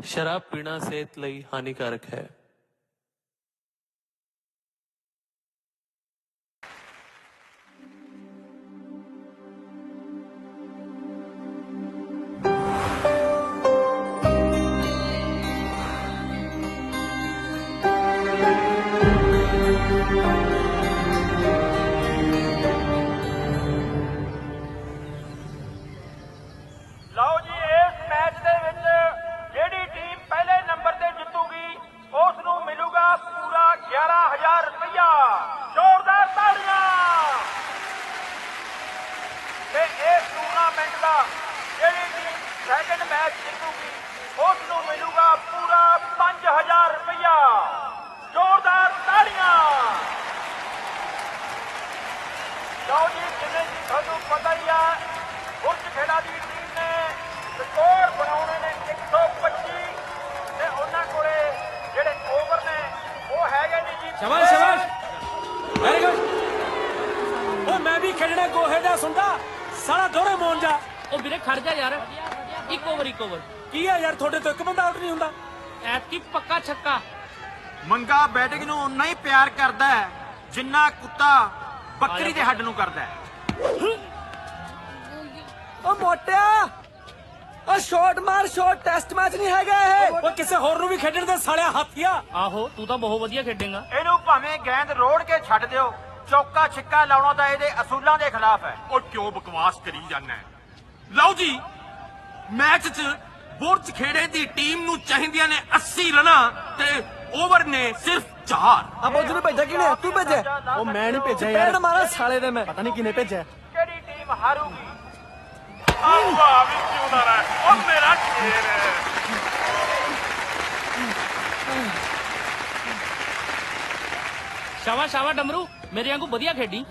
शराब पीना सेहत लई हानिकारक है। सैकंड मैच जीतूगी उसनू मिलूगा पूरा 5000 रुपया। जोरदार ताड़ियां। लो जी, जिन्हें जी थानू पता ही है बुर्ज खेड़ा की टीम ने रिकॉर्ड बनाने ने 125 ते उन्हां कोले जेड़े ओवर ने वो हैगे नहीं जी। शाबाश शाबाश, वेरी गुड। ओ मैं भी खेलना गोहे दा सुनदा सारा दोहरे मोन जा। ओ वीरे खड़ जा यार, एक ओवर की है यार, थोड़े तो एक बंदा आउट नहीं हुंदा। ऐतकी पक्का छक्का। मंगा बैटिंग नूं उन्ना ही प्यार करदा है जिन्ना कुत्ता बकरी दे हड्ड नूं करदा है। ओ मोटिया, ओ शॉट मार, शॉट टेस्ट मैच नहीं हैगा ਇਹ। ओ ਕਿਸੇ ਹੋਰ ਨੂੰ ਵੀ ਖੇਡਣ ਦੇ ਸਾਲਿਆ ਹਾਥੀਆ। ਆਹੋ ਤੂੰ ਤਾਂ ਬਹੁਤ ਵਧੀਆ ਖੇਡੇਗਾ। ਇਹਨੂੰ ਭਾਵੇਂ ਗੇਂਦ ਰੋੜ ਕੇ ਛੱਡ ਦਿਓ, ਚੌਕਾ ਛਿੱਕਾ ਲਾਉਣਾ ਤਾਂ ਇਹਦੇ ਅਸੂਲਾਂ ਦੇ ਖਿਲਾਫ ਹੈ। ਉਹ ਕਿਉਂ ਬਕਵਾਸ ਕਰੀ ਜਾਂਦਾ ਹੈ? ਲਓ ਜੀ, ਮੈਚ 'ਚ ਬੁਰਜ ਖੇੜੇ ਦੀ ਟੀਮ ਨੂੰ ਚਾਹੀਦੀਆਂ ਨੇ 80 ਰਨਾਂ ਤੇ ਓਵਰ ਨੇ ਸਿਰਫ 4। ਆ ਬੋਝ ਨੂੰ ਭੇਜਿਆ ਕਿਨੇ? ਤੂੰ ਭੇਜਿਆ? ਉਹ ਮੈਂ ਨਹੀਂ ਭੇਜਿਆ ਯਾਰ, ਮਾਰਾ ਸਾਲੇ ਦੇ ਮੈਂ ਪਤਾ ਨਹੀਂ ਕਿਨੇ ਭੇਜਿਆ। ਕਿਹੜੀ ਟੀਮ ਹਾਰੂਗੀ? ਆਹ ਵੀ ਕਿਉਂ ਨਾ ਰਹਿ, ਉਹ ਮੇਰਾ ਸ਼ੇਰ ਹੈ। ਸ਼ਾਬਾਸ਼ ਸ਼ਾਬਾਸ਼ ਡਮਰੂ, ਮੇਰੇ ਵਾਂਗੂ ਵਧੀਆ ਖੇਡੀ।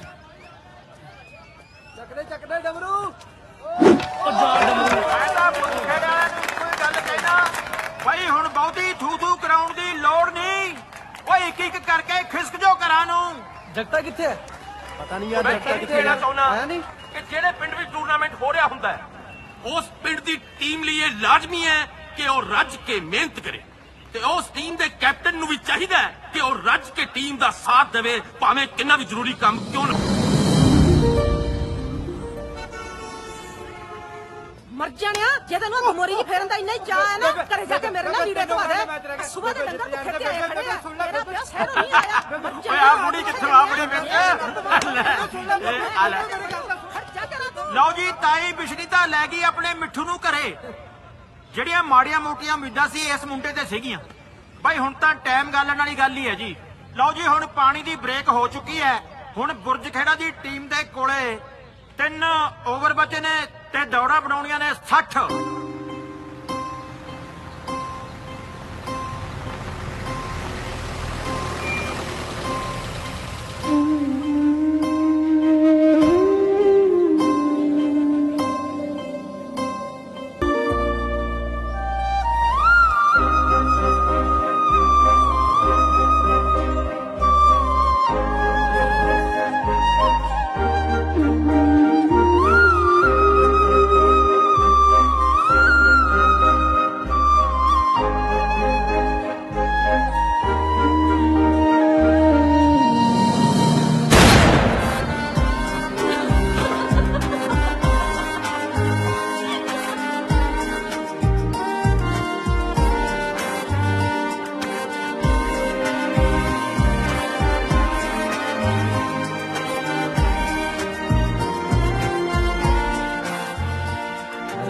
ਚੱਕਦੇ ਡਮਰੂ। ਉਹ ਜਾ ਡਮਰੂ। ਮੈਂ ਤਾਂ ਬੁਰਜ ਖੇੜਾ ਨੂੰ ਕੋਈ ਗੱਲ ਕਹਿਣਾ ਬਈ, ਹੁਣ ਬਹੁਤੀ ਥੂ ਕਰਾਉਣ ਦੀ ਲੋੜ ਨਹੀਂ। ਓਏ ਇੱਕ ਇੱਕ ਕਰਕੇ ਖਿਸਕ ਜੋ ਘਰਾਂ ਨੂੰ। ਜਗਤਾ ਕਿੱਥੇ ਹੈ? ਪਤਾ ਨਹੀਂ ਯਾਰ, ਮੈਂ ਜਗਤਾ ਕੀ ਕਿੱਥੇ ਕਹਿਣਾ ਹੈ? ਚਾਹੁੰਦਾ ਆਇਆ ਨਹੀਂ। ਕਿ ਜਿਹੜੇ ਪਿੰਡ ਵਿੱਚ ਟੂਰਨਾਮੈਂਟ ਹੋ ਰਿਹਾ ਹੁੰਦਾ ਹੈ, ਉਸ ਪਿੰਡ ਦੀ ਟੀਮ ਲਈ ਇਹ ਲਾਜ਼ਮੀ ਹੈ ਕਿ ਉਹ ਰੱਜ ਕੇ ਮਿਹਨਤ ਕਰੇ ਤੇ ਉਸ ਟੀਮ ਦੇ ਕੈਪਟਨ ਨੂੰ ਵੀ ਚਾਹੀਦਾ ਹੈ ਕਿ ਉਹ ਰੱਜ ਕੇ ਟੀਮ ਦਾ ਸਾਥ ਦੇਵੇ, ਭਾਵੇਂ ਕਿੰਨਾ ਵੀ ਜ਼ਰੂਰੀ ਕੰਮ ਕਿਉਂ ਨਾ। मर जाने जे तेन मोरी जी फेरन का इन्ना ही चाह है ना, घरे जाके मेरे ना लीडे धवा दे। सुबह के लंगर भुखे ते आए खड़े आ, तेरा प्यो शहरों नहीं आया। मर ਓਏ जाने। ਆ ਬੁੜੀ ਕਿੱਥੋਂ ਆ ਬੁੜੀ ਵਿੱਚ ਆ ਲੈ। खर्चा करा तू। ਲਓ ਜੀ, ਤਾਈ ਬਿਸ਼ਨੀ ਤਾਂ ਲੈ ਗਈ ਆਪਣੇ ਮਿੱਠੂ ਨੂੰ ਘਰੇ। ਜਿਹੜੀਆਂ ਮਾੜੀਆਂ ਮੋਟੀਆਂ ਉਮੀਦਾਂ ਸੀ ਇਸ ਮੁੰਡੇ ਤੇ ਸੀਗੀਆਂ ਬਾਈ, ਹੁਣ ਤਾਂ ਟਾਈਮ ਗਾਲਣ ਵਾਲੀ ਗੱਲ ਹੀ ਹੈ ਜੀ। ਲਓ ਜੀ, ਹੁਣ ਪਾਣੀ ਦੀ ਬ੍ਰੇਕ ਹੋ ਚੁੱਕੀ ਹੈ। ਹੁਣ ਬੁਰਜ ਖੇੜਾ ਦੀ ਟੀਮ ਦੇ ਕੋਲੇ 3 ਓਵਰ ਬਚੇ ਨੇ ਤੇ ਦੌੜਾਂ ਬਣਾਉਣੀਆਂ ਨੇ 60।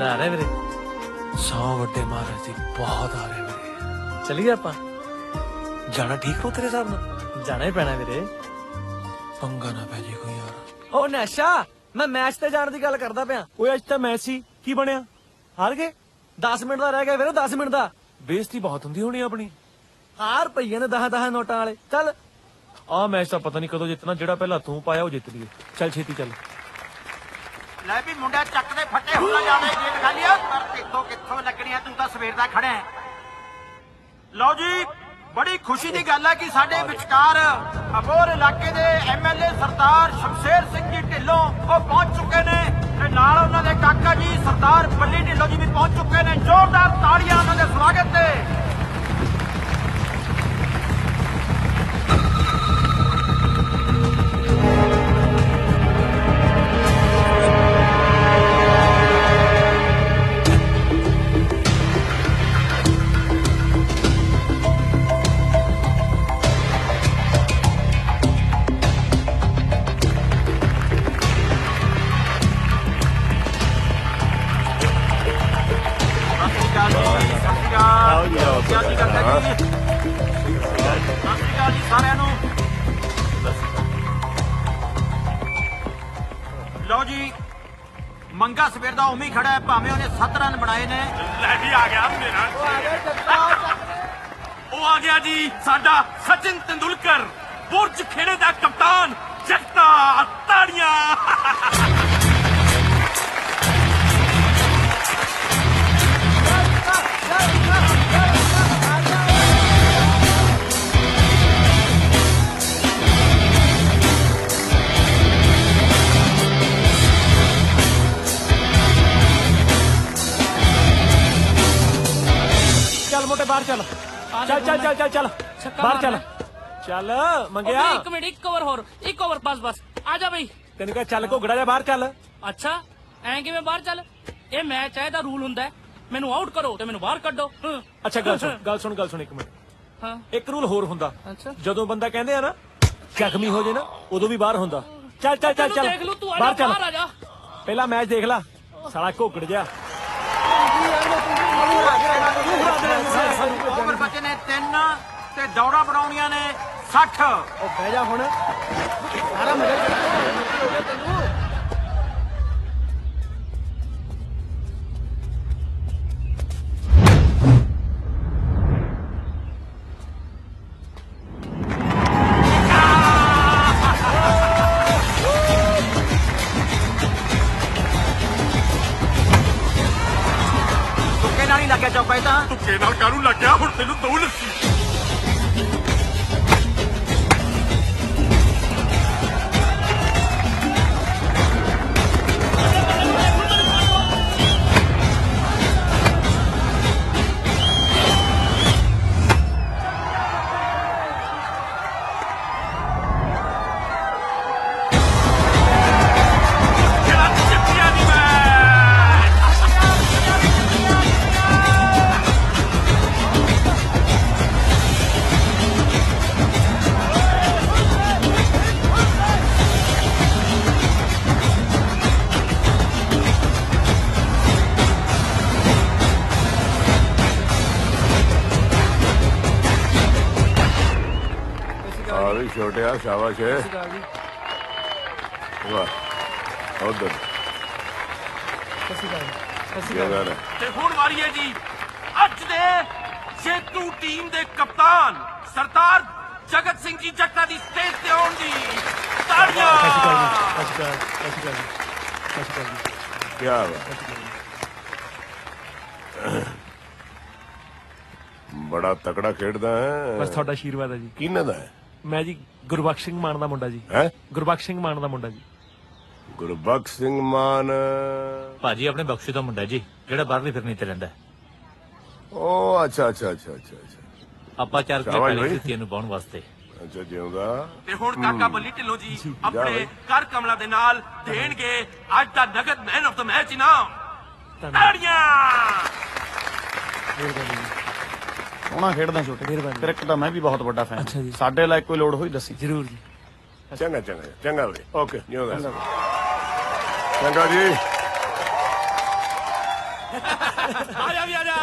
आ रहे मेरे 100 ਵੱਡੇ ਮਹਾਰਾਜ ਜੀ ਬਹੁਤ ਆ ਰਹੇ ਮੇਰੇ। ਚਲੀਏ ਆਪਾਂ? ਜਾਣਾ ਠੀਕ ਹੋ ਤੇਰੇ ਹਿਸਾਬ ਨਾਲ? ਜਾਣਾ ਹੀ ਪੈਣਾ ਵੀਰੇ। ਪੰਗਾ ਨਾ ਪੈ ਜੇ ਕੋਈ ਯਾਰ। ਉਹ ਨਸ਼ਾ, ਮੈਂ ਮੈਚ ਤੇ ਜਾਣ ਦੀ ਗੱਲ ਕਰਦਾ ਪਿਆ। ਓਏ ਅੱਜ ਤਾਂ ਮੈਚ ਸੀ, ਕੀ ਬਣਿਆ? ਹਾਰ ਗਏ। 10 ਮਿੰਟ ਦਾ ਰਹਿ ਗਿਆ ਵੀਰੇ, 10 ਮਿੰਟ ਦਾ। ਬੇਇੱਜ਼ਤੀ ਬਹੁਤ ਹੁੰਦੀ ਹੋਣੀ ਆਪਣੀ। ਹਾਰ ਪਈਆਂ ਨੇ 10 ਨੋਟਾਂ ਵਾਲੇ। ਚੱਲ ਆ ਮੈਚ ਤਾਂ ਪਤਾ ਨਹੀਂ ਕਦੋਂ ਜਿੱਤਣਾ, ਜਿਹੜਾ ਪਹਿਲਾਂ ਤੂੰ ਪਾਇਆ ਉਹ ਜਿੱਤ ਲਈਏ। ਚੱਲ ਛੇਤੀ ਚੱਲ। ਲੈ ਵੀ ਮੁੰਡਾ ਚੱਕ ਦੇ ਫੱਟੇ ਹੁੰਦਾ ਜਾਂਦਾ ਗੇਟ ਖਾਲੀ ਆ, ਪਰ ਕਿੱਥੋਂ ਲੱਗਣੀਆਂ, ਤੂੰ ਤਾਂ ਸਵੇਰ ਦਾ ਖੜਾ ਹੈ। ਲਓ ਜੀ, ਬੜੀ ਖੁਸ਼ੀ ਦੀ ਗੱਲ ਹੈ ਕਿ ਸਾਡੇ ਵਿਚਕਾਰ ਅਬੋਹਰ ਇਲਾਕੇ ਦੇ ਐਮਐਲਏ ਸਰਦਾਰ ਸ਼ਮਸ਼ੇਰ ਸਿੰਘ ਜੀ ਢਿੱਲੋਂ ਉਹ ਪਹੁੰਚ ਚੁੱਕੇ ਨੇ ਤੇ ਨਾਲ ਉਹਨਾਂ ਦੇ ਕਾਕਾ ਜੀ ਸਰਦਾਰ ਬੱਲੀ ਢਿੱਲੋਂ ਜੀ ਵੀ ਪਹੁੰਚ ਚੁੱਕੇ ਨੇ। ਜ਼ੋਰਦਾਰ ਤਾੜੀਆਂ ਉਹਨਾਂ ਦੇ ਸਵਾਗਤ ਤੇ ਸਾਰਿਆਂ ਨੂੰ ਲਓ ਜੀ ਮੰਗਾ ਸਵੇਰ ਦਾ ਉਵੇਂ ਹੀ ਖੜਾ ਹੈ ਭਾਵੇਂ ਉਹਨੇ 7 ਰਨ ਬਣਾਏ ਨੇ ਲੈ ਵੀ ਆ ਗਿਆ ਮੇਰਾ ਉਹ ਆ ਗਿਆ ਜੀ ਸਾਡਾ ਸਚਿਨ ਤੇਂਦੁਲਕਰ ਬੁਰਜ ਖੇੜੇ ਦਾ ਕਪਤਾਨ ਜਗਤਾ ਤਾੜੀਆਂ ਚੱਲ ਮੋਟੇ ਬਾਹਰ ਚੱਲ ਚੱਲ ਚੱਲ ਚੱਲ ਚੱਲ ਚੱਲ ਛੱਕਾ ਬਾਹਰ ਚੱਲ ਮਾਰਨਾ। ਚੱਲ ਉਹ ਮੰਗਿਆ ਵੀਰੇ, ਇੱਕ ਮਿੰਟ, ਇੱਕ ਓਵਰ ਹੋਰ, ਇੱਕ ਓਵਰ ਬਸ ਆ ਜਾ ਬਈ। ਤੈਨੂੰ ਕਿਹਾ ਚੱਲ ਘੋਗੜਾ ਜਾ ਬਾਹਰ ਚੱਲ ਅੱਛਾ ਐਂ ਕਿਵੇਂ ਬਾਹਰ ਚੱਲ? ਇਹ ਮੈਚ ਹੈ, ਇਹਦਾ ਰੂਲ ਹੁੰਦਾ ਹੈ, ਮੈਨੂੰ ਆਊਟ ਕਰੋ ਤੇ ਮੈਨੂੰ ਬਾਹਰ ਕੱਢੋ। ਹਾਂ। ਅੱਛਾ ਗੱਲ ਸੁਣ ਇੱਕ ਮਿੰਟ ਹਾਂ ਇੱਕ ਰੂਲ ਹੋਰ ਹੁੰਦਾ ਅੱਛਾ ਜਦੋਂ ਬੰਦਾ ਕਹਿੰਦੇ ਆ ਨਾ ਜ਼ਖਮੀ ਹੋ ਜੇ ਨਾ ਉਦੋਂ ਵੀ ਬਾਹਰ ਹੁੰਦਾ ਚੱਲ ਚੱਲ ਚੱਲ ਤੈਨੂੰ ਚੱਲ ਦੇਖ ਲੂ, ਤੂੰ ਆ ਬਾਹਰ ਜਾ, ਚੱਲ ਬਾਹਰ ਆ ਜਾ। ਪਹਿਲਾ ਮੈਚ ਦੇਖ ਲੈ ਸਾਲਾ ਘੋਗੜ ਜਾ ਓਵਰ ਬਚੇ ਨੇ 3 ਤੇ ਦੌੜਾਂ ਬਣਾਉਣੀਆਂ ਨੇ 60 ਉਹ ਬਹਿ ਜਾ ਹੁਣ ਸਾਰਾ ਤੁੱਕੇ ਨਾਲ ਹੀ ਲੱਗਿਆ ਚੌਕਾ ਇਹ ਤਾਂ ਤੁੱਕੇ ਨਾਲ ਕਾਹਨੂੰ ਲੱਗਿਆ ਹੁਣ ਤੈਨੂੰ ਦੋ ਲੱਸੀ ਜਿਹੜਾ ਜਿੱਤਿਆ ਨਹੀਂ ਮੈਂ ਆ ਵੀ ਛੋਟਿਆ ਸ਼ਾਬਾਸ਼ ਹੈ ਵਾਹ ਉਧਰ ਜਗਾਰ ਤੇ ਹੁਣ ਵਾਰੀ ਹੈ ਜੀ ਅੱਜ ਦੇ ਜੇਤੂ ਟੀਮ ਦੇ ਕਪਤਾਨ ਸਰਦਾਰ ਜਗਤ ਸਿੰਘ ਜੀ ਜੱਟਾ ਦੀ ਸਟੇਜ ਤੇ ਆਉਣ ਦੀ ਤਾੜੀਆਂ ਕੀ ਬਾਤ ਬੜਾ ਤਕੜਾ ਖੇਡਦਾ ਬਸ ਹੈ ਤੁਹਾਡਾ ਆਸ਼ੀਰਵਾਦ ਹੈ ਜੀ ਕਿਹਨਾਂ ਦਾ ਹੈ ਮੈਂ ਜੀ ਗੁਰਬਖਸ਼ ਸਿੰਘ ਮਾਨ ਦਾ ਮੁੰਡਾ ਜੀ ਹੈ ਗੁਰਬਖਸ਼ ਸਿੰਘ ਮਾਨ ਦਾ ਮੁੰਡਾ ਜੀ ਗੁਰਬਖਸ਼ ਸਿੰਘ ਮਾਨ ਭਾਜੀ ਆਪਣੇ ਬਖਸ਼ੀ ਦਾ ਮੁੰਡਾ ਜੀ ਜਿਹੜਾ ਬਾਹਰਲੀ ਫਿਰਨੀ ਤੇ ਰਹਿੰਦਾ ਹੈ। ਉਹ ਅੱਛਾ ਆਪਾਂ 4 ਕਿਲੋ ਸ਼ਾਬਾਸ਼ ਪੈਲੀ ਬਾਈ। ਦਿੱਤੀ ਇਹਨੂੰ ਬਾਉਣ ਵਾਸਤੇ। ਅੱਛਾ ਜਿਉਂਦਾ ਤੇ ਹੁਣ ਕਾਕਾ ਬੱਲੀ ਢਿੱਲੋਂ ਜੀ ਆਪਣੇ ਬਾਈ। ਕਰ ਕਮਲਾ ਦੇ ਨਾਲ ਦੇਣਗੇ ਅੱਜ ਦਾ ਨਗਦ ਮੈਨ ਆਫ ਦਾ ਮੈਚ ਇਨਾਮ ਤਾੜੀਆਂ ਸੋਹਣਾ ਖੇਡਦਾ ਛੋਟੇ ਕ੍ਰਿਕਟ ਦਾ ਮੈਂ ਵੀ ਬਹੁਤ ਵੱਡਾ ਫੈਨ ਸਾਡੇ ਲਈ ਕੋਈ ਲੋੜ ਹੋਈ ਦੱਸੀ ਜ਼ਰੂਰ ਜੀ ਚੰਗਾ ਵੀ ਓਕੇ ਜਿਉਂਦਾ ਚੰਗਾ ਜੀ ਆ ਜਾ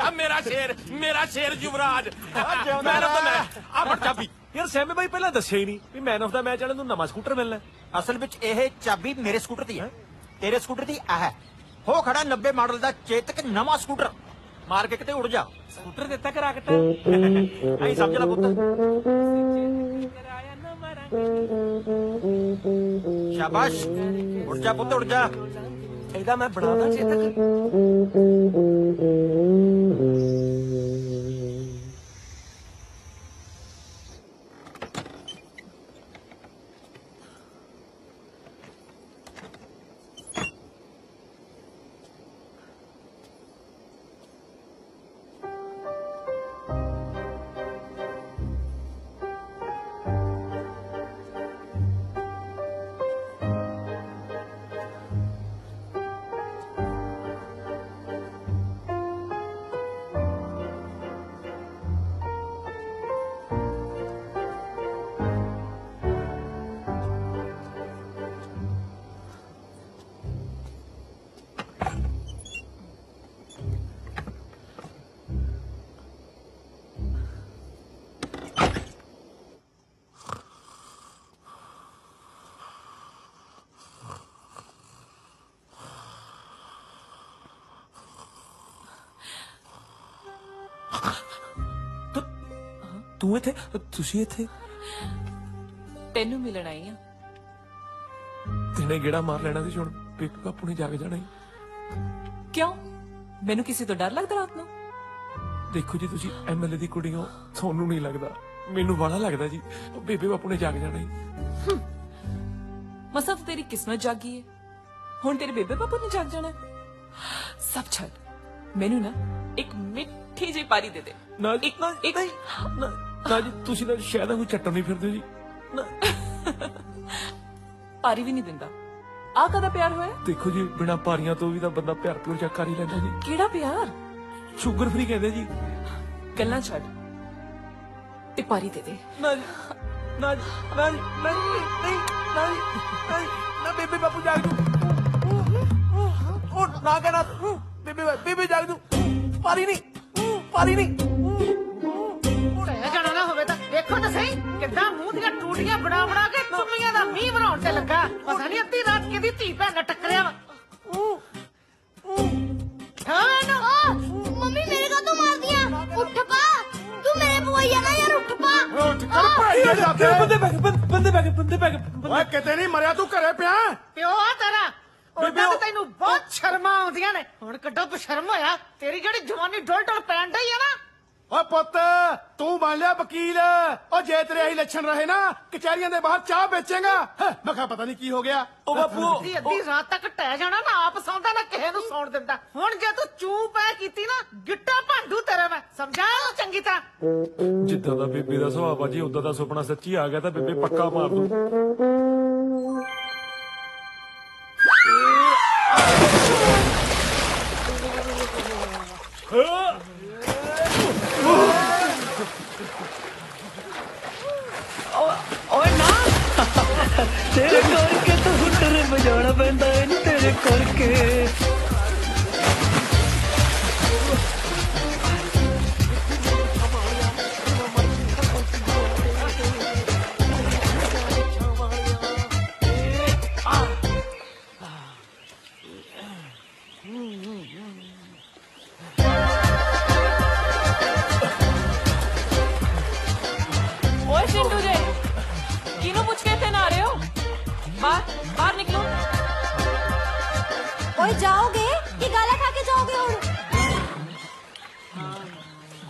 ਆ ਮੇਰਾ ਸ਼ੇਰ ਯੁਵਰਾਜ ਮੈਨ ਆਫ ਦਾ ਮੈਚ ਆ ਫੜ ਚਾਬੀ ਯਾਰ ਸੈਮੇ ਬਾਈ ਪਹਿਲਾਂ ਦੱਸਿਆ ਹੀ ਨਹੀਂ ਵੀ ਮੈਨ ਆਫ ਦਾ ਮੈਚ ਵਾਲੇ ਨੂੰ ਨਵਾਂ ਸਕੂਟਰ ਮਿਲਣਾ ਅਸਲ ਵਿੱਚ ਇਹ ਚਾਬੀ ਮੇਰੇ ਸਕੂਟਰ ਦੀ ਹੈ ਤੇਰੇ ਸਕੂਟਰ ਦੀ ਆ ਹੈ ਹੋ ਖੜਾ 90 ਮਾਡਲ ਦਾ ਚੇਤਕ ਨਵਾਂ ਸਕੂਟਰ ਮਾਰ ਕੇ ਕਿਤੇ ਉੜ ਜਾ ਸਕੂਟਰ ਦਿੱਤਾ ਕਰਾ ਕੇ ਐਂ ਸਮਝ ਲੈ ਪੁੱਤ ਸ਼ਾਬਾਸ਼ ਉੜ ਜਾ ਪੁੱਤ ਉੜ ਜਾ ਇਹਦਾ ਮੈਂ ਬਣਾਦਾ ਚੇਤਕ ਤੂੰ ਇੱਥੇ ਤੁਸੀਂ ਇੱਥੇ ਤੈਨੂੰ ਮਿਲਣ ਆਈ ਆ। ਦਿਨੇ ਗੇੜਾ ਮਾਰ ਲੈਣਾ ਸੀ ਹੁਣ ਬੇਬੇ ਬਾਪੂ ਨੇ ਜਾਗ ਜਾਣਾ ਕਿਉਂ? ਮੈਨੂੰ ਕਿਸੇ ਤੋਂ ਡਰ ਲੱਗਦਾ ਰਾਤ ਨੂੰ? ਦੇਖੋ ਜੀ ਤੁਸੀਂ ਐਮਐਲਏ ਦੀ ਕੁੜੀ ਹੋ, ਤੁਹਾਨੂੰ ਨਹੀਂ ਲੱਗਦਾ, ਮੈਨੂੰ ਬੜਾ ਲੱਗਦਾ ਜੀ। ਬੇਬੇ ਬਾਪੂ ਨੇ ਜਾਗ ਜਾਣਾ ਮਸਾ ਤਾਂ ਤੇਰੀ ਕਿਸਮਤ ਜਾਗੀ ਹੈ, ਹੁਣ ਤੇਰੇ ਬੇਬੇ ਬਾਪੂ ਨੇ ਜਾਗ ਜਾਣਾ। ਸਭ ਛੱਡ, ਮੈਨੂੰ ਨਾ ਇੱਕ ਮਿੱਠੀ ਜਿਹੀ ਪਾਰੀ ਦੇ ਦੇ। ਨਾ ਨਾ ਜੀ ਤੁਸੀਂ ਨਾ ਸ਼ਾਇਦ ਕੋਈ ਚੱਟਣ ਨਹੀਂ ਫਿਰਦੇ ਜੀ। ਪਾਰੀ ਵੀ ਨਹੀਂ ਦਿੰਦਾ। ਆ ਕਦਾ ਪਿਆਰ ਹੋਇਆ? ਦੇਖੋ ਜੀ ਬਿਨਾ ਪਾਰੀਆਂ ਤੋਂ ਵੀ ਤਾਂ ਬੰਦਾ ਪਿਆਰ ਪਿਉਰ ਚੱਕ ਕਰ ਹੀ ਲੈਂਦਾ ਜੀ। ਕਿਹੜਾ ਪਿਆਰ? ਸ਼ੂਗਰ ਫ੍ਰੀ ਕਹਿੰਦੇ ਜੀ। ਗੱਲਾਂ ਛੱਡ ਤੇ ਪਾਰੀ ਦੇ ਦੇ। ਨਾ ਜੀ ਨਾ ਜੀ ਨਾ ਜੀ ਨਹੀਂ ਨਾ ਬੇਬੇ ਬਾਪੂ ਜਾਗ ਜੂ। ਉਹ ਨਾ ਕਹਿਣਾ ਬੇਬੇ ਜਾਗ ਜੂ। ਪਾਰੀ ਨਹੀਂ ਟਹਿ ਜਾਣਾ ਨਾ ਹੋਵੇ ਤਾਂ ਦੇਖੋ ਤਾਂ ਸਹੀ ਕਿੱਦਾਂ ਮੂੰਹ ਦੀਆਂ ਟੂਟੀਆਂ ਬਣਾ ਕੇ ਚੁੰਮੀਆਂ ਦਾ ਮੀਂਹ ਬਣਾਉਣ ਤੇ ਲੱਗਾ। ਪਤਾ ਨਹੀਂ ਅੱਧੀ ਰਾਤ ਕਿਹਦੀ ਧੀ ਭੈਣ ਨਾਲ ਟੱਕਰਿਆ ਵਾ। ਮੰਮੀ ਮੇਰੇ ਕਾ ਤੂੰ ਮਾਰਦੀਆਂ? ਉੱਠ ਪਾ, ਤੂੰ ਮੇਰੇ ਬੁਆਈ ਆ ਨਾ ਯਾਰ, ਉੱਠ ਪਾ। ਉੱਠ ਕਰ ਭਾਈ ਜਾਂਦੇ ਬੰਦੇ ਪੈ ਗਏ ਓਏ ਕਿਤੇ ਨਹੀਂ ਮਰਿਆ, ਤੂੰ ਘਰੇ ਪਿਆ। ਪਿਓ ਆ ਤੇਰਾ ਉਹਦਾ ਤਾਂ ਤੈਨੂੰ ਬਹੁਤ ਸ਼ਰਮਾਂ ਆਉਂਦੀਆਂ ਨੇ। ਹੁਣ ਕੱਢੋ ਬਸ਼ਰਮ ਹੋਇਆ, ਤੇਰੀ ਜਿਹੜੀ ਜਵਾਨੀ ਡੋਲ ਪੈਣ ਡਈ ਆ ਨਾ। ਓਏ ਪੁੱਤ ਤੂੰ ਬਣ ਲਿਆ ਵਕੀਲ। ਉਹ ਜੇ ਤੇਰੇ ਆਹੀ ਲੱਛਣ ਰਹੇ ਨਾ ਕਚਹਿਰੀਆਂ ਦੇ ਬਾਹਰ ਚਾਹ ਵੇਚੇਗਾ। ਮੈਂ ਕਿਹਾ ਪਤਾ ਨਹੀਂ ਕੀ ਹੋ ਗਿਆ। ਉਹ ਬਾਪੂ ਅੱਧੀ ਰਾਤ ਤੱਕ ਟਹਿ ਜਾਣਾ ਨਾ, ਆਪ ਸੌਂਦਾ ਨਾ ਕਿਸੇ ਨੂੰ ਸੌਣ ਦਿੰਦਾ। ਹੁਣ ਜੇ ਤੂੰ ਚੂ ਪੈ ਕੀਤੀ ਨਾ ਗਿੱਟਾ ਭਾਂਡੂ ਤੇਰੇ ਮੈਂ ਸਮਝਾ ਚੰਗੀ ਤਰ੍ਹਾਂ। ਜਿੱਦਾਂ ਦਾ ਬੇਬੇ ਦਾ ਸੁਭਾਅ ਆ ਜੀ ਉਦਾਂ ਦਾ ਸੁਪਨਾ ਸੱਚੀ ਆ ਗਿਆ ਤਾਂ ਬੇਬੇ ਪੱਕਾ ਮਾਰ ਦੂ। ਓਏ ਨਾ ਤੇਰੇ ਕਰਕੇ ਤਾਂ ਹੁੱਟਰ ਵਜਾਉਣਾ ਪੈਂਦਾ ਏ ਨੀ, ਤੇਰੇ ਕਰਕੇ। ਓਏ ਸਿੰਟੂ ਜੇ ਕਿਹਨੂੰ ਪੁੱਛ ਕੇ ਇੱਥੇ ਨਾ ਰਹੇ ਹੋ? ਬਾਹਰ ਨਿਕਲੋ। ਓਏ ਜਾਓਗੇ ਕਿ ਗਾਲਾਂ ਖਾ ਕੇ ਜਾਓਗੇ?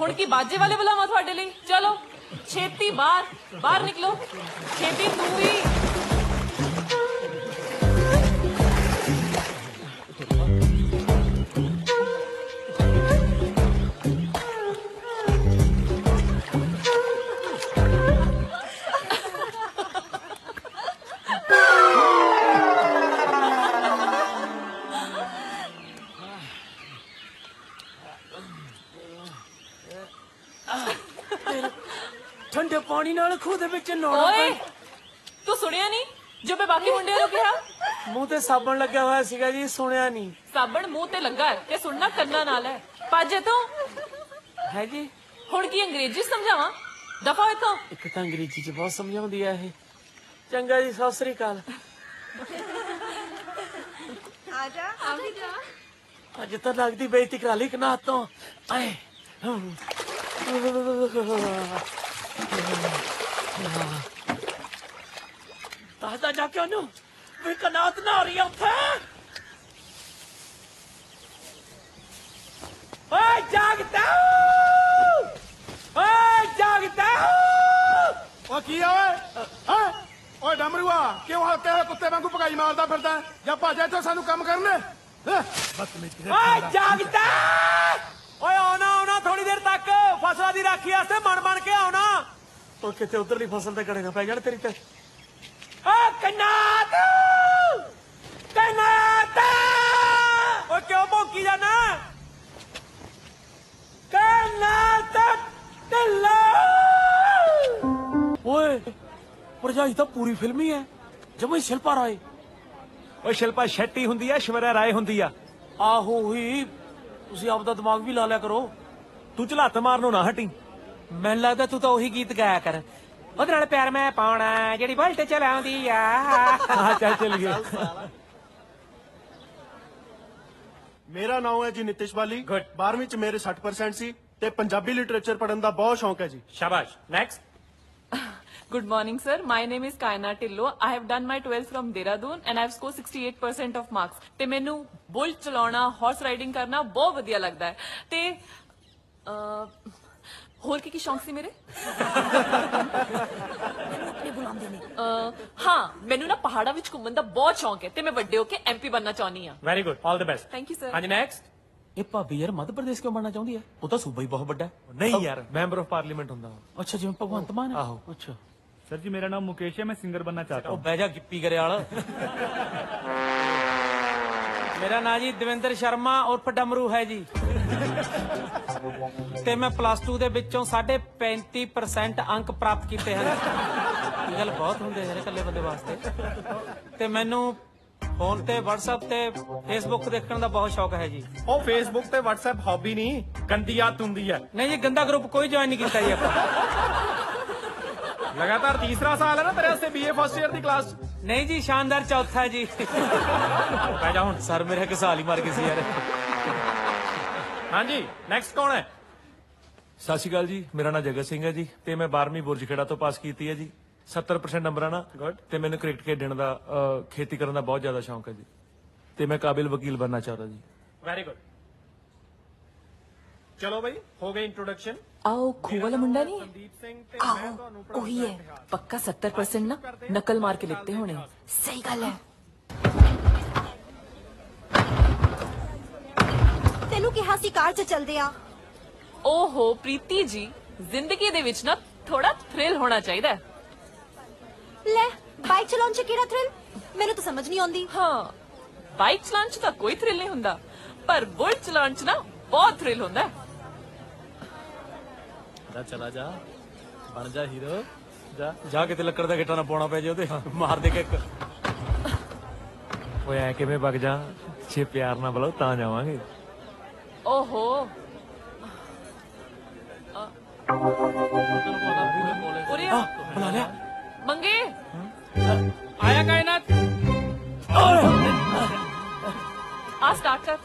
ਹੁਣ ਕੀ ਬਾਜੇ ਵਾਲੇ ਬੁਲਾਵਾਂ ਤੁਹਾਡੇ ਲਈ? ਚਲੋ ਛੇਤੀ ਬਾਹਰ ਨਿਕਲੋ, ਛੇਤੀ ਤੂੰ ਵੀ। ਠੰਡੇ ਪਾਣੀ ਨਾਲ ਖੂਹ ਦੇ ਵਿੱਚ ਨਹਾਉਣਾ। ਓਏ ਤੂੰ ਸੁਣਿਆ ਨਹੀਂ ਜੋ ਮੈਂ ਬਾਕੀ ਮੁੰਡਿਆਂ ਨੂੰ ਕਿਹਾ? ਮੂੰਹ ਤੇ ਸਾਬਣ ਲੱਗਿਆ ਹੋਇਆ ਸੀਗਾ ਜੀ, ਸੁਣਿਆ ਨਹੀਂ। ਸਾਬਣ ਮੂੰਹ ਤੇ ਲੱਗਾ ਹੈ ਤੇ ਸੁਣਨਾ ਕੰਨਾਂ ਨਾਲ ਹੈ। ਪਾਜੇ ਤੋਂ ਹੈ ਜੀ। ਹੁਣ ਕੀ ਅੰਗਰੇਜ਼ੀ ਸਮਝਾਵਾਂ? ਦਫਾ ਇੱਥੋਂ। ਇੱਕ ਤਾਂ ਅੰਗਰੇਜ਼ੀ ਚ ਬਹੁਤ ਸਮਝਾਉਂਦੀ ਆ ਇਹ। ਚੰਗਾ ਜੀ, ਸਤਿ ਸ੍ਰੀ ਅਕਾਲ। ਆ ਵੀ ਜਾ। ਅੱਜ ਤਾਂ ਲੱਗਦੀ ਬੇਇੱਜ਼ਤੀ ਕਰਾ ਲਈ ਕਨਾਤ ਤੋਂ। ਆਏ ਦੱਸਦਾ ਜਾ ਕੇ ਉਹਨੂੰ ਵੀ ਕਨਾਤ ਨਾ ਰਹੀ ਉੱਥੇ। ਓਏ ਜਾਗਦਾ, ਓਏ ਜਾਗਦਾ। ਓ ਕੀ ਆ ਓਏ? ਓਏ ਡਮਰੂਆ ਕਿਉਂ ਹਲਕੇ ਹੋਏ ਕੁੱਤੇ ਵਾਂਗੂ ਭਗਾਈ ਮਾਰਦਾ ਫਿਰਦਾ? ਜਾਂ ਭੱਜ ਇੱਥੋਂ ਸਾਨੂੰ ਕੰਮ ਕਰਨ। ਓਏ ਜਾਗਦਾ। ਓਏ ਆਉਣਾ ਥੋੜੀ ਦੇਰ ਤੱਕ, ਫਸਲਾਂ ਦੀ ਰਾਖੀ ਵਾਸਤੇ ਮਨ ਕੇ ਆਉਣਾ। ਉਹ ਕਿਤੇ ਉਧਰਲੀ ਫਸਲ ਤੇ ਗੜੇ ਨਾ ਪੈ ਜਾਣ ਤੇਰੀ ਤੇ। ਓ ਕਨਾਤ ਓ ਕਿਉਂ ਭੌਂਕੀ ਜਾਣਾ? ਕਨਾਤ ਢਿੱਲਾ। ਓਏ ਭਰਜਾਈ ਤਾਂ ਪੂਰੀ ਫਿਲਮੀ ਹੈ, ਜਮਾ ਸ਼ਿਲਪਾ ਰਾਏ। ਓਏ ਸ਼ਿਲਪਾ ਸ਼ੈਟੀ ਹੁੰਦੀ ਆ, ਸ਼ਵਰਿਆ ਰਾਏ ਹੁੰਦੀ ਆ। ਆਹੋ ਹੀ, ਤੁਸੀਂ ਆਪਦਾ ਦਿਮਾਗ ਵੀ ਲਾ ਲਿਆ ਕਰੋ। ਤੂੰ ਝਲੱਤ ਮਾਰਨੋਂ ਨਾ ਹਟੀ। ਮੈਨੂੰ ਲੱਗਦਾ ਤੂੰ ਤਾਂ ਉਹੀ ਗੀਤ ਗਾਇਆ ਕਰ, ਉਹਦੇ ਨਾਲ ਪਿਆਰ ਮੈਂ ਪਾਉਣਾ ਜਿਹੜੀ ਬਲਟ ਚਲਾਉਂਦੀ ਆ। ਚੱਲ ਚੱਲੀਏ। ਮੇਰਾ ਨਾਮ ਹੈ ਜੀ ਨਿਤਿਸ਼ ਬਾਲੀ। 12ਵੀਂ ਚ ਮੇਰੇ 60% ਸੀ, ਤੇ ਪੰਜਾਬੀ ਲਿਟਰੇਚਰ ਪੜ੍ਹਨ ਦਾ ਬਹੁਤ ਸ਼ੌਂਕ ਹੈ ਜੀ। ਸ਼ਾਬਾਸ਼। Next. Good morning, sir. My name is Kaina Tillo. I have done my 12th from Dehradun and I have scored 68% of marks. ਤੇ ਮੈਨੂੰ ਬੁਲਟ ਚਲਾਉਣਾ, ਹਾਰਸ ਰਾਈਡਿੰਗ ਕਰਨਾ ਬਹੁਤ ਵਧੀਆ ਲੱਗਦਾ ਹੈ। ਤੇ ਹੋਰ ਕੀ ਸ਼ੌਂਕ ਸੀ ਮੇਰੇ? ਹਾਂ, ਮੈਨੂੰ ਨਾ ਪਹਾੜਾਂ ਵਿੱਚ ਘੁੰਮਣ ਦਾ ਬਹੁਤ ਸ਼ੌਂਕ ਹੈ ਤੇ ਮੈਂ ਵੱਡੇ ਹੋ ਕੇ MP ਬਣਨਾ ਚਾਹੁੰਦੀ ਹਾਂ। Very good, all the best. Thank you sir. ਹਾਂਜੀ ਨੈਕਸਟ। ਇਹ ਭਾਬੀ ਯਾਰ ਮੱਧ ਪ੍ਰਦੇਸ਼ ਕਿਉਂ ਬਣਨਾ ਚਾਹੁੰਦੀ ਹੈ? ਉਹ ਤਾਂ ਸੂਬਾ ਹੀ ਬਹੁਤ ਵੱਡਾ ਹੈ। ਨਹੀਂ ਯਾਰ, ਮੈਂਬਰ ਆਫ ਪਾਰਲੀਮੈਂਟ ਹੁੰਦਾ। ਅੱਛਾ, ਜਿਵੇਂ ਭਗਵੰਤ ਮਾਨ ਹੈ। ਆਹੋ। ਅੱਛਾ सर जी मेरा नाम मुकेश है, मैं सिंगर बनना चाहता ਉਹ हूँ। ਬਹਿ ਜਾ ਗਿੱਪੀ ਗਰੇਵਾਲ। ਮੇਰਾ ਨਾਂ ਜੀ ਦਵਿੰਦਰ ਸ਼ਰਮਾ ਉਰਫ ਡਮਰੂ ਹੈ ਜੀ ਤੇ ਮੈਂ +2 ਦੇ ਵਿੱਚੋਂ 35% ਅੰਕ ਪ੍ਰਾਪਤ ਕੀਤੇ ਹਨ। ਇਹ ਗੱਲ ਬਹੁਤ ਹੁੰਦੀ ਹੈ ਇਕੱਲੇ ਬੰਦੇ ਵਾਸਤੇ। ਤੇ ਮੈਨੂੰ ਫੋਨ ਤੇ WhatsApp ਤੇ Facebook ਦੇਖਣ ਦਾ ਬਹੁਤ ਸ਼ੌਕ ਹੈ ਜੀ। ਉਹ ਫੇਸਬੁੱਕ ਤੇ WhatsApp ਹੌਬੀ ਨਹੀਂ, ਗੰਦੀ ਆਦਤ ਹੁੰਦੀ ਹੈ। ਨਹੀਂ ਜੀ, ਗੰਦਾ ਗਰੁੱਪ ਕੋਈ ਜੁਆਇਨ ਨਹੀਂ ਕੀਤਾ ਜੀ ਆਪਾਂ। ਲਗਾਤਾਰ ਤੀਸਰਾ ਸਾਲ ਹੈ ਨਾ ਤੇਰੇ ਵਾਸਤੇ BA ਫਸਟ ਈਅਰ ਦੀ ਕਲਾਸ। ਨਹੀਂ ਜੀ, ਸ਼ਾਨਦਾਰ ਚੌਥਾ ਜੀ। ਬਹਿ ਜਾ ਹੁਣ। ਸਰ ਮੇਰੇ ਕਿਸਾਲ ਹੀ ਮਾਰ ਗਏ ਸੀ ਯਾਰ। ਹਾਂਜੀ, ਨੈਕਸਟ ਕੌਣ ਹੈ? ਸਤਿ ਸ਼੍ਰੀ ਅਕਾਲ ਜੀ, ਮੇਰਾ ਨਾਮ ਜਗਤ ਸਿੰਘ ਹੈ ਜੀ ਤੇ ਮੈਂ 12ਵੀਂ ਬੁਰਜ ਖੇੜਾ ਤੋਂ ਪਾਸ ਕੀਤੀ ਹੈ ਜੀ। 70% ਨੰਬਰਾਂ ਨਾਲ। ਗੁੱਡ। ਤੇ ਮੈਨੂੰ ਕ੍ਰਿਕਟ ਖੇਡਣ ਦਾ ਖੇਤੀ ਕਰਨ ਦਾ ਬਹੁਤ ਜ਼ਿਆਦਾ ਸ਼ੌਂਕ ਹੈ ਜੀ ਤੇ ਮੈਂ ਕਾਬਿਲ ਵਕੀਲ ਬਣਨਾ ਚਾਹੁੰਦਾ ਜੀ। Very good. ਚਲੋ ਬਈ, ਹੋ ਗਈ ਇੰਟਰੋਡਕਸ਼ਨ। ਆਓ ਖੂਹ ਵਾਲਾ ਮੁੰਡਾ ਨਹੀਂ ਹੈ? ਸੰਦੀਪ ਸਿੰਘ ਤੇ ਮੈਂ ਆਹੋ ਤੁਹਾਨੂੰ ਉਹੀ ਹੈ। ਪੱਕਾ 70% ਨਾ ਨਕਲ ਮਾਰ ਕੇ ਲਿਖਤੇ ਹੋਣੇ। ਸਹੀ ਗੱਲ ਹੈ। ਤੈਨੂੰ ਕਿਹਾ ਸੀ ਕਾਰ 'ਚ ਚੱਲਦੇ ਆ। ਓਹੋ ਪ੍ਰੀਤੀ ਜੀ, ਜ਼ਿੰਦਗੀ ਦੇ ਵਿੱਚ ਨਾ ਥੋੜਾ ਥ੍ਰਿਲ ਹੋਣਾ ਚਾਹੀਦਾ ਹੈ। ਲੈ, ਬਾਈਕ ਚਲਾਉਣ 'ਚ ਕਿਹੜਾ ਥ੍ਰਿਲ? ਮੈਨੂੰ ਤਾਂ ਸਮਝ ਨਹੀਂ ਆਉਂਦੀ। ਹਾਂ, ਬਾਈਕ ਚਲਾਉਣ 'ਚ ਤਾਂ ਕੋਈ ਥ੍ਰਿਲ ਨਹੀਂ ਹੁੰਦਾ, ਪਰ ਬੁਲਟ ਚਲਾਉਣ 'ਚ ਨਾ ਬਹੁਤ ਥ੍ਰਿਲ ਹੁੰਦਾ ਹੈ। ਚਲਾ ਜਾ, ਬਣ ਜਾ ਹੀਰੋ। ਜਾ ਕਿਤੇ ਲੱਕੜ ਦਾ ਗਿੱਟਾ ਨਾ ਪਾਉਣਾ ਪੈ ਜੇ ਉਹਦੇ। ਮਾਰ ਦੇ ਕੇ ਇੱਕ। ਓਏ ਐ ਕਿਵੇਂ ਵਗ ਜਾ, ਜੇ ਪਿਆਰ ਨਾਲ ਬੁਲਾਓ ਤਾਂ ਜਾਵਾਂਗੇ। ਓਹੋ ਉਰੇ ਆ। ਬੁਲਾ ਲਿਆ। ਮੰਗੇ ਆਇਆ ਕਾਇਨਾਤ। ਆ ਸਟਾਰਟ ਕਰ।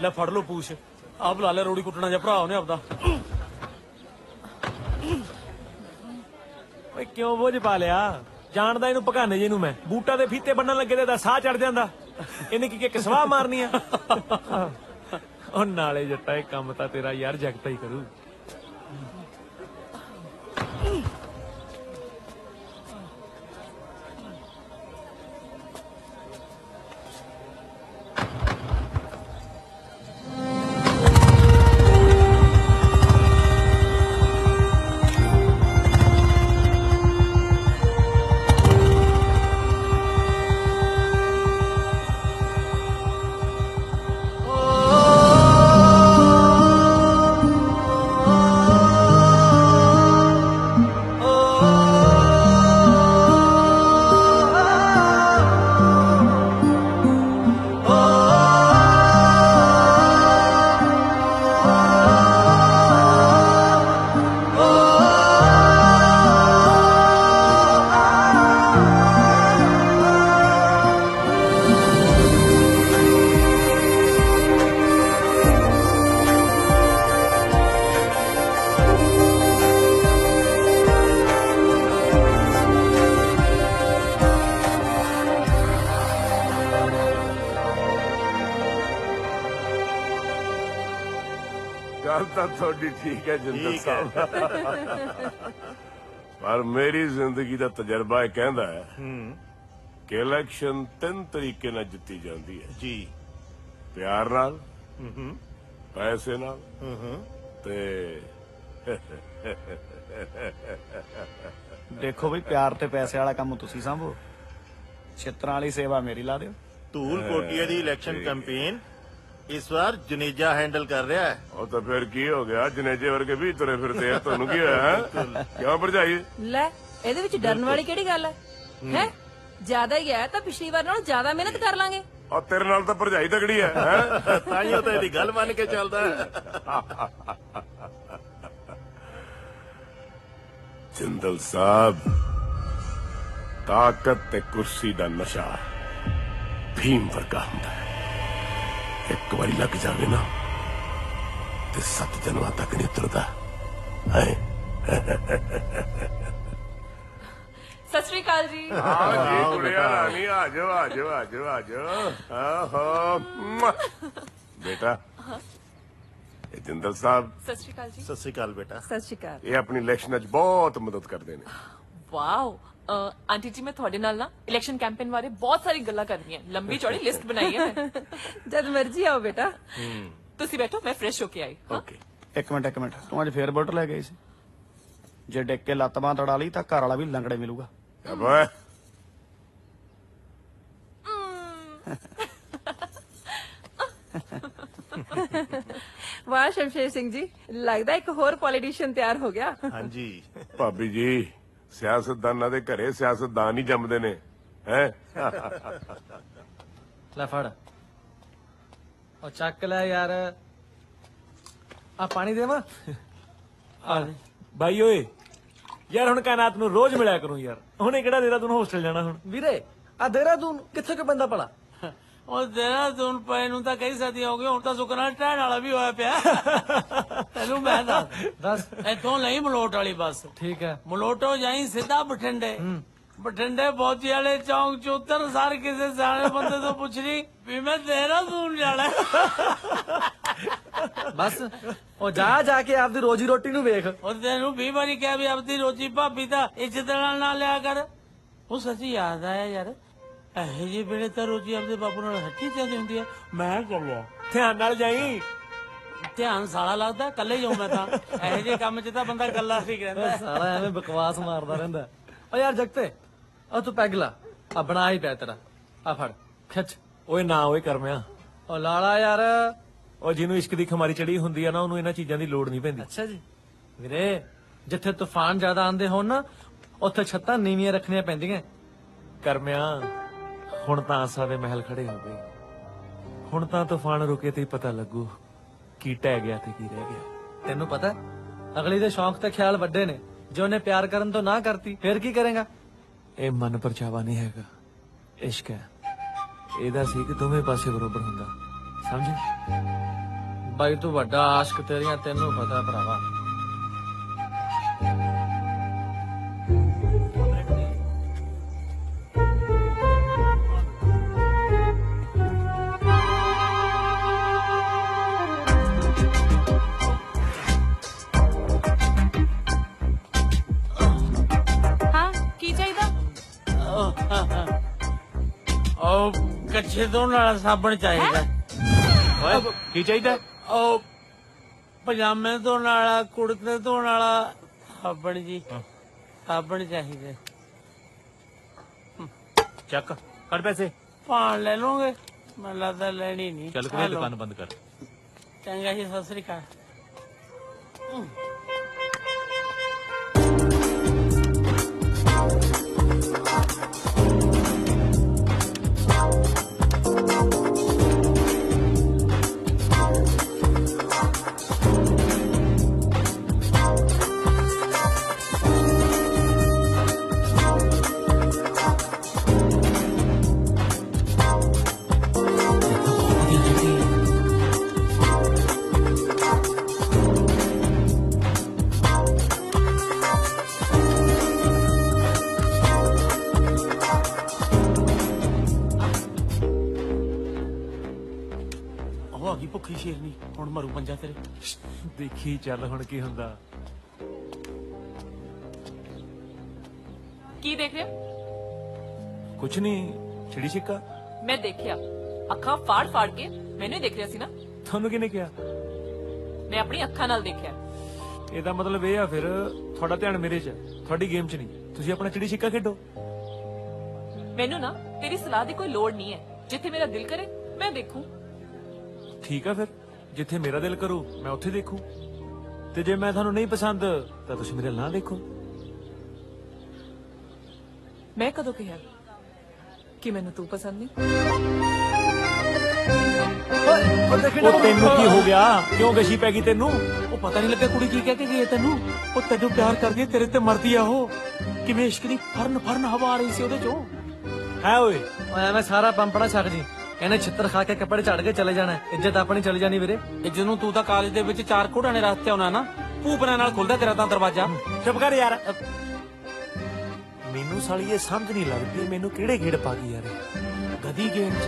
ਲੈ ਫੜ ਲੋ ਪੂਛ। ਆ ਬੁਲਾ ਲਿਆ ਰੋੜੀ ਕੁੱਟਣਾ ਜਾਂ ਭਰਾ ਉਹਨੇ ਆਪਦਾ। ਓਏ ਕਿਉਂ ਬੋਝ ਪਾ ਲਿਆ? ਜਾਣਦਾ ਇਹਨੂੰ ਭਗਾਨੇ ਜੇ ਨੂੰ ਮੈਂ। ਬੂਟਾ ਦੇ ਫੀਤੇ ਬੰਨਣ ਲੱਗੇ ਤੇ ਦਾ ਸਾਹ ਚੜ ਜਾਂਦਾ। ਇਹਨੇ ਕੀ ਕਿ ਸਵਾਹ ਮਾਰਨੀ ਆ? ਉਹ ਨਾਲੇ ਜੱਟਾ, ਇਹ ਕੰਮ ਤਾਂ ਤੇਰਾ ਯਾਰ ਜਗਤਾ ਹੀ ਕਰੂ। ਗੱਲ ਤਾਂ ਤੁਹਾਡੀ ਠੀਕ ਹੈ ਜਿੰਦਰ ਸਾਹਿਬ, ਪਰ ਮੇਰੀ ਜ਼ਿੰਦਗੀ ਦਾ ਤਜਰਬਾ ਇਹ ਕਹਿੰਦਾ ਹੈ ਕਿ ਇਲੈਕਸ਼ਨ 3 ਤਰੀਕੇ ਨਾਲ ਜਿੱਤੀ ਜਾਂਦੀ ਹੈ ਜੀ। ਪਿਆਰ ਨਾਲ, ਪੈਸੇ ਨਾਲ ਤੇ ਦੇਖੋ ਬਈ, ਪਿਆਰ ਤੇ ਪੈਸੇ ਵਾਲਾ ਕੰਮ ਤੁਸੀਂ ਸੰਭੋ, ਛਿੱਤਰਾਂ ਵਾਲੀ ਸੇਵਾ ਮੇਰੀ ਲਾ ਦਿਓ। ਧੂਲ ਕੋਟੀਏ ਦੀ ਇਲੈਕਸ਼ਨ ਕੈਂਪੇਨ ਇਸ ਵਾਰ ਜਨੇਜਾ ਹੈਂਡਲ ਕਰ ਰਿਹਾ ਹੈ। ਉਹ ਤਾਂ ਫਿਰ ਕੀ ਹੋ ਗਿਆ, ਜਨੇਜੇ ਵਰਗੇ ਵੀ ਤੁਰੇ ਫਿਰਦੇ ਆ, ਤੁਹਾਨੂੰ ਕੀ ਹੋਇਆ ਹੈ? ਕਿਉਂ ਭਰਜਾਈ? ਲੈ, ਇਹਦੇ ਵਿੱਚ ਡਰਨ ਵਾਲੀ ਕਿਹੜੀ ਗੱਲ ਹੈ? ਹੈ ਜ਼ਿਆਦਾ ਹੀ ਹੈ ਤਾਂ ਪਿਛਲੀ ਵਾਰ ਨਾਲੋਂ ਜ਼ਿਆਦਾ ਮਿਹਨਤ ਕਰ ਲਾਂਗੇ। ਔਰ ਤੇਰੇ ਨਾਲ ਤਾਂ ਭਰਜਾਈ ਤਗੜੀ ਹੈ। ਤਾਂ ਹੀ ਉਹ ਤਾਂ ਇਹਦੀ ਗੱਲ ਮੰਨ ਕੇ ਚੱਲਦਾ ਹੈ। ਜਿੰਦਲ ਸਾਹਿਬ, ਤਾਕਤ ਤੇ ਕੁਰਸੀ ਦਾ ਨਸ਼ਾ ਭੀਮ ਵਰਗਾ ਹੁੰਦਾ ਹੈ। ਇੱਕ ਵਾਰੀ ਲੱਗ ਜਾਵੇ ਨਾ ਤੇ 7 ਜਨਮਾਂ ਤੱਕ ਨਹੀਂ ਉਤਰਦਾ ਹੈ। ਸਤਿ ਸ਼੍ਰੀ ਅਕਾਲ ਜੀ। ਜੀ ਕੁੜੀਆ ਰਾਣੀ ਆ ਜਾਓ ਆ ਜਾਓ ਆ ਜਾਓ ਆ ਜਾਓ। ਆਹੋ ਬੇਟਾ ਇਹ ਜਿੰਦਲ ਸਾਹਿਬ। ਸਤਿ ਸ਼੍ਰੀ ਅਕਾਲ ਜੀ। ਸਤਿ ਸ੍ਰੀ ਅਕਾਲ ਬੇਟਾ। ਸਤਿ ਸ਼੍ਰੀ ਅਕਾਲ। ਇਹ ਆਪਣੀ ਇਲੈਕਸ਼ਨ 'ਚ ਬਹੁਤ ਮਦਦ ਕਰਦੇ ਨੇ। ਵਾਓ ਆਂਟੀ ਜੀ, ਮੈਂ ਤੁਹਾਡੇ ਨਾਲ ਨਾ ਇਲੈਕਸ਼ਨ ਕੈਂਪੇਨ ਬਾਰੇ ਬਹੁਤ ਸਾਰੀ ਗੱਲਾਂ ਕਰਨੀ ਹੈ। ਲੰਬੀ ਚੌੜੀ ਲਿਸਟ ਬਣਾਈ ਹੈ ਮੈਂ। ਜਦ ਮਰਜ਼ੀ ਆਓ ਬੇਟਾ। ਤੁਸੀਂ ਬੈਠੋ, ਮੈਂ ਫਰੈਸ਼ ਹੋ ਕੇ ਆਈ। ਓਕੇ ਇੱਕ ਮਿੰਟ ਤੂੰ ਅੱਜ ਫੇਰ ਬੁਲਟ ਲੈ ਗਈ ਸੀ? ਜੇ ਡਿੱਗ ਕੇ ਲੱਤ ਬਾਂਹ ਤੜਾ ਲਈ ਤਾਂ ਘਰ ਵਾਲਾ ਵੀ ਲੰਗੜੇ ਮਿਲੂਗਾ। ਅਬੇ ਵਾਹ ਸ਼ਮਸ਼ੇਰ ਸਿੰਘ ਜੀ, ਲੱਗਦਾ ਇੱਕ ਹੋਰ ਪੋਲੀਟੀਸ਼ੀਅਨ ਤਿਆਰ ਹੋ ਗਿਆ। ਹਾਂਜੀ ਭਾਬੀ ਜੀ, ਸਿਆਸਤਦਾਨਾਂ ਦੇ ਘਰੇ ਸਿਆਸਤਦਾਨ ਹੀ ਜੰਮਦੇ ਨੇ ਹੈ। ਲੈ ਫੜ ਉਹ ਚੱਕ ਲੈ ਯਾਰ। ਆ ਪਾਣੀ ਦੇਵਾ ਬਾਈ ਓਏ ਯਾਰ ਹੁਣ ਕਾਇਨਾਤ ਨੂੰ ਰੋਜ਼ ਮਿਲਿਆ ਕਰੂੰ ਯਾਰ। ਹੁਣੇ ਕਿਹੜਾ ਦੇਹਰਾਦੂਨ ਹੋਸਟਲ ਜਾਣਾ ਹੁਣ। ਵੀਰੇ ਆ ਦੇਹਰਾਦੂਨ ਕਿੱਥੇ ਕੋ ਬੰਦਾ ਭਲਾ? ਉਹ ਦੇਹਰਾਦੂਨ ਪਏ ਨੂੰ ਤਾਂ ਕਈ ਸਦੀਆਂ ਹੋ ਗਏ, ਹੁਣ ਤਾਂ ਸੁਖਨਾ ਟਹਿਣ ਵਾਲਾ ਵੀ ਹੋਇਆ ਪਿਆ। ਤੈਨੂੰ ਮੈਂ ਦੱਸ ਇੱਥੋਂ ਲਈ ਮਲੋਟ ਵਾਲੀ ਬੱਸ। ਠੀਕ ਹੈ। ਮਲੋਟੋ ਜਾਈ ਸਿੱਧਾ ਬਠਿੰਡੇ। ਬਠਿੰਡੇ ਪਹੁੰਚੀ ਵਾਲੇ ਚੌਂਕ ਚ ਉਤਰ ਸਾਰ ਕਿਸੇ ਸਿਆਣੇ ਬੰਦੇ ਤੋਂ ਪੁੱਛ ਲਈ ਵੀ ਮੈਂ ਦੇਹਰਾਦੂਨ ਜਾਣਾ। ਬਸ ਉਹ ਜਾ ਕੇ ਆਪਦੀ ਰੋਜੀ ਰੋਟੀ ਨੂੰ ਵੇਖ। ਉਹ ਤੈਨੂੰ 20 ਵਾਰੀ ਕਿਹਾ ਵੀ ਆਪਦੀ ਰੋਜੀ ਭਾਬੀ ਦਾ ਇੱਜ਼ਤ ਨਾਲ ਨਾ ਲਿਆ ਕਰ। ਉਹ ਸੱਚੀ ਯਾਦ ਆਇਆ ਯਾਰ, ਇਹੋ ਜਿਹੇ ਵੇਲੇ ਤਾਂ ਰੋਜੀ ਆਪਦੇ ਬਾਪੂ ਨਾਲ ਹੱਟੀ ਜਾਂਦੀ ਹੁੰਦੀ ਹੈ। ਮੈਂ ਚੱਲਿਆ। ਧਿਆਨ ਨਾਲ ਜਾਈ। ਧਿਆਨ ਸਾਲਾ ਲੱਗਦਾ, ਕੱਲੇ ਜਾਉ ਮੈਂ ਤਾਂ। ਇਹੋ ਜਿਹੇ ਕੰਮ 'ਚ ਤਾਂ ਬੰਦਾ ਗੱਲਾਂ ਠੀਕ ਰਹਿੰਦਾ। ਸਾਲਾ ਐਵੇਂ ਬਕਵਾਸ ਮਾਰਦਾ ਰਹਿੰਦਾ। ਓ ਯਾਰ ਜਗਤੇ ਉਹ ਤੂੰ ਪੈਗ ਲਾ, ਆ ਬਣਾ ਹੀ ਪਿਆ ਤੇਰਾ। ਆ ਫੜ ਖਿੱਚ। ਓਏ ਨਾ ਓਏ ਕਰਮਿਆ। ਉਹ ਲਾਲਾ ਯਾਰ, ਉਹ ਜਿਹਨੂੰ ਇਸ਼ਕ ਦੀ ਖਮਾਰੀ ਚੜੀ ਹੁੰਦੀ ਆ ਨਾ, ਉਹਨੂੰ ਇਹਨਾਂ ਚੀਜ਼ਾਂ ਦੀ ਲੋੜ ਨਹੀਂ ਪੈਂਦੀ। ਅੱਛਾ ਜੀ ਵੀਰੇ, ਜਿੱਥੇ ਤੂਫਾਨ ਜ਼ਿਆਦਾ ਆਂਦੇ ਹੋਣ ਨਾ, ਉੱਥੇ ਛੱਤਾਂ ਨੀਵੀਆਂ ਰੱਖਣੀਆਂ ਪੈਂਦੀਆਂ। ਕਰਮਿਆ ਹੁਣ ਤਾਂ ਆਸਾ ਦੇ ਮਹਿਲ ਖੜੇ ਹੋ ਗਏ। ਹੁਣ ਤਾਂ ਤੂਫਾਨ ਰੁਕੇ ਤੇ ਹੀ ਪਤਾ ਲੱਗੂ ਕੀ ਟਹਿ ਗਿਆ ਤੇ ਕੀ ਰਹਿ ਗਿਆ। ਤੈਨੂੰ ਪਤਾ ਅਗਲੀ ਦੇ ਸ਼ੌਂਕ ਤੇ ਖਿਆਲ ਵੱਡੇ ਨੇ। ਜੇ ਉਹਨੇ ਪਿਆਰ ਕਰਨ ਤੋਂ ਨਾ ਕਰਤੀ ਫੇਰ ਕੀ ਕਰੇਗਾ? ਇਹ ਮਨ ਪਰਚਾਵਾ ਨਹੀਂ ਹੈਗਾ, ਇਸ਼ਕ ਹੈ। ਇਹਦਾ ਸੀ ਕਿ ਦੋਵੇਂ ਪਾਸੇ ਬਰੋਬਰ ਹੁੰਦਾ, ਸਮਝੇ? ਬਾਈ ਤੂੰ ਵੱਡਾ ਆਸ਼ਕ, ਤੇਰੀਆਂ ਤੈਨੂੰ ਪਤਾ ਭਰਾਵਾ। ਕੱਛੇ ਧੋਣ ਵਾਲਾ ਸਾਬਣ ਚਾਹੀਦਾ। ਓਏ ਕੀ ਚਾਹੀਦਾ? ਉਹ ਪਜਾਮੇ ਧੋਣ ਵਾਲਾ, ਕੁੜਤੇ ਧੋਣ ਵਾਲਾ ਸਾਬਣ ਜੀ। ਸਾਬਣ ਚਾਹੀਦਾ। ਚੱਕ ਕੱਢ ਪੈਸੇ। ਭਾਣ ਲੈ ਲਓਗੇ? ਮੈਨੂੰ ਲੱਗਦਾ ਲੈਣੀ ਨਹੀਂ। ਚੱਲ ਕੋਈ ਦੁਕਾਨ ਬੰਦ ਕਰ। ਚੰਗਾ ਜੀ, ਸਤਿ ਸ੍ਰੀ ਅਕਾਲ। ਭੁੱਖੀ ਸ਼ੇਰਨੀ ਹੁਣ ਮਰੂ ਪੰਜਾ ਤੇਰੇ। ਦੇਖੀ ਚੱਲ ਹੁਣ ਕੀ ਹੁੰਦਾ। ਕੀ ਦੇਖ ਰਹੇ ਹੋ? ਕੁਛ ਨਹੀਂ, ਚਿੜੀ ਛਿੱਕਾ। ਮੈਂ ਦੇਖਿਆ, ਅੱਖਾਂ ਫਾੜ ਫਾੜ ਕੇ ਮੈਨੂੰ ਹੀ ਦੇਖ ਰਿਹਾ ਸੀ ਨਾ। ਤੁਹਾਨੂੰ ਕਿਹਨੇ ਕਿਹਾ? ਮੈਂ ਆਪਣੀ ਅੱਖਾਂ ਨਾਲ ਦੇਖਿਆ। ਇਹਦਾ ਮਤਲਬ ਇਹ ਆ ਫਿਰ ਤੁਹਾਡਾ ਧਿਆਨ ਮੇਰੇ 'ਚ, ਤੁਹਾਡੀ ਗੇਮ 'ਚ ਨਹੀਂ। ਤੁਸੀਂ ਆਪਣਾ ਚਿੜੀ ਛਿੱਕਾ ਖੇਡੋ। ਮੈਨੂੰ ਨਾ ਤੇਰੀ ਸਲਾਹ ਦੀ ਕੋਈ ਲੋੜ ਨਹੀਂ ਹੈ। ਜਿੱਥੇ ਮੇਰਾ ਦਿਲ ਕਰੇ ਮੈਂ ਦੇਖੂ। ਠੀਕ ਆ, ਫਿਰ ਜਿੱਥੇ ਮੇਰਾ ਦਿਲ ਕਰੂ ਮੈਂ ਉੱਥੇ ਦੇਖੂ। ਤੇ ਜੇ ਮੈਂ ਤੁਹਾਨੂੰ ਨਹੀਂ ਪਸੰਦ ਤਾਂ ਤੁਸੀਂ ਮੇਰੇ ਨਾਲ ਦੇਖੋ। ਮੈਂ ਕਦੋਂ ਕਿਹਾ ਕਿ ਮੈਨੂੰ ਤੂੰ ਪਸੰਦ ਨਹੀਂ? ਉਹ ਤੈਨੂੰ ਕੀ ਹੋ ਗਿਆ? ਕਿਉਂ ਗਸ਼ੀ ਪੈ ਗਈ ਤੈਨੂੰ? ਉਹ ਪਤਾ ਨਹੀਂ ਲੱਗਾ ਕੁੜੀ ਕੀ ਕਹਿ ਕੇ ਗਈ ਹੈ ਤੈਨੂੰ। ਉਹ ਤੈਨੂੰ ਪਿਆਰ ਕਰਦੀ, ਤੇਰੇ ਤੇ ਮਰਦੀ ਆ ਉਹ। ਕਿਵੇਂ ਇਸ਼ਕ ਦੀ ਫਰਨ ਫਰਨ ਹਵਾ ਆ ਰਹੀ ਸੀ ਉਹਦੇ ਚੋਂ। ਹੈ ਓਏ ਐਵੇਂ ਸਾਰਾ ਪੰਪੜਾ ਛੱਡ ਜੀ। ਇਹਨੇ ਛਿੱਤਰ ਖਾ ਕੇ ਕੱਪੜੇ ਝੜ ਕੇ ਚਲੇ ਜਾਣਾ, ਇੱਜ਼ਤ ਆਪਣੀ ਚਲੀ ਜਾਣੀ ਵੀਰੇ। ਇੱਜ਼ਤ ਨੂੰ ਤੂੰ ਤਾਂ ਕਾਲਜ ਦੇ ਵਿੱਚ 4 ਘੋੜਾਂ ਨੇ ਰਸਤੇ ਆਉਣਾ ਨਾ, ਭੂਪਨਾ ਨਾਲ ਖੁੱਲਦਾ ਤੇਰਾ ਤਾਂ ਦਰਵਾਜ਼ਾ। ਚੁੱਪ ਕਰ ਯਾਰ। ਮੈਨੂੰ ਸਾਲੀ ਇਹ ਸਮਝ ਨਹੀਂ ਲੱਗਦੀ ਮੈਨੂੰ ਕਿਹੜੇ ਗੇੜ ਪਾ ਗਈ ਯਾਰ, ਗਦੀ ਗੇਮ ਚ।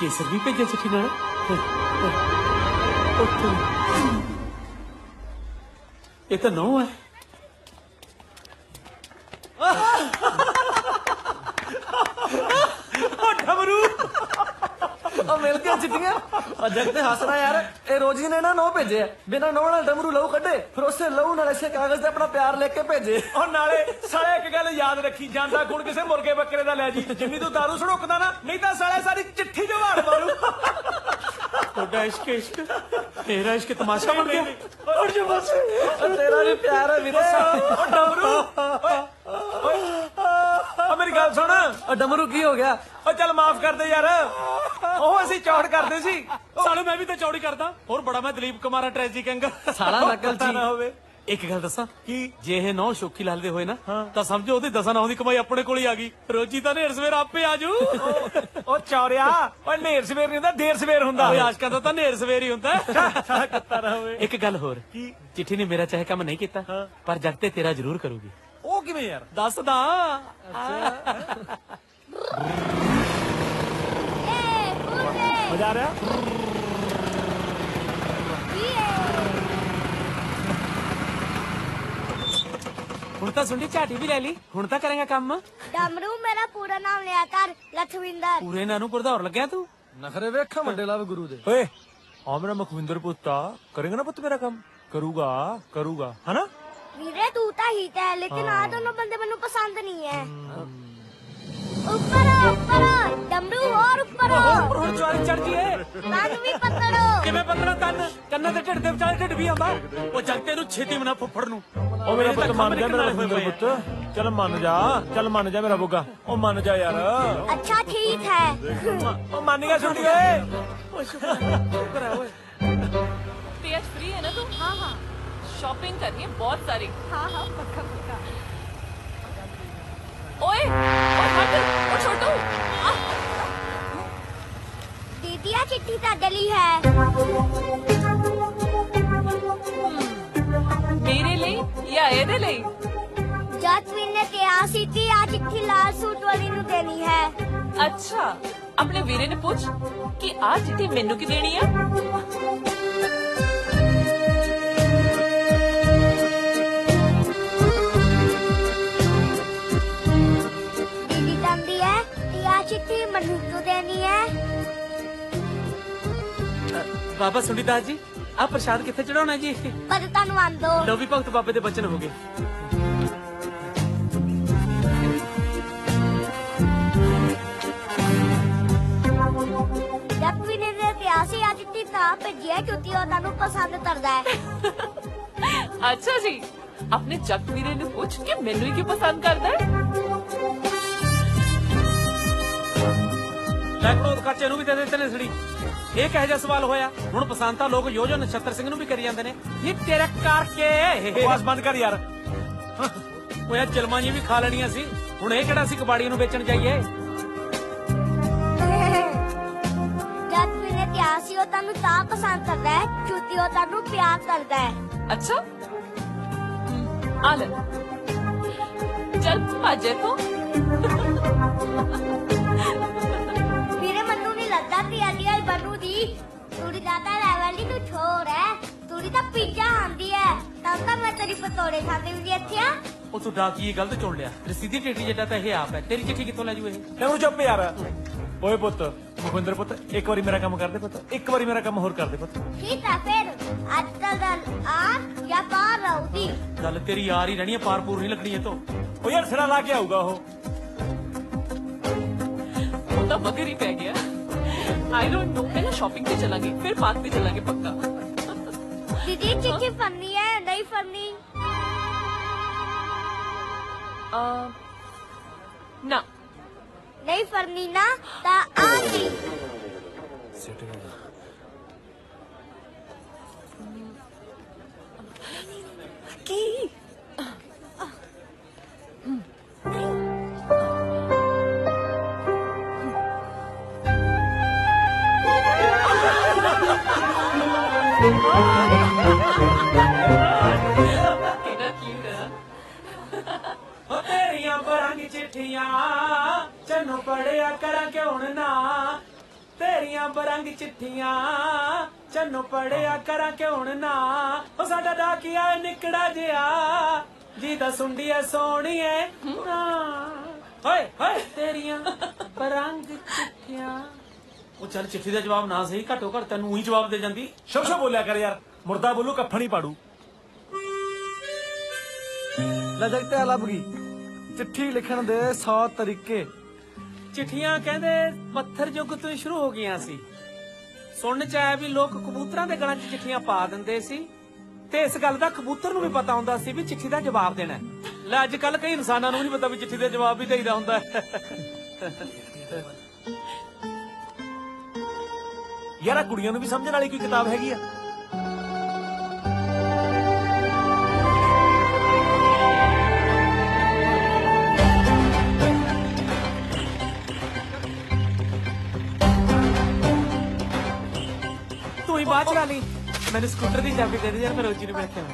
केसर भी भेजा चिट्ठी नाल। ये तो नौ है। मिल गया चिट्ठियां। जगते हसना यार, ए रोजी ने ना 9 भेजे है, बिना 9 नाल डमरू लहू कड्डे, फिर उससे लहू नाल ऐसे कागज ते अपना प्यार लेके भेजे। और नाले साले एक गल याद रखी, ਜਾਂਦਾ गुण किसे मुर्गे बकरे दा ले जी, जिन्नी तू दारू छड़ोकदा ना, नहीं तां साले सारी चिट्ठी जो वाड़ मारू। थोड़ा इश्क इश्क, तेरा इश्क तमाशा बन गया। और जो बस तेरा भी प्यार है वीरे। ओ डमरू, ओ मेरी गल सुन। ओ डमरू की हो गया? ओ चल माफ कर दे यार, ਉਹ ਅਸੀਂ ਚੌੜ ਕਰਦੇ ਸੀ। साले मैं भी तो चौड़ी करदा, और बड़ा मैं दलीप कुमार ट्रेजिक एंगल साला नकल जी ना होवे। एक गल दसा कि जे ਇਹ 9 ਸ਼ੌਕੀ ਲਾਲ ਦੇ ਹੋਏ ਨਾ ਤਾਂ ਸਮਝੋ ਉਹਦੀ 10 9 ਦੀ ਕਮਾਈ ਆਪਣੇ ਕੋਲ ਹੀ ਆ ਗਈ। ਰੋਜੀ ਤਾਂ ਨੇਰ ਸਵੇਰ ਆਪੇ ਆਜੂ। ਉਹ ਚੌਰਿਆ, ਓ ਨੇਰ ਸਵੇਰ ਨਹੀਂ ਹੁੰਦਾ, ਦੇਰ ਸਵੇਰ ਹੁੰਦਾ। ਓਏ ਆਸ਼ਕਾਂ ਦਾ ਤਾਂ ਨੇਰ ਸਵੇਰ ਹੀ ਹੁੰਦਾ। ਸਾਲਾ ਕੁੱਤਾ ਨਾ ਹੋਵੇ। ਇੱਕ ਗੱਲ ਹੋਰ, ਚਿੱਠੀ ਨੇ ਮੇਰਾ ਚਾਹੇ ਕੰਮ ਨਹੀਂ ਕੀਤਾ, ਪਰ ਜਗ ਤੇ ਤੇਰਾ ਜ਼ਰੂਰ ਕਰੂਗੀ। ਉਹ ਕਿਵੇਂ ਯਾਰ? ਦੱਸਦਾ। ਮਜ਼ਾ ਆ ਰਿਹਾ? ਹੁਣ ਤਾਂ ਸੁੰਡੀ ਝਾਟੀ ਵੀ ਲੈ ਲਈ, ਹੁਣ ਤਾਂ ਕਰੇਗਾ ਕੰਮ। ਡਮਰੂ ਮੇਰਾ ਪੂਰਾ ਨਾਮ ਲਿਆ ਕਰ, ਲਖਵਿੰਦਰ। ਪੂਰੇ ਨਾਂ ਨੂੰ ਗੁਰਦੌਰ ਲੱਗਿਆ ਤੂੰ। ਨਖਰੇ ਵੇਖਾਂ ਵੱਡੇ ਲਾਭ ਗੁਰੂ ਦੇ। ਓਏ ਆ ਮੇਰਾ ਮੁਖਵਿੰਦਰ ਪੁੱਤਾ, ਕਰੇਗਾ ਨਾ ਪੁੱਤ ਮੇਰਾ ਕੰਮ? ਕਰੂਗਾ ਹਨਾ? ਵੀਰੇ ਤੂੰ ਤਾਂ ਹੀਟ ਹੈ, ਲੇਕਿਨ ਆ ਦੋਨੋਂ ਬੰਦੇ ਮੈਨੂੰ ਪਸੰਦ ਨਹੀਂ ਹੈ। ਉੱਪਰ ਡਮਰੂ, ਹੋਰ ਉੱਪਰ ਹੁਣ ਚਵਾਰੀ ਚੜ ਜੀਏ। ਤਨ ਵੀ ਪਤੜੋ। ਕਿਵੇਂ ਪਤੜਾ ਤਨ? ਕੰਨਾਂ ਤੇ ਢਿੱਡ ਦੇ ਵਿਚਾਲੇ ਢਿੱਡ ਵੀ ਆਉਂਦਾ। ਉਹ ਜਗਤੇ ਨੂੰ ਛੇਤੀ ਮਨਾ ਫੁੱਫੜ ਨੂੰ। ਉਹ ਮੇਰਾ ਪੁੱਤ ਮੰਨ ਜਾ, ਮੇਰਾ ਮੁਖਵਿੰਦਰ ਪੁੱਤ, ਚੱਲ ਮੰਨ ਜਾ ਮੇਰਾ ਬੁੱਗਾ। ਉਹ ਮੰਨ ਜਾ ਯਾਰ। अच्छा ठीक है। ਉਹ ਮੰਨ ਗਿਆ ਛੁੱਟੀ ਓਏ। शुक्र है ओए। ते आज फ्री है ना तुम? हाँ हाँ, शॉपिंग करनी है बहुत सारी। हाँ हाँ पक्का पक्का। ओए हट, ओ छोटू आ। दीदी आ चिट्ठी ਤੁਹਾਡੇ ਲਈ ਹੈ। मेरे लिए या ਇਹਦੇ ਲਈ? ਜਸਮੀਨ ਨੇ ਕਿਹਾ ਸੀ ਕਿ ਆ ਚਿੱਠੀ ਲਾਲ ਸੂਟ ਵਾਲੀ ਨੂੰ ਦੇਣੀ ਹੈ। अच्छा, अपने वीरे ने पूछ कि आ चिट्ठी मेनू की देनी है? दीदी कहती है कि आ चिट्ठी मनु को देनी है। बाबा सुंडीदास जी, आ प्रसाद किथे चढ़ाਉਣਾ जी? पर ਧੰਨਵਾਦ ਦੋ। ਲੋ ਵੀ ਭਗਤ ਬਾਬੇ ਦੇ ਬਚਨ ਹੋ ਗਏ। ਜਸਮੀਨ ਨੇ ਕਿਹਾ ਸੀ ਆ ਚਿੱਠੀ ਤਾਂ ਭੇਜੀ ਹੈ ਕਿਉਂਕਿ ਉਹ ਤੁਹਾਨੂੰ ਪਸੰਦ ਕਰਦਾ ਹੈ। अच्छा जी, अपने जग वीरे ने पूछ कि मेनू ही क्यों पसंद करता है? ਲੈ ਕਨੋਦ ਕਾਚੇ ਨੂੰ ਵੀ ਦੇ ਦੇ ਤਨੇਸੜੀ। ਇਹ ਕਿਹੋ ਜਿਹਾ ਸਵਾਲ ਹੋਇਆ? ਹੁਣ ਪਸੰਦ ਤਾਂ ਲੋਕ ਯੋਜੋ ਨਛੱਤਰ ਸਿੰਘ ਨੂੰ ਵੀ ਕਰੀ ਜਾਂਦੇ ਨੇ। ਇਹ ਤੇਰੇ ਕਰਕੇ। ਬਸ ਬੰਦ ਕਰ ਯਾਰ। ਓਏ ਚਲਮਾਂ ਜੀ ਵੀ ਖਾ ਲੈਣੀਆਂ ਸੀ, ਹੁਣ ਇਹ ਕਿਹੜਾ ਸੀ ਕਬਾੜੀਆਂ ਨੂੰ ਵੇਚਣ ਜਾਈਏ। ਜਸਮੀਨ ਨੇ ਕਿਹਾ ਸੀ ਉਹ ਤੁਹਾਨੂੰ ਤਾਂ ਪਸੰਦ ਕਰਦਾ ਹੈ ਕਿਉਂਕਿ ਉਹ ਤੁਹਾਨੂੰ ਪਿਆਰ ਕਰਦਾ ਹੈ। अच्छा, आ ले, चल भाजे तो। ਵੀਰੇ ਮੈਨੂੰ ਨਹੀਂ ਲੱਗਦਾ ਕਿ ਅੱਜ ਕੁੜੀ ਦਾ ਤਾਂ ਲੈਵਲ ਹੀ ਤੂੰ ਛੋੜ ਹੈ ਕੁੜੀ ਤਾਂ ਪੀਜ਼ਾ ਆਂਦੀ ਹੈ ਤਾਂ ਮੈਂ ਤੇਰੀ ਪਤੋੜੇ ਖਾਂਦੀ ਵੀ ਇੱਥੇ ਆ ਉਹ ਤੂੰ ਡਾਕੀ ਗਲਤ ਚੁਣ ਲਿਆ ਰਸੀਦੀ ਟੇਟੀ ਜੱਟਾ ਤਾਂ ਇਹ ਆਪ ਹੈ ਤੇਰੀ ਚਿੱਠੀ ਕਿੱਥੋਂ ਲੈ ਜੂ ਇਹ ਤੈਨੂੰ ਚੁੱਪ ਯਾਰ ਓਏ ਪੁੱਤ ਮੁਖਿੰਦਰ ਪੁੱਤ ਇੱਕ ਵਾਰੀ ਮੇਰਾ ਕੰਮ ਕਰਦੇ ਪੁੱਤ ਇੱਕ ਵਾਰੀ ਮੇਰਾ ਕੰਮ ਹੋਰ ਕਰਦੇ ਪੁੱਤ ਠੀਕ ਆ ਫਿਰ ਅੱਜ ਕੱਲ ਦਾ ਆ ਜਾਂ ਬਾਹਰ ਰਹੂਗੀ ਗੱਲ ਤੇਰੀ ਯਾਰ ਹੀ ਰਹਿਣੀ ਹੈ ਪਾਰਪੂਰ ਨਹੀਂ ਲੱਗਣੀ ਇਹ ਤੋਂ ਉਹ ਯਾਰ ਸਿਰਾ ਲਾ ਕੇ ਆਊਗਾ ਉਹ ਤਾਂ ਮਗਰ ਹੀ ਪੈ ਗਿਆ ਆਈ ਡੋਂਟ ਨੋ ਪਹਿਲਾਂ ਸ਼ਾਪਿੰਗ ਤੇ ਚਲਾਂਗੇ ਫਿਰ ਪਾਰਕ ਤੇ ਚਲਾਂਗੇ ਪੱਕਾ दीदी चिट्ठी पढ़नी है नहीं पढ़नी ना नहीं पढ़नी ना ता आती की ਤੇਰੀਆਂ ਬਰੰਗ ਚਿੱਠੀਆਂ ਚੰਨੂ ਪੜਿਆ ਕਰਾਂ ਕਿਉਂ ਨਾ ਤੇਰੀਆਂ ਬਰੰਗ ਚਿੱਠੀਆਂ ਚੰਨੂ ਪੜਿਆ ਕਰਾਂ ਕਿਉਂ ਨਾ ਉਹ ਸਾਡਾ ਡਾਕੀਆ ਨਿਕੜਾ ਜਿਆ ਜੀ ਦਾ ਸੁੰਡੀਏ ਸੋਹਣੀਏ ਹੋਏ ਹੋਏ ਤੇਰੀਆਂ ਬਰੰਗ ਚਿੱਠੀਆਂ ਉਹ ਚੱਲ ਚਿੱਠੀ ਦਾ ਜਵਾਬ ਨਾ ਸਹੀ ਘੱਟੋ ਘੱਟ ਤੈਨੂੰ ਉਹੀ ਜਵਾਬ ਦੇ ਜਾਂਦੀ ਸ਼ਬਸ਼ਾ ਬੋਲਿਆ ਕਰ ਯਾਰ ਮੁਰਦਾ ਬੋਲੂ ਕੱਫਣ ਹੀ ਪਾੜੂ ਲੈ ਜਗਤੇ ਲੱਭ ਗਈ ਚਿੱਠੀ ਲਿਖਣ ਦੇ 100 ਤਰੀਕੇ ਚਿੱਠੀਆਂ ਕਹਿੰਦੇ ਪੱਥਰ ਯੁੱਗ ਤੋਂ ਹੀ ਸ਼ੁਰੂ ਹੋ ਗਈਆਂ ਸੀ ਸੁਣਨ ਚ ਆਇਆ ਵੀ ਲੋਕ ਕਬੂਤਰਾਂ ਦੇ ਗਲਾਂ 'ਚ ਚਿੱਠੀਆਂ ਪਾ ਦਿੰਦੇ ਸੀ ਤੇ ਇਸ ਗੱਲ ਦਾ ਕਬੂਤਰ ਨੂੰ ਵੀ ਪਤਾ ਹੁੰਦਾ ਸੀ ਵੀ ਚਿੱਠੀ ਦਾ ਜਵਾਬ ਦੇਣਾ ਲੈ ਅੱਜ ਕੱਲ ਕਈ ਇਨਸਾਨਾਂ ਨੂੰ ਨਹੀਂ ਪਤਾ ਵੀ ਚਿੱਠੀ ਦਾ ਜਵਾਬ ਵੀ ਦੇਈਦਾ ਹੁੰਦਾ ਯਾਰ ਕੁੜੀਆਂ ਨੂੰ ਵੀ ਸਮਝਣ ਵਾਲੀ ਕੋਈ ਕਿਤਾਬ ਹੈਗੀ ਆ ਤੂੰ ਹੀ ਬਾਅਦ ਚਲਾ ਲਈ ਮੈਨੂੰ ਸਕੂਟਰ ਦੀ ਚਾਬੀ ਦੇ ਦੇ ਯਾਰ ਮੈਂ ਰੋਜੀ ਨੂੰ ਬੈਠਿਆ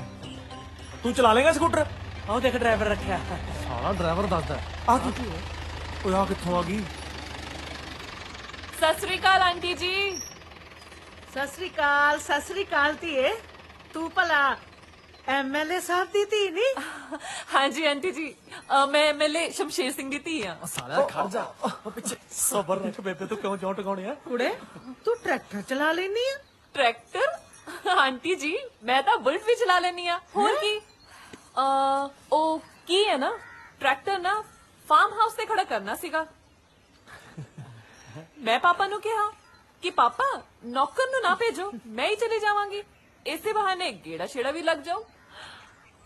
ਤੂੰ ਚਲਾ ਲੇਗਾ ਸਕੂਟਰ ਆਹ ਦੇਖ ਡਰਾਈਵਰ ਰੱਖਿਆ ਸਾਲਾ ਡਰਾਈਵਰ ਦੱਸਦਾ ਆ ਕੀ ਓਏ ਆ ਕਿੱਥੋਂ ਆ ਗਈ ਸਤਿ ਸ੍ਰੀ ਅਕਾਲ ਆਂਟੀ ਜੀ ਸਤਿ ਸ੍ਰੀ ਅਕਾਲ ਧੀਏ ਤੂੰ ਭਲਾ ਐਮਐਲਏ ਸਾਹਿਬ ਦੀ ਧੀ ਨਹੀਂ ਹਾਂਜੀ ਆਂਟੀ ਜੀ ਮੈਂ ਐਮਐਲਏ ਸ਼ਮਸ਼ੇਰ ਸਿੰਘ ਦੀ ਧੀ ਆ ਸਾਲਿਆ ਖੜ ਜਾ ਪਿੱਛੇ ਸਬਰ ਰੱਖ ਬੇਬੇ ਤੂੰ ਕਿਉਂ ਜੋਂ ਟਿਕਾਉਣੇ ਆ ਕੁੜੇ ਤੂੰ ਟਰੈਕਟਰ ਚਲਾ ਲੈਨੀ ਆ ਟਰੈਕਟਰ ਆਂਟੀ ਜੀ ਮੈਂ ਤਾਂ ਬੁਲਟ ਵੀ ਚਲਾ ਲੈਣੀ ਆ ਹੋਰ ਕੀ ਉਹ ਕੀ ਹੈ ਨਾ ਟਰੈਕਟਰ ਨਾ ਫਾਰਮ ਹਾਊਸ ਤੇ ਖੜਾ ਕਰਨਾ ਸੀਗਾ ਮੈਂ ਪਾਪਾ ਨੂੰ ਕਿਹਾ ਕਿ ਪਾਪਾ ਨੌਕਰ ਨੂੰ ਨਾ ਭੇਜੋ ਮੈਂ ਹੀ ਚਲੇ ਜਾਵਾਂਗੀ ਇਸੇ ਬਹਾਨੇ ਗੇੜਾ ਛੇੜਾ ਵੀ ਲੱਗ ਜਾਓ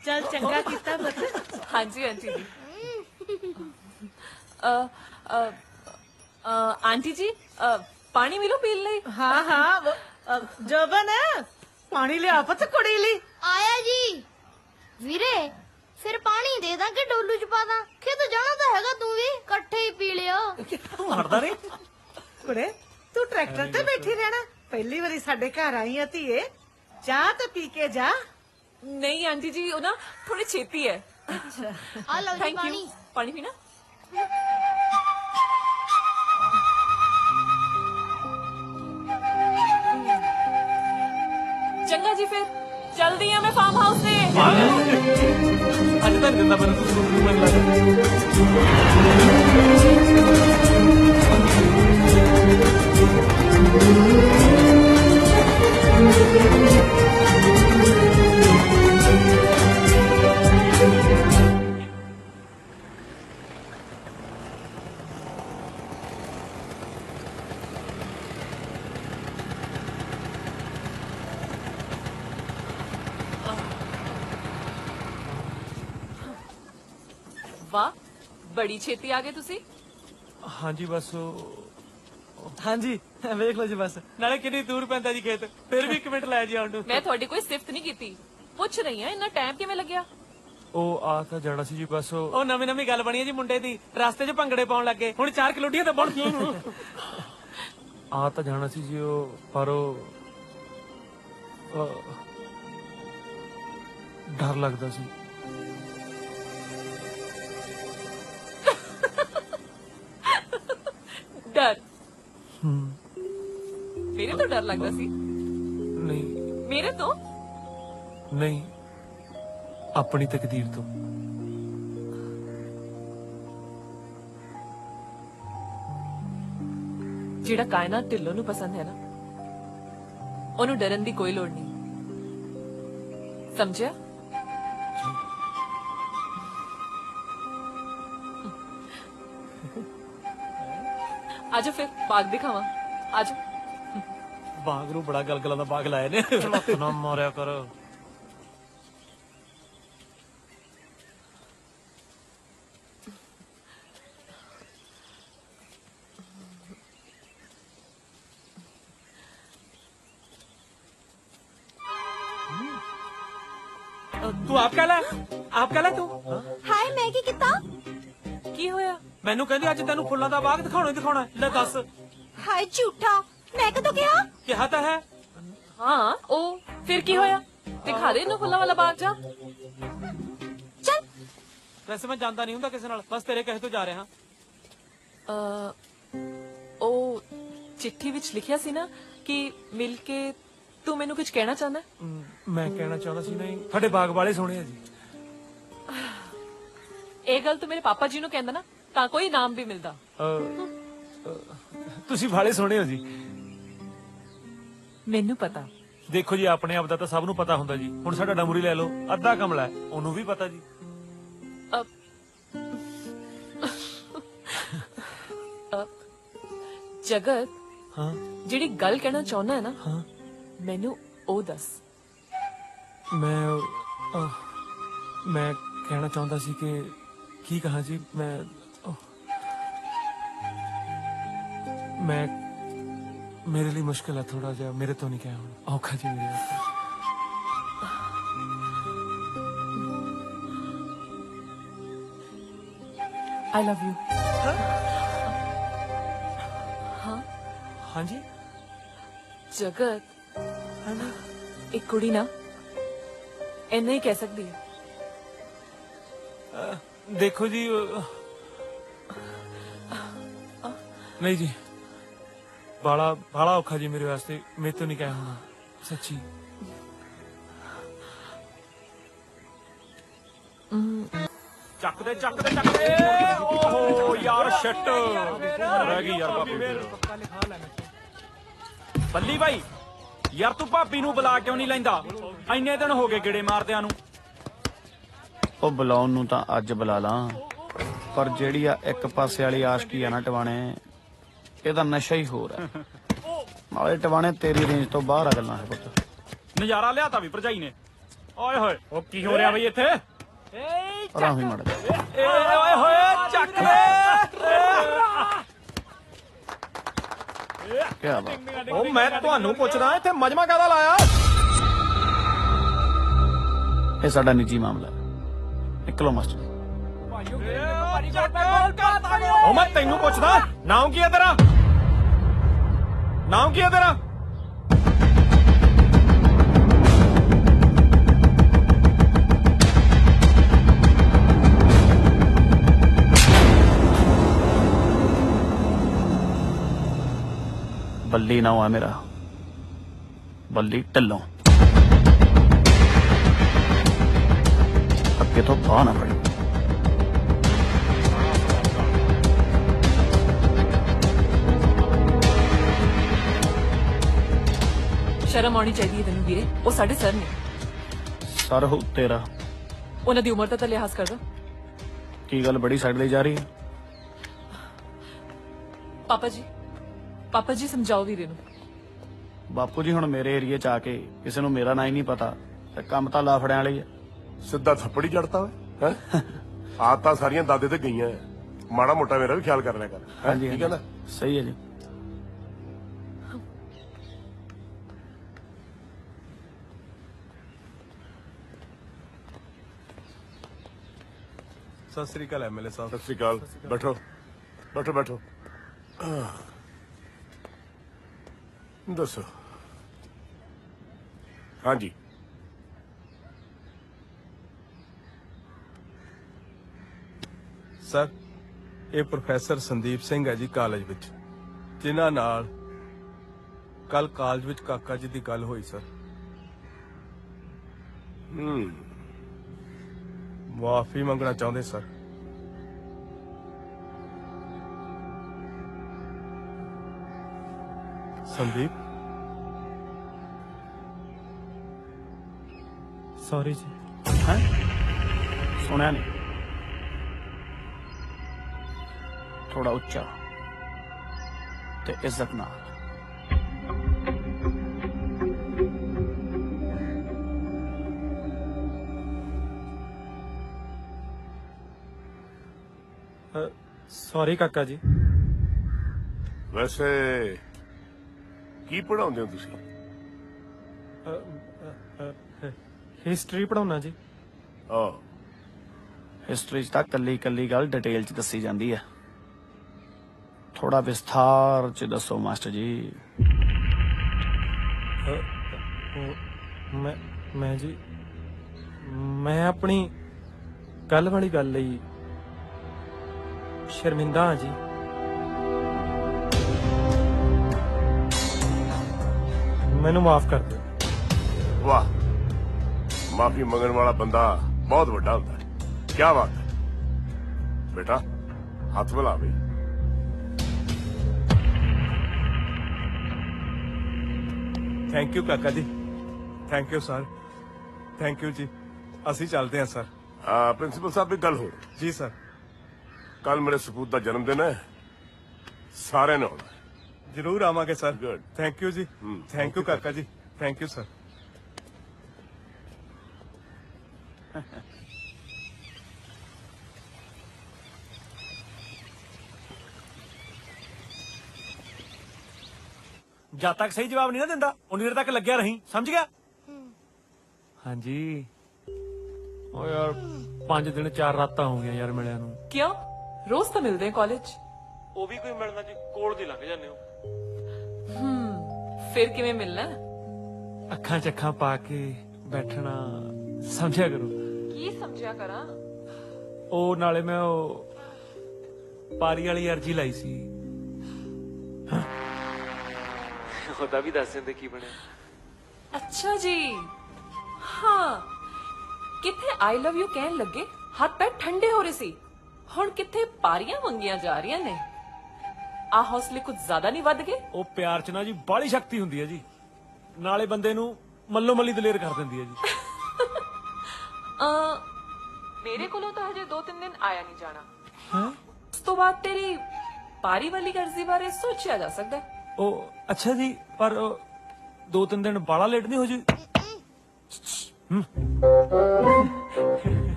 ਚੱਲ ਚੰਗਾ ਕੀਤਾ ਪੁੱਤ ਹਾਂਜੀ ਆਂਟੀ ਜੀ ਆਂਟੀ ਜੀ ਪਾਣੀ ਮਿਲੋ ਪੀਣ ਲਈ ਹਾਂ ਜਬਨ ਪਾਣੀ ਲਿਆ ਪੁੱਤ ਕੁੜੀ ਲਈ आया जी वीरे फिर पानी दे दा कि डोलू च पा दा खेत जाना तो हैगा तू भी इकट्ठे ही पी लियो ਤੂੰ ਹਟਦਾ ਨਹੀਂ ਕੁੜੇ ਤੂੰ ਟਰੈਕਟਰ ਤੇ ਬੈਠੀ ਰਹਿਣਾ ਪਹਿਲੀ ਵਾਰੀ ਸਾਡੇ ਘਰ ਆਈ ਆ ਧੀਏ ਚਾਹ ਤੇ ਪੀ ਕੇ ਜਾ नहीं आंटी जी वो ना थोड़ी छेती है आ लो जी थैंक पानी यू पानी पीना चंगा जी फिर चल दी मैं फार्म हाउस से ਅੱਜ ਤਾਂ ਦਿੰਦਾ ਪਰ ਤੂੰ ਸਕੂਟਰ ਮੈਨੂੰ ਲੱਗਦਾ वाह बड़ी छेती आ गए तुसी ਹਾਂਜੀ ਬਸ ਹਾਂਜੀ ਵੇਖ ਲਓ ਜੀ ਬਸ ਨਾਲੇ ਕਿੰਨੀ ਦੂਰ ਪੈਂਦਾ ਜੀ ਖੇਤ ਫਿਰ ਵੀ 1 ਮਿੰਟ ਲੈ ਜੀ ਆਉਣ ਨੂੰ मैं थोड़ी कोई सिफत नहीं की पूछ रही हूँ इन्ना टाइम किवें लग्या ਉਹ ਆ ਤਾਂ ਜਾਣਾ ਸੀ ਜੀ ਬਸ ਉਹ ਨਵੀਂ ਨਵੀਂ ਗੱਲ ਬਣੀ ਹੈ ਜੀ ਮੁੰਡੇ ਦੀ ਰਸਤੇ 'ਚ ਭੰਗੜੇ ਪਾਉਣ ਲੱਗੇ ਹੁਣ 4 ਕਿਲੋਟੀਆਂ ਤਾਂ ਬਣ ਗਈਆਂ ਆ ਤਾਂ ਜਾਣਾ ਸੀ ਜੀ ਉਹ ਪਰ ਉਹ ਡਰ ਲੱਗਦਾ ਸੀ डर मेरे तो डर लगता सी नहीं मेरे तो नहीं, अपनी तकदीर तो। ਜਿਹੜਾ ਕਾਇਨਾਤ ਢਿੱਲੋਂ ਨੂੰ ਪਸੰਦ ਹੈ ਨਾ, ਉਹਨੂੰ ਡਰਨ ਦੀ ਕੋਈ ਲੋੜ ਨਹੀਂ, ਸਮਝਿਆ? आजो फिर बाग दिखावा, आजो। बाग रू बड़ा गलगला दा बाग लाए ने। मत ना मारया कर। तू आप कहला तू हाय मैगी किता की होया? ਮੈਨੂੰ ਕਹਿੰਦੀ ਅੱਜ ਤੈਨੂੰ ਫੁੱਲਾਂ ਦਾ ਬਾਗ ਦਿਖਾਉਣਾ ਹੀ ਦਿਖਾਉਣਾ। ਲੈ ਦੱਸ। हाय झूठा मैं कदों कहा ਕਿਹਾ ਤਾਂ ਹੈ। हाँ ओ फिर की होया? दिखा दे इन्नू फुल्लां वाला बाग जा। चल। वैसे मैं जानता नहीं हूँ किसी नाल, बस तेरे कहे तो जा रहा। ओ चिट्ठी विच लिखिया सी ना कि मिल के तू मैनू कुछ कहना चाहना है? मैं कहना चाहता सी नहीं, ਤੁਹਾਡੇ ਬਾਗ ਵਾਲੇ ਸੋਹਣੇ ਆ ਜੀ। ਇਹ ਗੱਲ ਤੂੰ ਮੇਰੇ ਪਾਪਾ ਜੀ ਨੂੰ ਕਹਿੰਦਾ ਨਾ ਤਾਂ ਕੋਈ ਇਨਾਮ ਵੀ ਮਿਲਦਾ। ਤੁਸੀਂ ਵਾਲੇ ਸੋਹਣੇ ਹੋ ਜੀ। ਮੈਨੂੰ ਪਤਾ। ਦੇਖੋ ਜੀ, ਆਪਣੇ ਆਪ ਦਾ ਤਾਂ ਸਭ ਨੂੰ ਪਤਾ ਹੁੰਦਾ ਜੀ। ਹੁਣ ਸਾਡਾ ਡਮੂਰੀ ਲੈ ਲਓ, ਅੱਧਾ ਕਮਲਾ ਹੈ, ਉਹਨੂੰ ਵੀ ਪਤਾ ਜੀ। ਜਗਤ, ਹਾਂ ਜਿਹੜੀ ਗੱਲ ਕਹਿਣਾ ਚਾਹੁੰਦਾ ਹੈ ਨਾ, ਹਾਂ ਮੈਨੂੰ ਉਹ ਦੱਸ। ਮੈਂ ਕਹਿਣਾ ਚਾਹੁੰਦਾ ਸੀ ਕਿ ਕੀ ਕਹਾਂ ਜੀ, ਮੈਂ ਮੇਰੇ ਲਈ ਮੁਸ਼ਕਿਲ ਹੈ ਥੋੜਾ ਜਿਹਾ, ਮੇਰੇ ਤੋਂ ਨਹੀਂ ਕਿਹਾ ਹੁਣ, ਔਖਾ ਜੀ ਮੇਰੇ ਵਾਸਤੇ। I love you। हाँ हाँ जी जगत, एक कुड़ी ना इन्ना ही कह सकती है। देखो जी, नहीं जी, बाला औखा जी मेरे वास्ते, मेरे तो नहीं कहा होना सच्ची। ਚੱਕ ਦੇ ਓਹ ਯਾਰ ਸ਼ਿਟ ਰਹਿ ਗਈ ਯਾਰ ਭਾਬੀ। ਬੱਲੀ ਭਾਈ ਯਾਰ ਤੂੰ ਭਾਬੀ ਨੂੰ ਬੁਲਾ ਕਿਉਂ ਨਹੀਂ ਲੈਂਦਾ? ਇੰਨੇ ਦਿਨ ਹੋ ਗਏ ਗੇੜੇ ਮਾਰਦਿਆਂ ਨੂੰ। ਉਹ ਬੁਲਾਉਣ ਨੂੰ ਤਾਂ ਅੱਜ ਬੁਲਾ ਲਾਂ, ਪਰ ਜਿਹੜੀ ਆ ਇੱਕ ਪਾਸੇ ਵਾਲੀ ਆਸ਼ਕੀ ਆ ਨਾ ਟਵਾਣੇ, ਇਹਦਾ ਨਸ਼ਾ ਹੀ ਹੋਰ ਹੈ। ਨਾਲੇ ਟਵਾਣੇ ਤੇਰੀ ਰੇਂਜ ਤੋਂ ਬਾਹਰ ਆ ਗੱਲਾਂ ਹੈ ਪੁੱਤ। ਨਜ਼ਾਰਾ ਲਿਆਤਾ ਵੀ ਭਰਜਾਈ ਨੇ। ਓਏ ਹੋਏ ਉਹ ਕੀ ਹੋ ਰਿਹਾ ਬਈ ਇੱਥੇ? ਪਰਾਂ ਹੀ ਮੜ ਓਏ ਹੋਏ ਚੱਕ ਕੀ ਬਾਤ। ਉਹ ਮੈਂ ਤੁਹਾਨੂੰ ਪੁੱਛਦਾ ਇੱਥੇ ਮਜਮਾ ਕਾਹਦਾ ਲਾਇਆ? ਇਹ ਸਾਡਾ ਨਿੱਜੀ ਮਾਮਲਾ ਹੈ, ਨਿਕਲੋ ਮਾਸਟਰ। ਉਹ ਮੈਂ ਤੈਨੂੰ ਪੁੱਛਦਾ, ਨਾਮ ਕੀ ਹੈ ਤੇਰਾ? ਨਾਮ ਕੀ ਹੈ ਤੇਰਾ? ਬੱਲੀ ਨਾਮ ਹੈ ਮੇਰਾ, ਬੱਲੀ ਢਿੱਲੋਂ। ਅੱਗੇ ਤੋਂ ਬਾਹ ਨਾ ਫੜੀ। ਸ਼ਰਮ ਆਉਣੀ ਚਾਹੀਦੀ ਹੈ ਤੈਨੂੰ ਵੀਰੇ, ਉਹ ਸਾਡੇ ਸਰ ਨੇ। ਸਰ ਹੋ ਤੇਰਾ? ਉਹਨਾਂ ਦੀ ਉਮਰ ਦਾ ਤਾਂ ਲਿਹਾਜ਼ ਕਰਦਾ। ਕੀ ਗੱਲ ਬੜੀ ਸਾਈਡ ਲਈ ਜਾ ਰਹੀ ਹੈ? ਪਾਪਾ ਜੀ ਸਮਝਾਓ ਵੀਰੇ ਨੂੰ। ਬਾਪੂ ਜੀ ਹੁਣ ਮੇਰੇ ਏਰੀਏ ਚ ਆ ਕੇ ਕਿਸੇ ਨੂੰ ਮੇਰਾ ਨਾਂ ਹੀ ਨਹੀਂ ਪਤਾ ਤੇ ਕੰਮ ਤਾਂ ਲਾਫੜਿਆਂ ਵਾਲੀ ਹੈ। ਸਿੱਧਾ ਥੱਪੜੀ ਜੜਤਾ ਓਏ ਹੈ। ਆ ਤਾਂ ਸਾਰੀਆਂ ਦਾਦੇ ਤੇ ਗਈਆਂ, ਮਾੜਾ ਮੋਟਾ ਮੇਰਾ ਵੀ ਖਿਆਲ ਕਰ ਲਿਆ ਕਰ। ਹਾਂਜੀ ਠੀਕ ਹੈ ਨਾ? ਸਹੀ ਹੈ ਜੀ। ਸਤਿ ਸ੍ਰੀ ਅਕਾਲ ਐਮਐਲਏ ਸਾਹਿਬ। ਸਤਿ ਸ੍ਰੀ ਅਕਾਲ। ਬੈਠੋ ਬੈਠੋ ਬੈਠੋ। ਦੱਸੋ। ਹਾਂਜੀ ਸਰ, ਇਹ ਪ੍ਰੋਫੈਸਰ ਸੰਦੀਪ ਸਿੰਘ ਹੈ ਜੀ ਕਾਲਜ ਵਿੱਚ, ਜਿਨ੍ਹਾਂ ਨਾਲ ਕੱਲ ਕਾਲਜ ਵਿੱਚ ਕਾਕਾ ਜੀ ਦੀ ਗੱਲ ਹੋਈ ਸਰ। ਮਾਫੀ ਮੰਗਣਾ ਚਾਹੁੰਦੇ ਸਰ। ਸੰਦੀਪ ਸੌਰੀ ਜੀ। ਹੈ ਸੁਣਿਆ ਨਹੀਂ, ਥੋੜਾ ਉੱਚਾ ਤੇ ਇੱਜ਼ਤ ਨਾਲ। ਸੌਰੀ ਕਾਕਾ ਜੀ। ਵੈਸੇ ਕੀ ਪੜਾਉਂਦੇ ਹੋ ਤੁਸੀਂ? ਹਿਸਟਰੀ ਪੜਾਉਣਾ ਜੀ। ਹਿਸਟਰੀ ਚ ਤਾਂ ਕੱਲੀ ਕੱਲੀ ਗੱਲ ਡਿਟੇਲ ਚ ਦੱਸੀ ਜਾਂਦੀ ਹੈ, ਥੋੜਾ ਵਿਸਥਾਰ ਚ ਦੱਸੋ ਮਾਸਟਰ ਜੀ। ਮੈਂ ਜੀ ਮੈਂ ਆਪਣੀ ਕੱਲ ਵਾਲੀ ਗੱਲ ਲਈ ਸ਼ਰਮਿੰਦਾ ਹਾਂ ਜੀ। ਮੈਨੂੰ ਮਾਫ ਕਰ ਦਿਓ। ਵਾਹ, ਮਾਫੀ ਮੰਗਣ ਵਾਲਾ ਬੰਦਾ ਬਹੁਤ ਵੱਡਾ ਹੁੰਦਾ ਹੈ। ਕੀ ਬਾਤ ਹੈ ਬੇਟਾ, ਹੱਥ ਮਿਲਾ ਬਈ। ਥੈਂਕ ਯੂ ਕਾਕਾ ਜੀ, thank you sir, thank you ਜੀ। ਅਸੀਂ ਚੱਲਦੇ ਹਾਂ ਸਰ। ਪ੍ਰਿੰਸੀਪਲ ਸਾਹਿਬ ਇੱਕ ਗੱਲ ਹੋਰ। ਜੀ ਸਰ। ਕੱਲ ਮੇਰੇ ਸਪੂਤ ਦਾ ਜਨਮ ਦਿਨ ਹੈ, ਸਾਰਿਆਂ ਨੇ ਆਉਣਾ। ਜਰੂਰ ਆਵਾਂਗੇ ਸਰ। ਗੁੱਡ, ਥੈਂਕ ਯੂ ਜੀ। ਥੈਂਕ ਯੂ ਕਾਕਾ ਜੀ, ਥੈਂਕ ਯੂ ਸਰ। ਜਦ ਤੱਕ ਸਹੀ ਜਵਾਬ ਨਹੀਂ ਨਾ ਦਿੰਦਾ ਉਨੀ ਦੇਰ ਤੱਕ ਲੱਗਿਆ ਰਹੀਂ, ਸਮਝ ਗਿਆ? ਹਾਂਜੀ। ਓ ਯਾਰ 5 ਦਿਨ 4 ਰਾਤਾਂ ਹੋ ਗਈਆਂ ਯਾਰ ਮਿਲਿਆ ਨੂੰ। ਕਿਉਂ? ਰੋਜ਼ ਤਾਂ ਮਿਲਦੇ ਕਾਲਜ। ਉਹ ਵੀ ਕੋਈ ਮਿਲਣਾ ਜੀ, ਕੋਲ ਦੀ ਲੰਘ ਜਾਂਦੇ ਹੋ। ਫਿਰ ਕਿਵੇਂ ਮਿਲਣਾ? ਅੱਖਾਂ 'ਚ ਅੱਖਾਂ ਪਾ ਕੇ ਬੈਠਣਾ, ਸਮਝਿਆ ਕਰੋ। ਕੀ ਸਮਝਿਆ ਕਰਾਂ? ਉਹ ਨਾਲੇ ਮੈਂ ਉਹ ਪਾਰੀ ਵਾਲੀ ਅਰਜੀ ਲਾਈ ਸੀ, ਉਹਦਾ ਵੀ ਦੱਸ ਦਿੰਦੇ ਕੀ ਬਣਿਆ। ਅੱਛਾ ਜੀ। ਹਾਂ, ਕਿੱਥੇ ਆਈ ਲਵ ਯੂ ਕਹਿਣ ਲੱਗੇ ਹੱਥ ਪੈਰ ਠੰਡੇ ਹੋ ਰਹੇ ਸੀ, ਹੁਣ ਕਿੱਥੇ ਪਾਰੀਆਂ ਮੰਗੀਆਂ ਜਾ ਰਹੀਆਂ ਨੇ। ਆ ਹੌਸਲੇ ਕੁਝ ਜ਼ਿਆਦਾ ਨਹੀਂ ਵੱਧ ਗਏ? ਉਹ ਪਿਆਰ 'ਚ ਨਾ ਜੀ ਬਾਹਲੀ ਸ਼ਕਤੀ ਹੁੰਦੀ ਹੈ ਜੀ, ਨਾਲੇ ਬੰਦੇ ਨੂੰ ਮੱਲੋ ਮੱਲੀ ਦਲੇਰ ਕਰ ਦਿੰਦੀ ਹੈ ਜੀ। ਮੇਰੇ ਕੋਲੋਂ ਤਾਂ ਹਜੇ 2-3 ਦਿਨ ਆਇਆ ਨਹੀਂ ਜਾਣਾ। ਹਾਂ, ਉਸ ਤੋਂ ਬਾਅਦ ਤੇਰੀ ਪਾਰੀ ਵਾਲੀ ਗਰਜ਼ੀ ਬਾਰੇ ਸੋਚਿਆ ਜਾ ਸਕਦਾ ਹੈ। ਉਹ ਅੱਛਾ ਜੀ, ਪਰ 2-3 ਦਿਨ ਬਾਲਾ ਲੇਟ ਨਹੀਂ ਹੋ ਜੀ?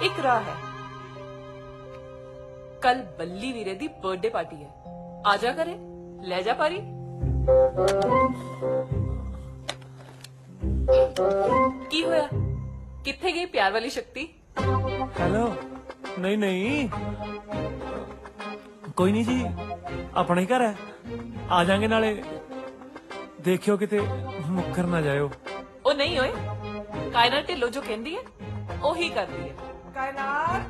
ਇੱਕ ਰਾਹ ਹੈ, ਕੱਲ ਬੱਲੀ ਵੀਰੇ ਦੀ ਬਰਥਡੇ ਪਾਰਟੀ ਹੈ, ਆ ਜਾ ਕਰੇ, ਲੈ ਜਾ ਪਾਰੀ। ਕੀ ਹੋਇਆ? ਕਿੱਥੇ ਗਈ ਪਿਆਰ ਵਾਲੀ ਸ਼ਕਤੀ? ਹੈਲੋ, ਨਹੀਂ ਨਹੀਂ, ਕੋਈ ਨਹੀਂ ਜੀ, ਆਪਣਾ ਹੀ ਘਰ ਹੈ, ਆ ਜਾਾਂਗੇ। ਨਾਲੇ ਦੇਖਿਓ ਕਿਤੇ ਮੁੱਕਰ ਨਾ ਜਾਇਓ। ਉਹ ਨਹੀਂ ਓਏ, ਕਾਇਨਾਤ ਢਿੱਲੋਂ ਜੋ ਕਹਿੰਦੀ ਹੈ ਉਹੀ ਕਰਦੀ ਹੈ। ਕਾਇਨਾਤ,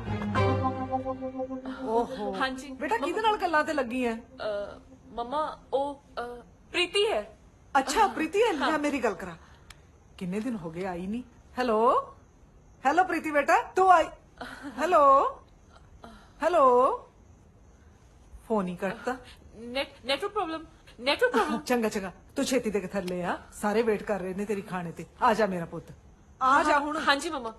ਓਹੋ ਹਾਂਜੀ ਬੇਟਾ, ਕਿਹਦੇ ਨਾਲ ਗੱਲਾਂ ਤੇ ਲੱਗੀ ਐ? ਮਮਾ ਉਹ ਪ੍ਰੀਤੀ ਹੈ। ਅੱਛਾ ਪ੍ਰੀਤੀ ਹੈ, ਲੈ ਮੇਰੀ ਗੱਲ ਕਰਾ। ਕਿੰਨੇ ਦਿਨ ਹੋ ਗਏ ਆਈ ਨਹੀਂ। ਹੈਲੋ ਹੈਲੋ ਪ੍ਰੀਤੀ ਬੇਟਾ, ਤੂੰ ਆਈ? ਹੈਲੋ ਹੈਲੋ, ਫੋਨ ਹੀ ਕੱਟਦਾ। Network problem. ਚੰਗਾ ਚੰਗਾ, ਤੂੰ ਛੇਤੀ ਦੇ ਕੇ ਥੱਲੇ ਆ, ਸਾਰੇ ਵੇਟ ਕਰ ਰਹੇ ਨੇ ਤੇਰੀ ਖਾਣੇ ਤੇ। ਆ ਜਾ ਮੇਰਾ ਪੁੱਤ, ਆ ਜਾ ਹੁਣ। ਹਾਂਜੀ ਮਮਾ।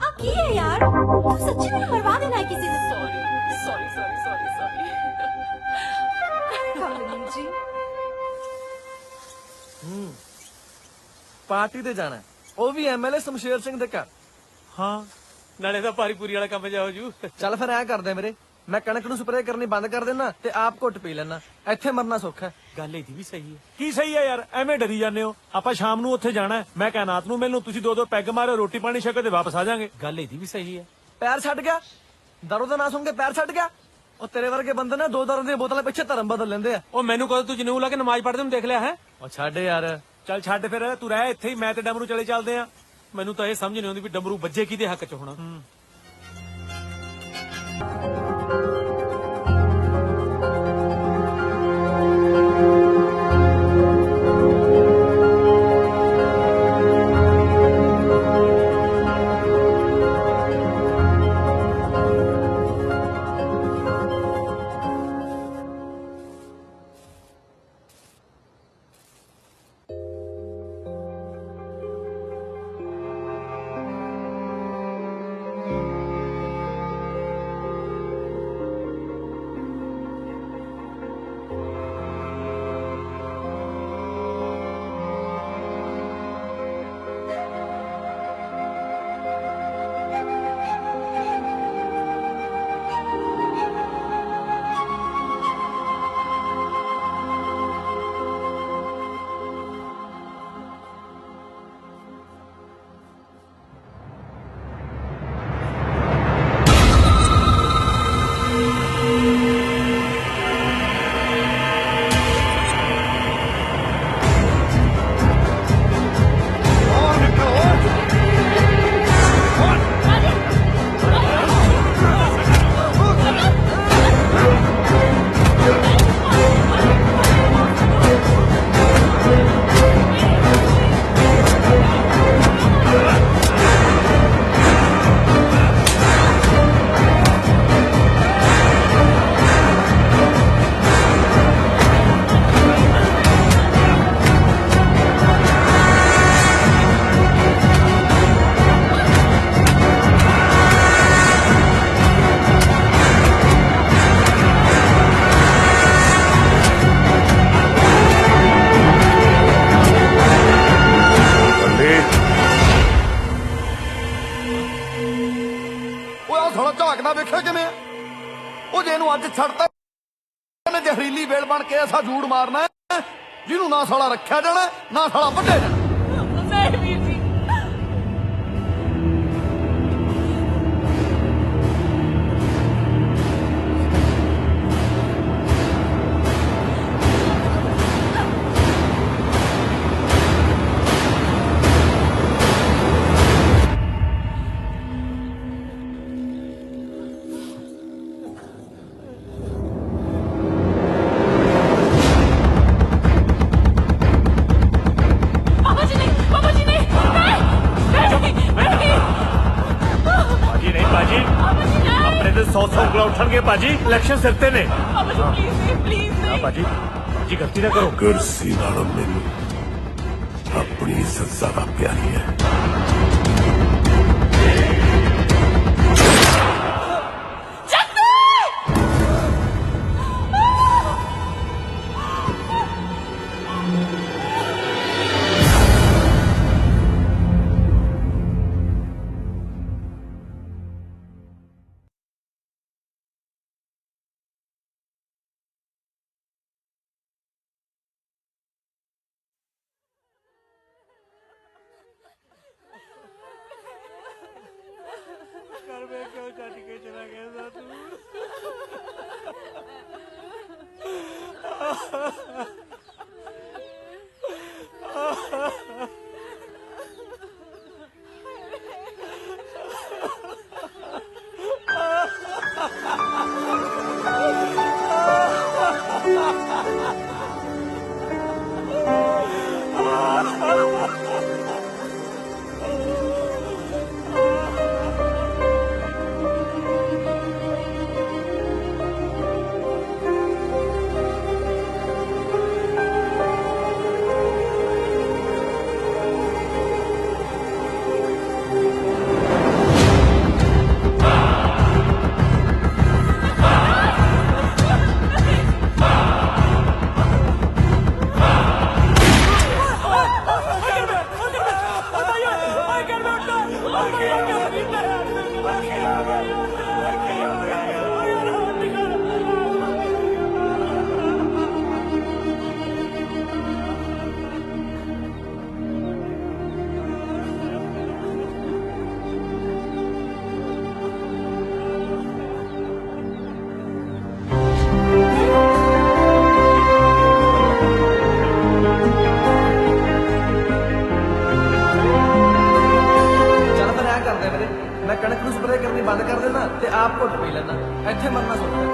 ਆ ਕੀ ਹੈ ਯਾਰ, ਤੂੰ ਸੱਚੀ ਮੈਨੂੰ ਮਰਵਾ ਦੇਣਾ ਹੈ ਕਿਸੇ ਦੇ। ਸੌਰੀ। ਕਮਲੀ ਜੀ, ਪਾਰਟੀ ਤੇ ਜਾਣਾ, ਉਹ ਵੀ ਐਮਐਲਏ ਸ਼ਮਸ਼ੇਰ ਸਿੰਘ ਦੇ ਘਰ। ਹਾਂ, ਨਾਲੇ ਤਾਂ ਪਾਰੀ ਪੂਰੀ ਵਾਲਾ ਕੰਮ ਜਾਓ ਜੂ। ਚੱਲ ਫਿਰ ਐ ਕਰਦੇ ਮੇਰੇ, ਮੈਂ ਕਣਕ ਨੂੰ ਸਪਰੇਅ ਕਰਨੀ ਬੰਦ ਕਰ ਦੇਣਾ ਤੇ ਆਪ ਘੁੱਟ ਪੀ ਲੈਣਾ, ਇੱਥੇ ਮਰਨਾ ਸੌਖਾ ਹੈ। ਗੱਲ ਇਹਦੀ ਵੀ ਸਹੀ ਹੈ। ਕੀ ਸਹੀ ਹੈ ਯਾਰ, ਐਵੇਂ ਡਰੀ ਜਾਂਦੇ ਹੋ। ਆਪਾਂ ਸ਼ਾਮ ਨੂੰ ਉੱਥੇ ਜਾਣਾ, ਮੈਂ ਕਾਇਨਾਤ ਨੂੰ ਮਿਲਣ, ਤੁਸੀਂ 2-2 ਪੈਗ ਮਾਰੋ, ਰੋਟੀ ਪਾਣੀ ਛਕੋ ਤੇ ਵਾਪਸ ਆ ਜਾਾਂਗੇ। ਗੱਲ ਇਹਦੀ ਵੀ ਸਹੀ ਹੈ। ਪੈਰ ਛੱਡ ਗਿਆ, ਦਾਰੂ ਦਾ ਨਾਂ ਸੁਣ ਕੇ ਪੈਰ ਛੱਡ ਗਿਆ। ਉਹ ਤੇਰੇ ਵਰਗੇ ਬੰਦੇ ਨੇ 2 ਦਾਰੂ ਦੀਆਂ ਬੋਤਲਾਂ ਪਿੱਛੇ ਧਰਮ ਬਦਲ ਲੈਂਦੇ ਆ। ਉਹ ਮੈਨੂੰ ਕਦੋਂ ਤੂੰ ਜਨੂਨ ਲਾ ਕੇ ਨਮਾਜ਼ ਪੜ੍ਹਦੇ ਨੂੰ ਦੇਖ ਲਿਆ ਹੈ? ਉਹ ਛੱਡ ਯਾਰ, ਚੱਲ ਛੱਡ ਫਿਰ, ਤੂੰ ਰਹਿ ਇੱਥੇ ਹੀ, ਮੈਂ ਤੇ ਡਮਰੂ ਚਲੇ ਚੱਲਦੇ ਆ। ਮੈਨੂੰ ਤਾਂ ਇਹ ਸਮਝ ਨਹੀਂ ਆਉਂਦੀ ਵੀ ਡਮਰੂ ਵੱਜੇ ਕਿਹਦੇ ਹੱਕ 'ਚ ਹੋਣਾ। ਛੱਡਤਾ ਇਹਨੇ ਜ਼ਹਿਰੀਲੀ ਵੇਲ ਬਣ ਕੇ ਐਸਾ ਜੂੜ ਮਾਰਨਾ ਹੈ, ਜਿਹਨੂੰ ਨਾ ਸਾਲਾ ਰੱਖਿਆ ਜਾਣਾ ਨਾ ਸਾਲਾ ਵੱਢਿਆ ਜਾਣਾ। ਨਹੀਂ ਵੀਰ ਜੀ, ਬਾਬਾ ਜੀ ਨਹੀਂ, ਬਾਬਾ ਜੀ ਨਹੀਂ, ਬਾਜੀ ਨਹੀਂ ਬਾਜੀ, ਆਪਣੇ ਤੇ 100 ਉਂਗਲਾਂ ਉਠਣਗੇ ਬਾਜੀ, ਇਲੈਕਸ਼ਨ ਸਿਰ ਤੇ ਨੇ। ਬਾਬਾ ਜੀ ਪਲੀਜ਼ ਨਹੀਂ, ਪਲੀਜ਼ ਨਹੀਂ। ਬਾਜੀ ਬਾਜੀ ਗਲਤੀ ਨਾ ਕਰੋ। ਕੁਰਸੀ ਨਾਲ ਮੈਨੂੰ ਆਪਣੀ ਇੱਜ਼ਤ ਜ਼ਿਆਦਾ ਪਿਆਰੀ ਹੈ। घर में क्यों छੱਡ के चला गया तू? कणक नूं स्प्रे करनी बंद कर देना ते आप घुट पी लेना, इत्थे मरना सौखा है।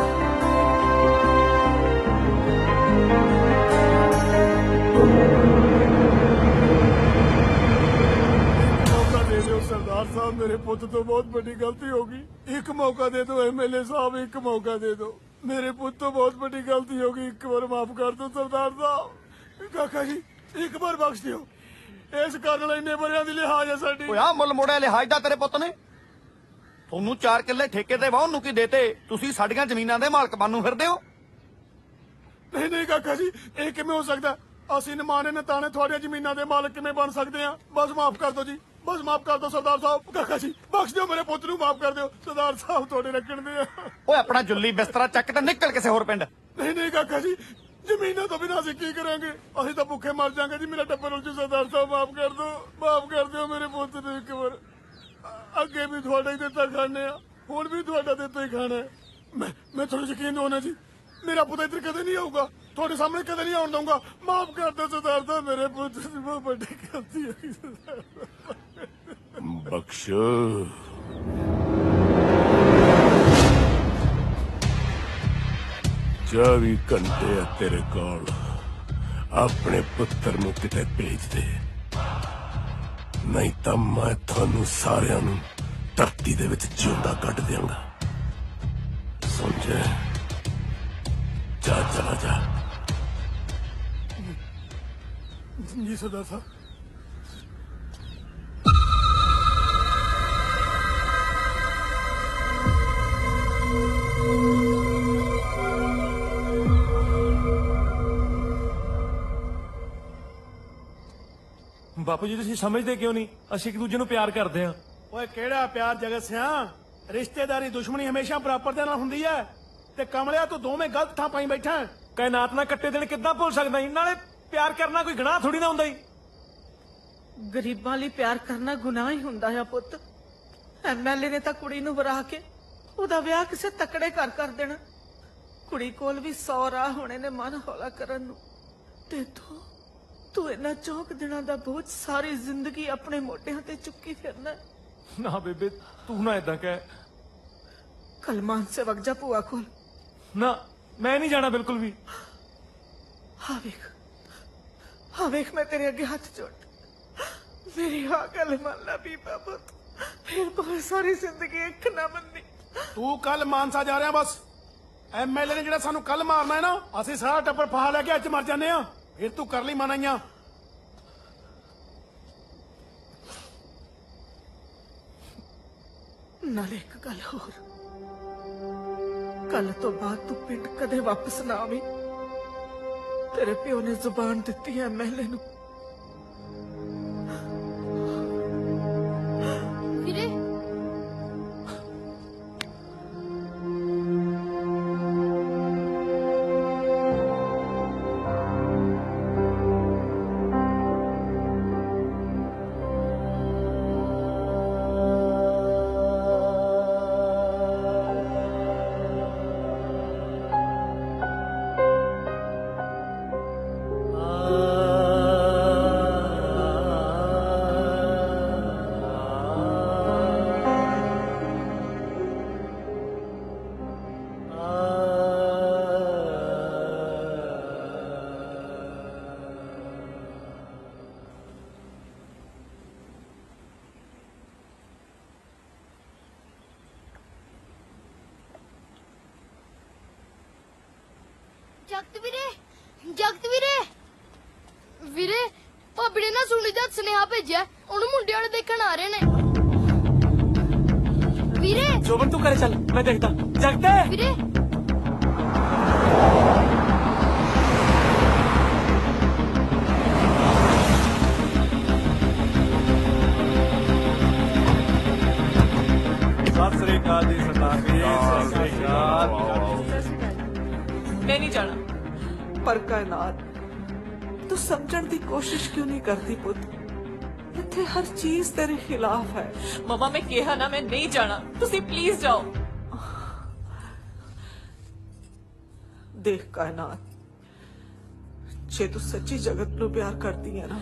मौका दे दो सरदार साहब, मेरे पुत तो बहुत बड़ी गलती होगी। एक मौका दे दो एमएलए साहब, एक मौका दे दो। मेरे पुत तो बहुत बड़ी गलती होगी, एक बार माफ कर दो सरदार साहब। काका जी एक बार बख्श दियो, इस कारण इन्ने बरियां दी लिहाज है साडी। ਓਏ ਆ ਮੁੱਲ ਮੋੜਿਆ ਲਿਹਾਜ਼ ਦਾ ਤੇਰੇ ਪੁੱਤ ਨੇ। ਤੁਹਾਨੂੰ 4 ਕਿੱਲੇ ਠੇਕੇ ਤੇ ਵਾਹੁਣ ਨੂੰ ਕੀ ਦੇਤੇ, ਤੁਸੀਂ ਸਾਡੀਆਂ ਜ਼ਮੀਨਾਂ ਦੇ ਮਾਲਕ ਬਣੂ ਫਿਰਦੇ ਹੋ। ਨਹੀਂ ਨਹੀਂ ਕਾਕਾ ਜੀ, ਇਹ ਕਿਵੇਂ ਹੋ ਸਕਦਾ? ਅਸੀਂ ਨਿਮਾਣੇ ਨਤਾਣੇ ਤੁਹਾਡੀਆਂ ਜ਼ਮੀਨਾਂ ਦੇ ਮਾਲਕ ਕਿਵੇਂ ਬਣ ਸਕਦੇ ਆ? ਬਸ ਮਾਫ ਕਰ ਦਿਓ ਜੀ, ਬਸ ਮਾਫ ਕਰ ਦਿਓ ਸਰਦਾਰ ਸਾਹਿਬ। ਕਾਕਾ ਜੀ ਬਖਸ਼ ਦਿਓ, ਮੇਰੇ ਪੁੱਤ ਨੂੰ ਮਾਫ ਕਰ ਦਿਓ। ਸਰਦਾਰ ਸਾਹਿਬ ਤੁਹਾਡੇ ਰੱਖਣ ਦੇ ਆ। ਓਏ ਆਪਣਾ ਜੁੱਲੀ ਬਿਸਤਰਾ ਚੱਕ ਤੇ ਨਿਕਲ ਕਿਸੇ ਹੋਰ ਪਿੰਡ। ਨਹੀਂ ਨਹੀਂ ਕਾਕਾ ਜੀ, ਜ਼ਮੀਨਾਂ ਤੋਂ ਬਿਨਾਂ ਅਸੀਂ ਕੀ ਕਰਾਂਗੇ? ਅਸੀਂ ਤਾਂ ਭੁੱਖੇ ਮਰ ਜਾਾਂਗੇ ਜੀ। ਮੇਰਾ ਟੱਬਰ ਉਲਝੂ। ਸਰਦਾਰ ਸਾਹਿਬ ਮਾਫ ਕਰ ਦਿਓ, ਮਾਫ ਕਰ ਦਿਓ ਮੇਰੇ ਪੁੱਤ ਨੂੰ ਇੱਕ ਵਾਰ। ਅੱਗੇ ਵੀ ਤੁਹਾਡਾ ਹੀ ਦਿੱਤਾ ਖਾਣੇ ਆ, ਹੁਣ ਵੀ ਤੁਹਾਡਾ ਦਿੱਤਾ ਹੀ ਖਾਣਾ ਹੈ। ਮੈਂ ਤੁਹਾਨੂੰ ਯਕੀਨ ਦਵਾਉਣਾ ਜੀ, ਮੇਰਾ ਪੁੱਤ ਇੱਧਰ ਕਦੇ ਨਹੀਂ ਆਊਗਾ, ਤੁਹਾਡੇ ਸਾਹਮਣੇ ਕਦੇ ਨਹੀਂ ਆਉਣ ਦਊਗਾ। ਮਾਫ ਕਰ ਦਿਓ ਸਰਦਾਰ ਸਾਹਿਬ, ਮੇਰੇ ਪੁੱਤ ਦੀ ਬਹੁਤ ਵੱਡੀ ਗਲਤੀ ਹੋਈ ਸਰਦਾਰ ਸਾਹਿਬ। ਬਖਸ਼ 24 ਘੰਟੇ ਆ ਤੇਰੇ ਕੋਲ, ਆਪਣੇ ਪੁੱਤਰ ਨੂੰ ਕਿਤੇ ਭੇਜ ਦੇ, ਨਹੀਂ ਤਾਂ ਮੈਂ ਤੁਹਾਨੂੰ ਸਾਰਿਆਂ ਨੂੰ ਧਰਤੀ ਦੇ ਵਿੱਚ ਜਿਉਂਦਾ ਕੱਢ ਦਿਆਂਗਾ। ਸਮਝੇ? ਜਾ ਚਲਾ ਜਾ। ਜੀ ਸਰਦਾਰ ਸਾਹਿਬ। ਬਾਪੂ ਜੀ ਤੁਸੀਂ ਸਮਝਦੇ ਕਿਉਂ ਨਹੀਂ? ਅਸੀਂ ਇੱਕ ਦੂਜੇ ਨੂੰ ਪਿਆਰ ਕਰਦੇ ਹਾਂ। ਓਏ ਕਿਹੜਾ ਪਿਆਰ ਜਗਤ ਸਿਆਂ, ਰਿਸ਼ਤੇਦਾਰੀ ਦੁਸ਼ਮਣੀ ਹਮੇਸ਼ਾ ਬਰਾਬਰ ਦੇ ਨਾਲ ਹੁੰਦੀ ਹੈ। ਤੇ ਕਮਲਿਆ ਤੂੰ ਦੋਵੇਂ ਗਲਤ ਥਾਂ ਪਾਈ ਬੈਠਾ ਹੈ। ਕਾਇਨਾਤ ਨਾਲ ਕੱਟੇ ਦਿਨ ਕਿੱਦਾਂ ਭੁੱਲ ਸਕਦਾ ਸੀ? ਨਾਲੇ ਪਿਆਰ ਕਰਨਾ ਕੋਈ ਗੁਨਾਹ ਥੋੜੀ ਨਾ ਹੁੰਦਾ ਹੀ। ਗਰੀਬਾਂ ਲਈ ਪਿਆਰ ਕਰਨਾ ਗੁਨਾਹ ਹੀ ਹੁੰਦਾ ਆ ਪੁੱਤ। ਐਮਐਲਏ ਨੇ ਤਾਂ ਕੁੜੀ ਨੂੰ ਵਰਾ ਕੇ ਉਹਦਾ ਵਿਆਹ ਕਿਸੇ ਤਕੜੇ ਘਰ ਕਰ ਦੇਣਾ। ਕੁੜੀ ਕੋਲ ਵੀ 100 ਰਾਹ ਹੋਣੇ ਨੇ ਮਨ ਹੌਲਾ ਕਰਨ ਨੂੰ, ਤੇ ਤੂੰ ਇਹਨਾਂ 4 ਦਿਨਾਂ ਦਾ ਬੋਝ ਸਾਰੀ ਜ਼ਿੰਦਗੀ ਆਪਣੇ ਮੋਢਿਆਂ ਤੇ ਚੁੱਕੀ ਫਿਰਨਾ। ਨਾ ਬੇਬੇ ਤੂੰ ਨਾ ਏਦਾਂ ਕਹਿ। ਕੱਲ ਮਾਨਸੇ ਵਗ ਜਾ ਭੂਆ ਕੋਲ। ਨਾ ਮੈਂ ਨਹੀਂ ਜਾਣਾ ਬਿਲਕੁਲ ਵੀ। ਹਾਂ ਵੇਖ ਮੈਂ ਤੇਰੇ ਅੱਗੇ ਹੱਥ ਜੋੜ, ਮੇਰੀ ਹਾਂ ਗੱਲ ਮੰਨ ਲੈ ਬੀਬਾ ਪੁੱਤ, ਫਿਰ ਭਾਵੇਂ ਸਾਰੀ ਜ਼ਿੰਦਗੀ ਇੱਕ ਨਾ ਮੰਨੀ। ਤੂੰ ਕੱਲ ਮਾਨਸਾ ਜਾ ਰਿਹਾ ਬਸ। ਐਮਐਲਏ ਨੇ ਜਿਹੜਾ ਸਾਨੂੰ ਕੱਲ ਮਾਰਨਾ ਹੈ ਨਾ, ਅਸੀਂ ਸਾਰਾ ਟੱਬਰ ਫਾਹਾ ਲੈ ਕੇ ਅੱਜ ਮਰ ਜਾਂਦੇ ਆ। ਫਿਰ ਤੂੰ ਕਰ ਲਈ ਮਨਾਈਆਂ। ਨਾਲੇ ਇੱਕ ਗੱਲ ਹੋਰ, ਕੱਲ ਤੋਂ ਬਾਅਦ ਤੂੰ ਪਿੰਡ ਕਦੇ ਵਾਪਸ ਨਾ ਆਵੀਂ। ਤੇਰੇ ਪਿਓ ਨੇ ਜ਼ੁਬਾਨ ਦਿੱਤੀ ਹੈ ਐਮਐਲਏ ਨੂੰ। ਵੀਰੇ ਜਗਤ ਵੀਰੇ ਭਾਬੀ ਨੇ ਨਾ ਸੁਣੀ ਦਾ ਸੁਨੇਹਾ ਭੇਜਿਆ, ਉਹਨੂੰ ਮੁੰਡੇ ਵਾਲੇ ਦੇਖਣ ਆ ਰਹੇ ਨੇ। ਵੀਰੇ ਜੋਬਨ ਤੂੰ ਘਰੇ ਚੱਲ, ਮੈਂ ਦੇਖਦਾ। ਜਗਤੇ ਵੀਰੇ ਸਤਿ ਸ੍ਰੀ ਅਕਾਲ ਜੀ ਸਰਦਾਰ ਜੀ। ਸਤਿ ਸ੍ਰੀ ਅਕਾਲ। मैं नहीं जाना। पर कायनात तू समझण दी कोशिश क्यों नहीं करती पुत? इत्थे हर चीज तेरे खिलाफ है। मम्मा मैं कहा ना मैं नहीं जाना, तुसी प्लीज जाओ। देख कायनात, जे तू सच्ची जगत नू प्यार करती है ना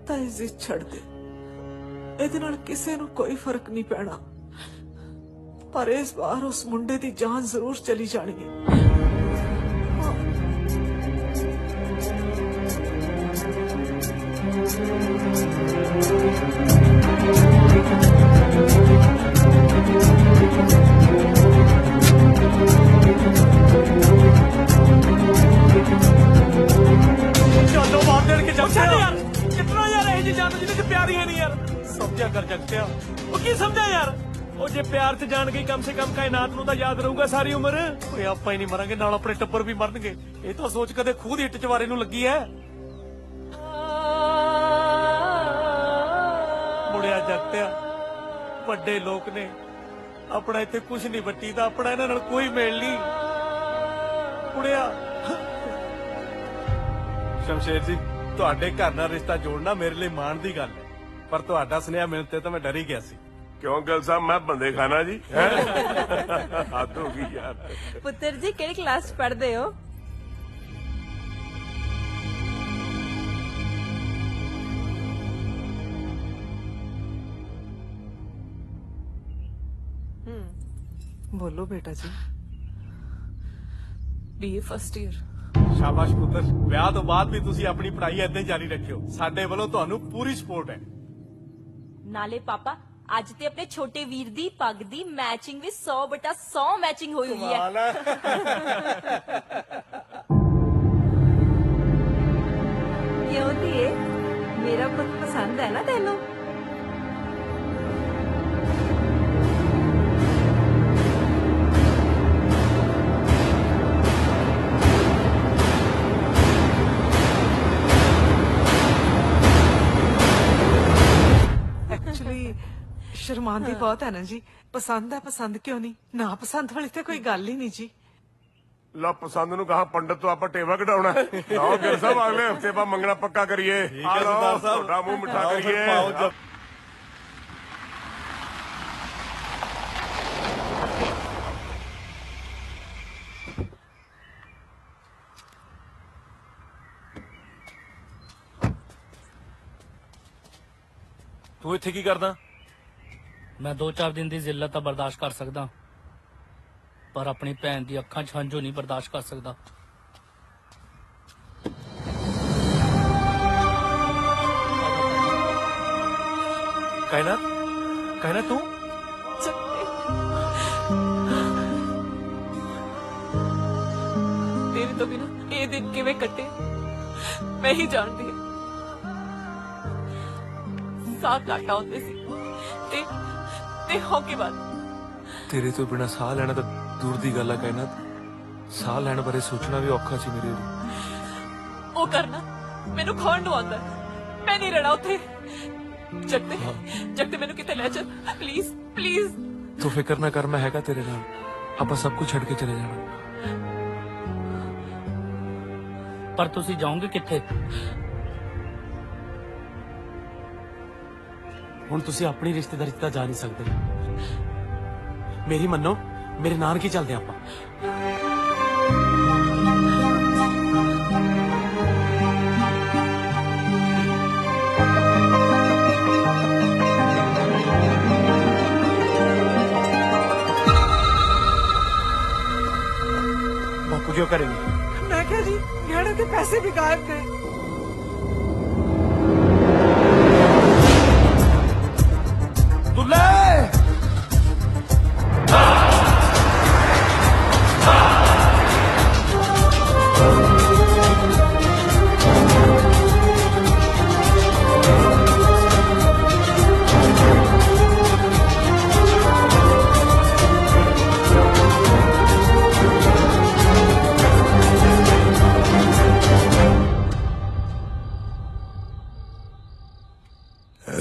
तां इज्जत छड़ दे। ਇਹਦੇ ਨਾਲ ਕਿਸੇ ਨੂੰ ਕੋਈ ਫਰਕ ਨਹੀਂ ਪੈਣਾ, ਪਰ ਇਸ ਵਾਰ ਉਸ ਮੁੰਡੇ ਦੀ ਜਾਨ ਜ਼ਰੂਰ ਚਲੀ ਜਾਣੀ ਹੈ। चलो मार देड़ के जगते यार, कितना यार है जी जान जिन्हें प्यार ही नहीं यार। समझा कर जगते वो की समझा यार। ਉਹ ਜੇ ਪਿਆਰ ਚ ਜਾਣ ਗਈ ਕਮ ਸੇ ਕਮ ਕਾਇਨਾਤ ਨੂੰ ਤਾਂ ਯਾਦ ਰਹੂਗਾ ਸਾਰੀ ਉਮਰ। ਓਏ ਆਪਾਂ ਹੀ ਨਹੀਂ ਮਰਾਂਗੇ, ਨਾਲ ਆਪਣੇ ਟੱਬਰ ਵੀ ਮਰਨਗੇ। ਇਹ ਤਾਂ ਸੋਚ ਕਦੇ ਖੂਹ ਦੀ ਇੱਟ ਚਵਾਰੇ ਨੂੰ ਲੱਗੀ ਐ। ਮੁੜਿਆ ਜਗਤਿਆ, ਵੱਡੇ ਲੋਕ ਨੇ, ਆਪਣਾ ਇੱਥੇ ਕੁਝ ਨਹੀਂ ਵੱਟੀ ਦਾ, ਆਪਣਾ ਇਹਨਾਂ ਨਾਲ ਕੋਈ ਮੇਲ ਨਹੀਂ। ਮੁੜਿਆ ਸ਼ਮਸ਼ੇਰ ਜੀ, ਤੁਹਾਡੇ ਘਰ ਨਾਲ ਰਿਸ਼ਤਾ ਜੋੜਨਾ ਮੇਰੇ ਲਈ ਮਾਣ ਦੀ ਗੱਲ ਹੈ, ਪਰ ਤੁਹਾਡਾ ਸੁਨੇਹਾ ਮਿਲਣ ਤੇ ਤਾਂ ਮੈਂ ਡਰ ਹੀ ਗਿਆ ਸੀ। ਕਿਉਂ ਗੱਲ ਸਾਹਿਬ, ਮੈਂ ਬੰਦੇ ਖਾਣਾ ਜੀ। ਹੱਦ ਹੋ ਗਈ ਯਾਰ। ਪੁੱਤਰ ਜੀ ਕਿਹੜੀ ਕਲਾਸ ਚ ਪੜ੍ਹਦੇ ਹੋ? बोलो बेटा जी। BA first year. ਸ਼ਾਬਾਸ਼ ਪੁੱਤਰ, ਵਿਆਹ ਤੋਂ ਬਾਅਦ ਵੀ ਤੁਸੀਂ ਆਪਣੀ ਪੜ੍ਹਾਈ ਏਦਾਂ ਹੀ ਜਾਰੀ ਰੱਖਿਓ। ਸਾਡੇ ਵੱਲੋਂ ਤੁਹਾਨੂੰ ਪੂਰੀ ਸਪੋਰਟ ਹੈ। ਨਾਲੇ ਪਾਪਾ ਅੱਜ ਤੇ ਆਪਣੇ ਛੋਟੇ ਵੀਰ ਦੀ ਪੱਗ ਦੀ ਮੈਚਿੰਗ ਵੀ 100/100 ਮੈਚਿੰਗ ਹੋਈ ਹੋਈ ਹੈ। ਕਿਉਂ ਧੀਏ, ਮੇਰਾ ਪੁੱਤ ਪਸੰਦ ਹੈ ਨਾ ਤੈਨੂੰ? एक्चुअली शर्मा ਸਮਾਨ ਦੀ ਬਹੁਤ ਹੈ ਨਾ ਜੀ। ਪਸੰਦ ਹੈ, ਪਸੰਦ ਕਿਉਂ ਨਹੀਂ, ਨਾ ਪਸੰਦ ਵਾਲੀ ਤੇ ਕੋਈ ਗੱਲ ਹੀ ਨਹੀਂ ਜੀ। ਲਾ ਪਸੰਦ ਨੂੰ ਕਹਾ ਪੰਡਤ ਤੋਂ ਆਪਾਂ ਟੇਵਾ ਕਢਾਉਣਾ। ਆਓ ਗਿਰ ਸਾਹਿਬ ਅਗਲੇ ਹਫਤੇ ਆਪਾਂ ਮੰਗਣਾ ਪੱਕਾ ਕਰੀਏ। ਆ ਲਓ ਤੁਹਾਡਾ ਮੂੰਹ ਮਿੱਠਾ ਕਰੀਏ। ਤੂੰ ਇੱਥੇ ਕੀ ਕਰਦਾ? ਮੈਂ 2-4 ਦਿਨ ਦੀ ਜ਼ਿੱਲਤ ਤਾਂ ਬਰਦਾਸ਼ਤ ਕਰ ਸਕਦਾ, ਪਰ ਆਪਣੀ ਭੈਣ ਦੀ ਅੱਖਾਂ 'ਚ ਹੰਝੂ ਨਹੀਂ ਬਰਦਾਸ਼ਤ ਕਰ ਸਕਦਾ। ਕਾਇਨਾਤ ਤੂੰ? ਤੇਰੇ ਤੋਂ ਬਿਨਾ ਇਹ ਦਿਨ ਕਿਵੇਂ ਕੱਟੇ ਮੈਂ ਹੀ ਜਾਣਦੀ ਹਾਂ। ਸਾਹ ਘੱਟ ਆਉਂਦੇ ਸੀ ਤੇ ਹੋ ਕੇ ਬਾਅਦ ਤੇਰੇ ਤੋਂ ਬਿਨਾ ਸਾਹ ਲੈਣਾ ਤਾਂ ਦੂਰ ਦੀ ਗੱਲ ਆ ਕਾਇਨਾਤ। ਸਾਹ ਲੈਣ ਬਾਰੇ ਸੋਚਣਾ ਵੀ ਔਖਾ ਸੀ ਮੇਰੇ ਲਈ। ਉਹ ਕਰਨਾ ਮੈਨੂੰ ਖਾਣ ਨੂੰ ਆਉਂਦਾ, ਮੈਂ ਨਹੀਂ ਰਹਿਣਾ ਉੱਥੇ। ਜਗਤੇ ਮੈਨੂੰ ਕਿਤੇ ਲੈ ਚੱਲ ਪਲੀਜ਼ ਪਲੀਜ਼। ਤੂੰ ਫਿਕਰ ਨਾ ਕਰ, ਮੈਂ ਹੈਗਾ ਤੇਰੇ ਨਾਲ। ਆਪਾਂ ਸਭ ਕੁਝ ਛੱਡ ਕੇ ਚਲੇ ਜਾਣਾ। ਪਰ ਤੁਸੀਂ ਜਾਓਗੇ ਕਿੱਥੇ? ਹੁਣ ਤੁਸੀਂ ਆਪਣੀ ਰਿਸ਼ਤੇਦਾਰੀ ਤਾਂ ਜਾ ਨਹੀਂ ਸਕਦੇ। ਮੇਰੀ ਮੰਨੋ, ਮੇਰੇ ਨਾਨਕੇ ਚੱਲਦੇ ਆਪਾਂ। ਬਾਪੂ ਜੀ ਕरेंगे। मैं क्या जी, गहने के पैसे भी गायब गए।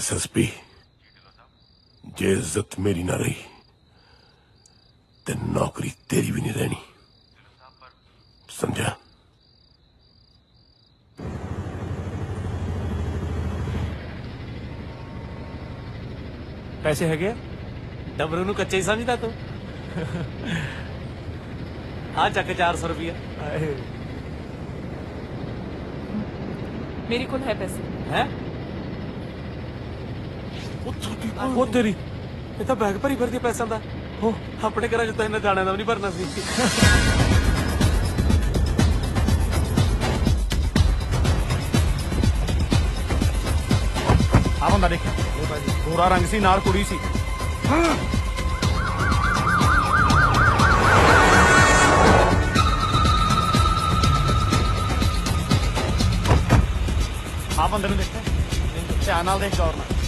SSP ਜੇ ਇੱਜ਼ਤ ਮੇਰੀ ਨਾ ਰਹੀ ਤੇ ਨੌਕਰੀ ਤੇਰੀ ਵੀ ਨਹੀਂ ਰਹਿਣੀ, ਸਮਝਿਆ? ਪੈਸੇ ਹੈਗੇ? ਡਬਰੂ ਨੂੰ ਕੱਚਾ ਹੀ ਸਮਝਦਾ ਤੂੰ? ਆ ਚੱਕ 400 ਰੁਪਇਆ। ਮੇਰੇ ਕੋਲ ਹੈ ਪੈਸੇ। ਹੈ? ਉਹ ਤੇਰੀ, ਇਹ ਤਾਂ ਬੈਗ ਭਰੀ ਫਿਰਦੀ ਪੈਸਿਆਂ ਦਾ। ਉਹ ਆਪਣੇ ਘਰਾਂ ਚ ਤਾਂ ਇਹਨਾਂ ਜਾਣਿਆਂ ਦਾ ਵੀ ਨਹੀਂ ਭਰਨਾ ਸੀ। ਆ ਬੰਦਾ ਦੇਖ, ਗੋਰਾ ਰੰਗ ਸੀ, ਨਾਲ ਕੁੜੀ ਸੀ। ਆ ਬੰਦੇ ਨੂੰ ਦੇਖਿਆ? ਧਿਆਨ ਨਾਲ ਦੇਖ, ਗੌਰ ਨਾਲ।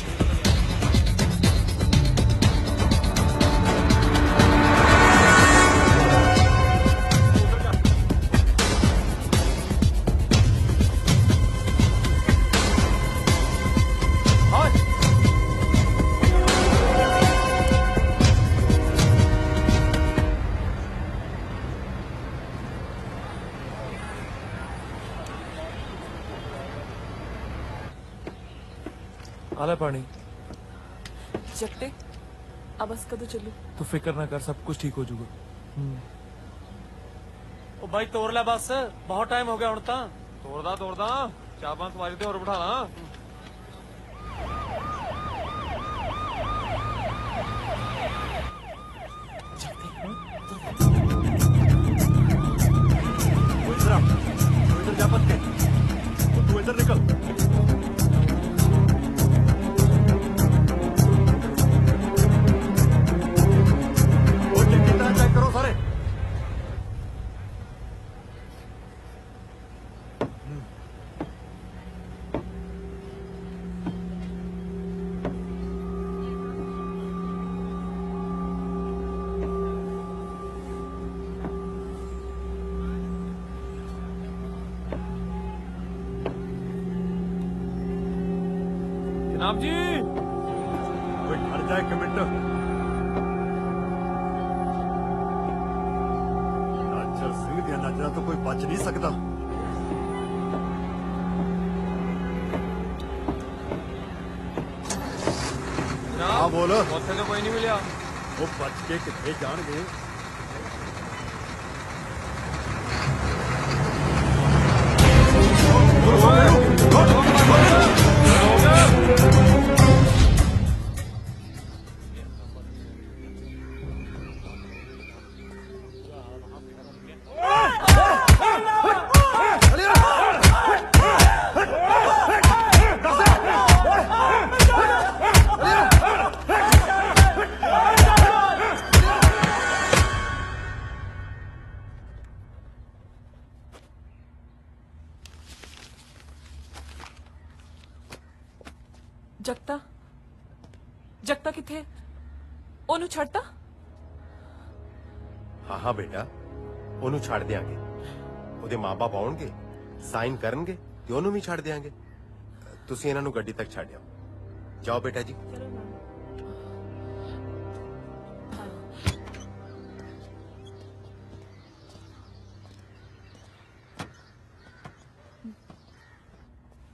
आला पानी। जगते अब बस कदों चलू? तू फिक्र ना कर, सब कुछ ठीक हो जाऊगा। ਉਹ ਬਾਈ ਤੋਰ ਲੈ ਬਸ, ਬਹੁਤ ਟਾਈਮ ਹੋ ਗਿਆ ਹੁਣ ਤਾਂ। ਤੋਰਦਾ 4-5 ਸਵਾਰੀ ਤੇ ਹੋਰ ਬਿਠਾ ਲਾਂ। इधर जा बच के, तू इधर निकल। चेक करो सारे। जनाब जी, हट जा एक मिनट नाचर सिंह दिया नजर तो कोई बच नहीं सकता हाँ बोलो ਉੱਥੇ ਤਾਂ ਕੋਈ ਨਹੀਂ ਮਿਲਿਆ वो बच के कितने जाएंगे ਜਗਤਾ ਜਗਤਾ ਕਿੱਥੇ ਉਹਨੂੰ ਛੱਡਤਾ ਹਾਂ ਹਾਂ ਬੇਟਾ ਉਹਨੂੰ ਛੱਡ ਦਿਆਂਗੇ ਉਹਦੇ ਮਾਪੇ ਆਉਣਗੇ ਸਾਈਨ ਕਰਨਗੇ ਤੇ ਉਹਨੂੰ ਵੀ ਛੱਡ ਦਿਆਂਗੇ ਤੁਸੀਂ ਇਹਨਾਂ ਨੂੰ ਗੱਡੀ ਤੱਕ ਛੱਡ ਆਓ ਜਾਓ ਬੇਟਾ ਜੀ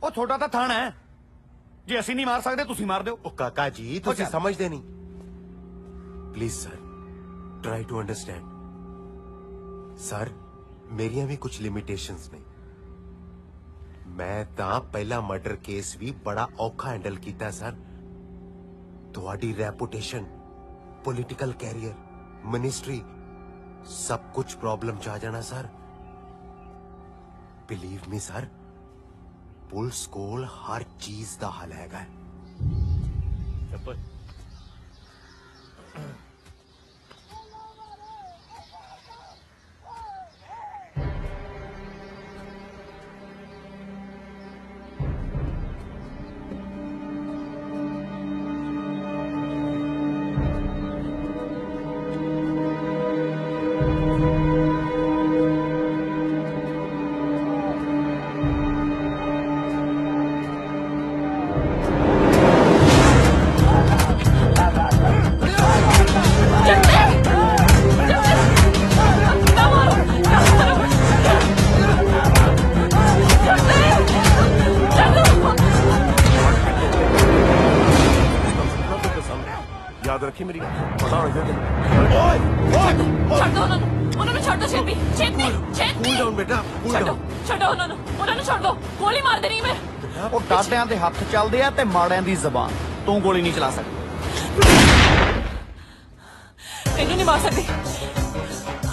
ਉਹ ਤੁਹਾਡਾ ਤਾਂ ਥਾਣਾ ਹੈ ਜੇ ਅਸੀਂ ਨਹੀਂ ਮਾਰ ਸਕਦੇ ਤੁਸੀਂ ਮਾਰ ਦਿਓ ਉਹ ਕਾਕਾ ਜੀ ਤੁਸੀਂ ਸਮਝਦੇ ਨਹੀਂ please sir try to understand sir ਮੇਰੀਆਂ ਵੀ ਕੁਝ ਲਿਮਿਟੇਸ਼ਨਸ ਨੇ ਮੈਂ ਤਾਂ ਪਹਿਲਾ ਮਰਡਰ ਕੇਸ ਵੀ ਬੜਾ ਔਖਾ ਹੈਂਡਲ ਕੀਤਾ ਸਰ ਤੁਹਾਡੀ ਰੈਪੂਟੇਸ਼ਨ ਪੋਲੀਟੀਕਲ ਕੈਰੀਅਰ ਮਿਨਿਸਟਰੀ ਸਭ ਕੁਝ ਪ੍ਰੋਬਲਮ ਚ ਆ ਜਾਣਾ sir believe me sir police ਕੋਲ ਹਰ ਚੀਜ਼ ਦਾ ਹੱਲ ਹੈਗਾ याद रखी मेरी पता हो जाए ਛੱਡ ਦੋ ਉਹਨਾਂ ਨੂੰ ਛੱਡ ਦੋ ਛੇਤੀ ਛੇਤੀ ਛੇਤੀ ਕੂਲ ਡਾਊਨ ਬੇਟਾ ਕੂਲ ਡਾਊਨ ਛੱਡੋ ਉਹਨਾਂ ਨੂੰ ਛੱਡ ਦੋ ਗੋਲੀ ਮਾਰ ਦੇਣੀ ਮੈਂ ਉਹ ਡਾਡਿਆਂ ਦੇ ਹੱਥ ਚੱਲਦੇ ਆ ਤੇ ਮਾੜਿਆਂ ਦੀ ਜ਼ਬਾਨ ਤੂੰ ਗੋਲੀ ਨਹੀਂ ਚਲਾ ਸਕਦਾ ਤੈਨੂੰ ਨਹੀਂ ਮਾਰ ਸਕਦੀ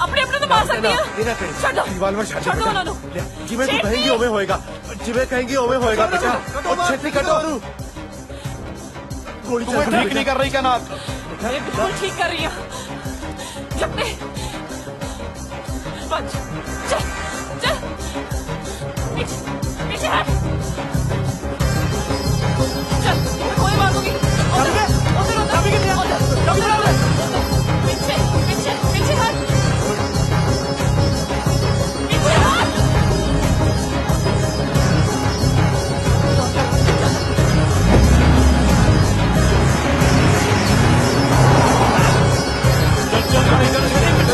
ਆਪਣੇ ਤੋਂ ਮਾਰ ਸਕਦੀ ਆ ਛੱਡੋ ਰਿਵਾਲਵਰ ਛੱਡ ਛੱਡੋ ਉਹਨਾਂ ਨੂੰ ਜਿਵੇਂ ਤੂੰ ਕਹੇਂਗੀ ਉਵੇਂ ਹੋਏਗਾ ਜਿਵੇਂ ਕਹੇਂਗੀ ਉਵੇਂ ਹੋਏਗਾ ਬੇਟਾ ਉਹ ਛੇਤੀ ਕੱਢੋ ਉਹਨੂੰ ਗੋਲੀ ਤੂੰ ਠੀਕ ਨਹੀਂ ਕਰ ਰਹੀ ਕਨਾਤ ਮੈਂ ਬਿਲਕੁਲ ਠੀਕ ਕਰ ਰਹੀ ਹਾਂ ਜੱਪੇ ਬੱਚ ਚੱਲ ਚੱਲ पीछे हट चल गोली मार दूंगी पीछे पीछे पीछे हट पीछे हट चल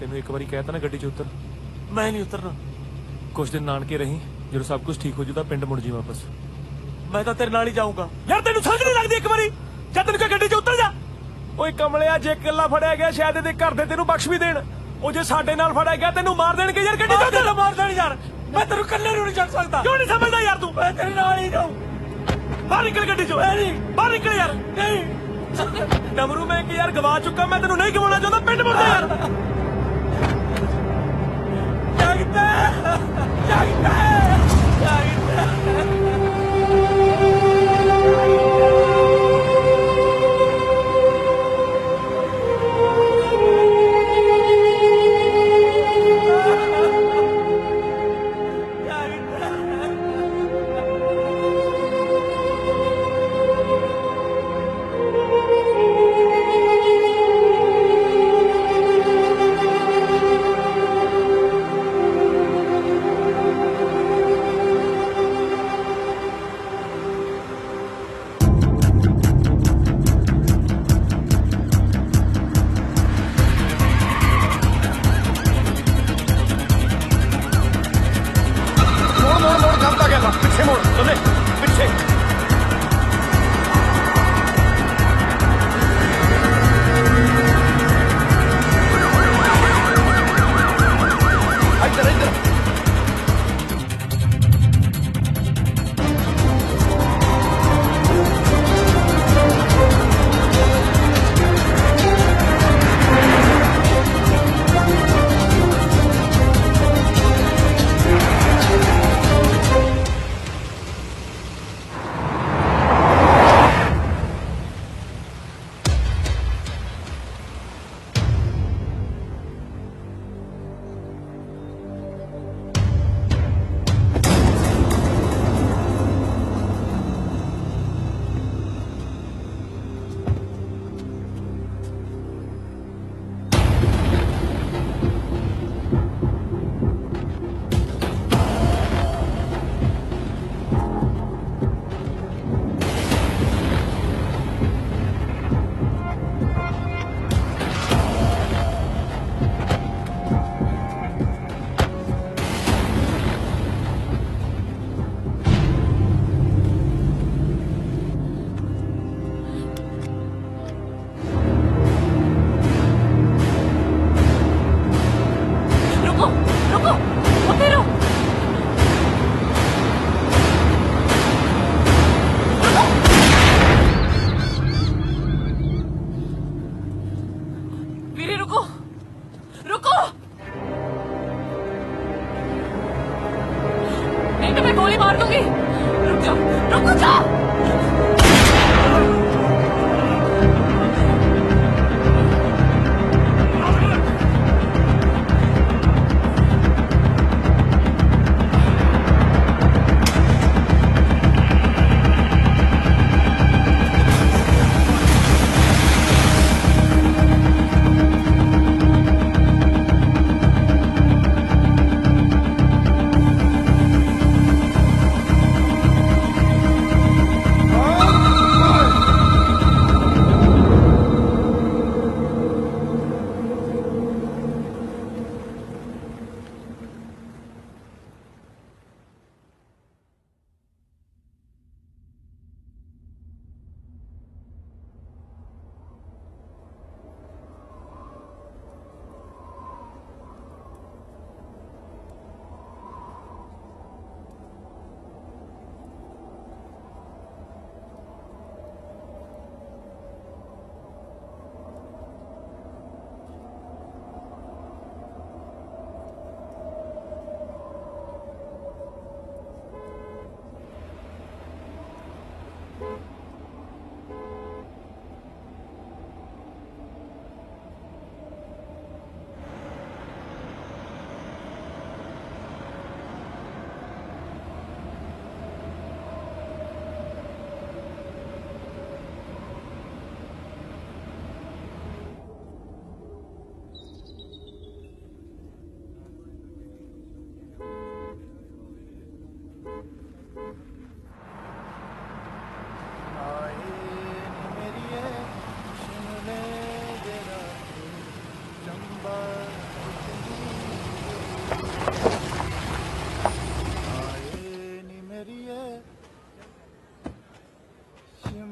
ਤੈਨੂੰ ਇੱਕ ਵਾਰੀ ਕਹਿਤਾ ਨਾ ਗੱਡੀ 'ਚ ਉਤਰ, ਮੈਂ ਨਹੀਂ ਉਤਰਨਾ। ਕੁਝ ਦਿਨ ਨਾਨਕੇ ਰਹੀ, ਜਦੋਂ ਸਭ ਕੁਝ ਠੀਕ ਹੋ ਜੂ ਤਾਂ ਪਿੰਡ ਮੁੜ ਜੀ ਵਾਪਸ। ਮੈਂ ਤਾਂ ਤੇਰੇ ਨਾਲ ਹੀ ਜਾਊਂਗਾ। ਯਾਰ ਤੈਨੂੰ ਸਮਝ ਨਹੀਂ ਲੱਗਦੀ? ਇੱਕ ਵਾਰੀ ਜਦ ਤੈਨੂੰ ਕਿ ਗੱਡੀ 'ਚ ਉਤਰ ਜਾ। ਓਏ ਕਮਲਿਆ, ਜੇ ਇਕੱਲਾ ਫੜਿਆ ਗਿਆ ਸ਼ਾਇਦ ਇਹਦੇ ਘਰ ਦੇ ਤੈਨੂੰ ਬਖਸ਼ ਵੀ ਦੇਣ। ਉਹ ਜੇ ਸਾਡੇ ਨਾਲ ਫੜਿਆ ਗਿਆ ਤੈਨੂੰ ਮਾਰ ਦੇਣਗੇ ਯਾਰ। ਗੱਡੀ 'ਚ ਉਤਰ। ਮਾਰ ਦੇਣ ਯਾਰ, ਮੈਂ ਤੈਨੂੰ ਇਕੱਲੇ ਨੂੰ ਨਹੀਂ ਛੱਡ ਸਕਦਾ। ਕਿਉਂ ਨਹੀਂ ਸਮਝਦਾ ਯਾਰ ਤੂੰ? ਮੈਂ ਤੇਰੇ ਨਾਲ ਹੀ ਜਾਊਂ। ਬਾਹਰ ਨਿਕਲ ਗੱਡੀ 'ਚੋਂ। ਨਹੀਂ ਬਾਹਰ ਨਿਕਲ ਯਾਰ। ਨਹੀਂ ਡਮਰੂ, ਮੈਂ ਕਿ ਯਾਰ ਗਵਾ ਚੁੱਕਾ, ਮੈਂ ਤੈਨੂੰ ਨਹੀਂ ਗਵਾਉਣਾ ਚਾਹੁੰਦਾ। ਪਿੰਡ ਮੁੜ ਜਾ ਯਾਰ। ਜਾਗਦਾ ਜਾਗਦਾ ਜਾਗਦਾ।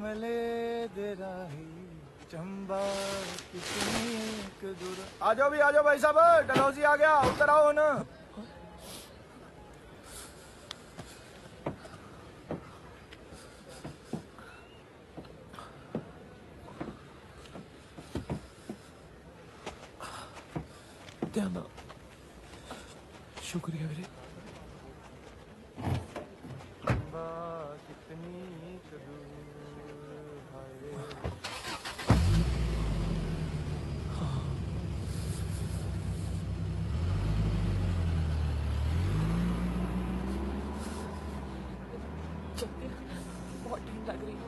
कमले दे राही चंबा कितनी दूर। आ जाओ भाई साहब, डलहौजी आ गया, उतर आओ ना। ध्यान दो, शुक्रिया वीरे। बहुत ठंड लग रही है।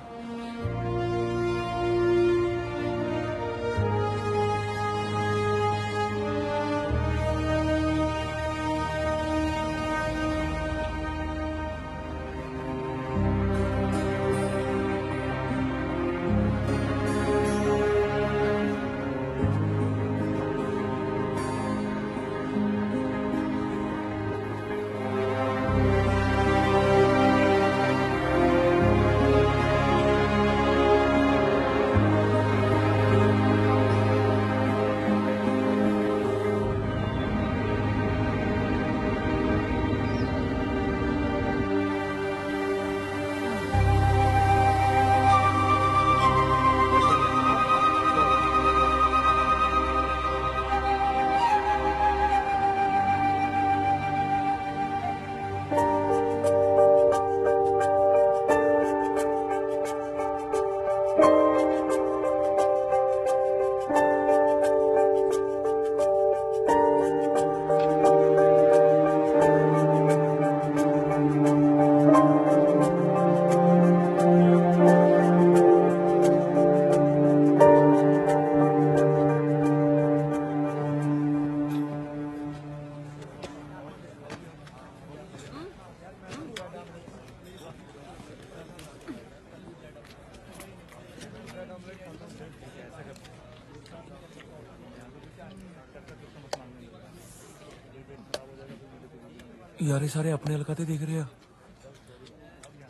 यार ये सारे अपने अलकाते देख रहे हैं।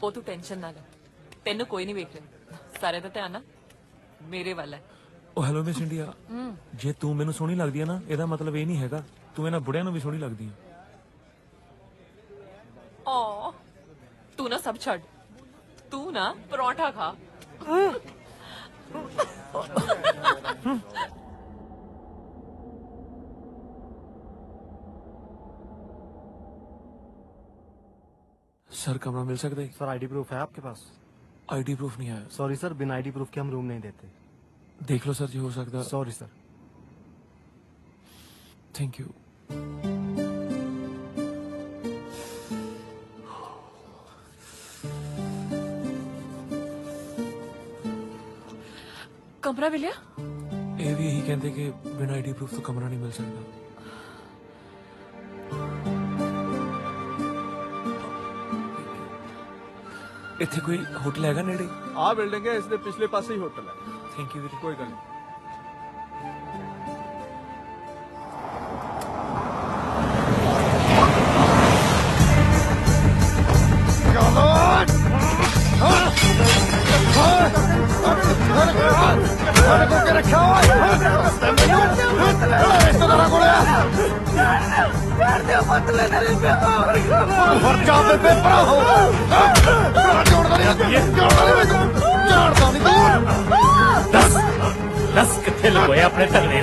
ਉਹ ਤੂੰ ਟੈਨਸ਼ਨ ਨਾ ਲੈ, ਤੈਨੂੰ ਕੋਈ ਨਹੀਂ ਵੇਖ ਰਿਹਾ। ਸਾਰੇ ਦਾ ਧਿਆਨ ਨਾ ਮੇਰੇ ਵੱਲ ਹੈ। ਉਹ ਹੈਲੋ ਮਿਸ ਇੰਡੀਆ, ਜੇ ਤੂੰ ਮੈਨੂੰ ਸੋਹਣੀ ਲੱਗਦੀ ਹੈ ਨਾ, ਇਹਦਾ ਮਤਲਬ ਇਹ ਨਹੀਂ ਹੈਗਾ ਤੂੰ ਇਹਨਾਂ ਬੁੜਿਆਂ ਨੂੰ ਵੀ ਸੋਹਣੀ ਲੱਗਦੀ ਹੈ। ਓ ਤੂੰ ਨਾ ਸਭ ਛੱਡ, ਤੂੰ ਨਾ ਪਰੌਂਠਾ ਖਾ। सर कमरा मिल सकता है? सर आईडी प्रूफ है आपके पास? आईडी प्रूफ नहीं है। सॉरी सर, बिना आईडी प्रूफ के हम रूम नहीं देते। देख लो सर जो हो सकता। Sorry sir. Thank you. कमरा मिलिया? ये भी यही कहते कि बिना आईडी प्रूफ तो कमरा नहीं मिल सकता। इत्थे कोई होटल हैगा नेड़े? आ बिल्डिंग है, इसके पिछले पासे ही होटल है। थैंक यू वीरे। कोई गल नहीं। दस किथे लगोया अपने तगड़े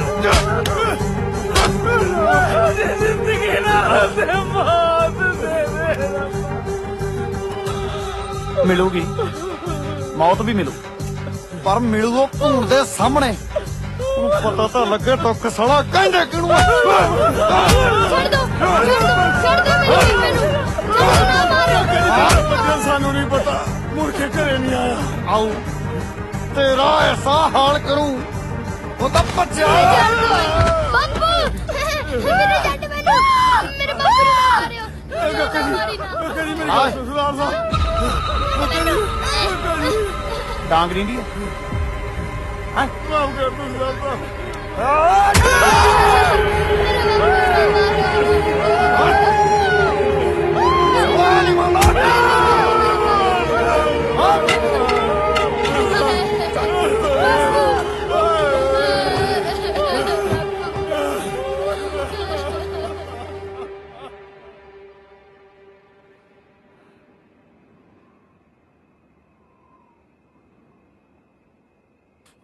मिलूगी, मौत भी मिलू, पर मिलू वो भूण दे सामने। पता तो लगे दुख सड़ा कहंदे किनू। सानू नहीं पता, मुड़ के घरे नहीं आया। आऊ तेरा ऐसा हाल करूं वो तो बचा। डांग नहीं दी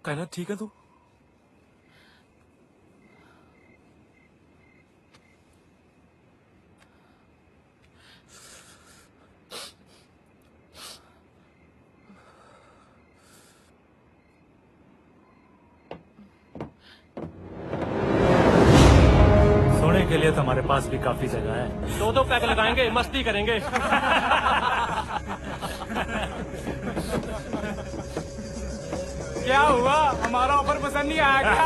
कहना ठीक है तू? सोने के लिए तो हमारे पास भी काफी जगह है। 2-2 पैक लगाएंगे, मस्ती करेंगे। क्या हुआ, हमारा ऑफर पसंद नहीं आया क्या?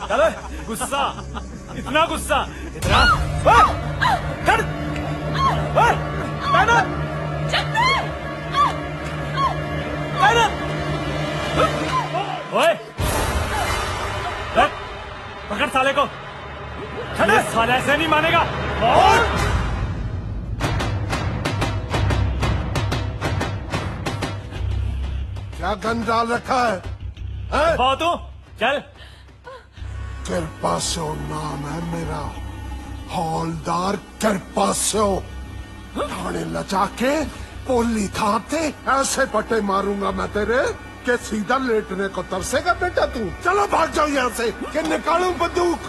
चलो गुस्सा, इतना गुस्सा, इतना पकड़ साले को। ये साला ऐसे नहीं मानेगा। क्या गन डाल रखा है? बहुत चल। किरपासो नाम है मेरा, हौलदार किरपासो। थाने लचा के पोली थाते ऐसे पट्टे मारूंगा मैं तेरे कि सीधा लेटने को तरसेगा बेटा तू। चलो भाग जाओ यहाँ से कि निकालूं बंदूक,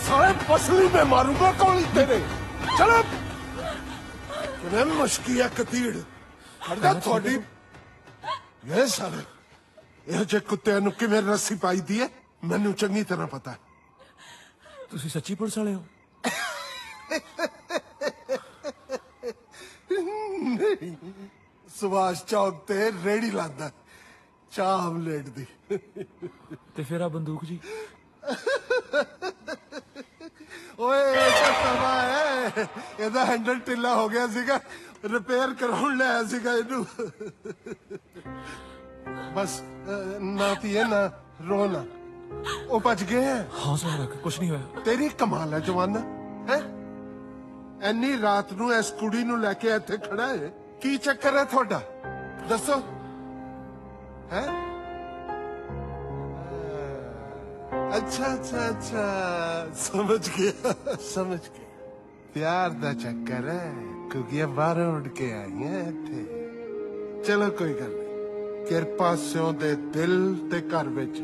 सारे पसली में मारूंगा गोली तेरे। चलो मुश्किल कतीड़ करदा थोड़ी। ये सारे ਇਹ ਜੇ ਕੁੱਤੇ ਨੂੰ ਕਿਵੇਂ ਰੱਸੀ ਪਾਈਦੀ ਹੈ ਮੈਨੂੰ ਚੰਗੀ ਤਰ੍ਹਾਂ ਪਤਾ ਹੈ। ਤੁਸੀਂ ਸੱਚੀ ਪੁਲਿਸ ਵਾਲੇ ਹੋ? ਨਹੀਂ, ਸੁਭਾਸ਼ ਚੌਕ ਤੇ ਰੇੜੀ ਲਾਂਦਾ ਚਾਹ ਆਮਲੇਟ ਦੀ। ਤੇ ਫਿਰ ਆ ਬੰਦੂਕ ਜੀ? ਓਏ ਇਹ ਤਾਂ ਤਵਾ ਹੈ, ਇਹਦਾ ਹੈਂਡਲ ਢਿੱਲਾ ਹੋ ਗਿਆ ਸੀਗਾ, ਰਿਪੇਅਰ ਕਰਾਉਣ ਲਿਆਇਆ ਸੀਗਾ ਇਹਨੂੰ। बस ना पिए ना रोना, वो बच गए हैं। हौसला रख, कुछ नहीं होया। तेरी कमाल है जवाना है, एनी रात नू इस कुड़ी नू लेके इत्थे खड़ा है, की चक्कर है थोड़ा दसो है? अच्छा अच्छा अच्छा समझ गया समझ गया, प्यार दा चक्कर है क्योंकि बाहरों उड़ के आई है इत्थे। चलो कोई गल नहीं, किरपासियों दे दिल ते घर विच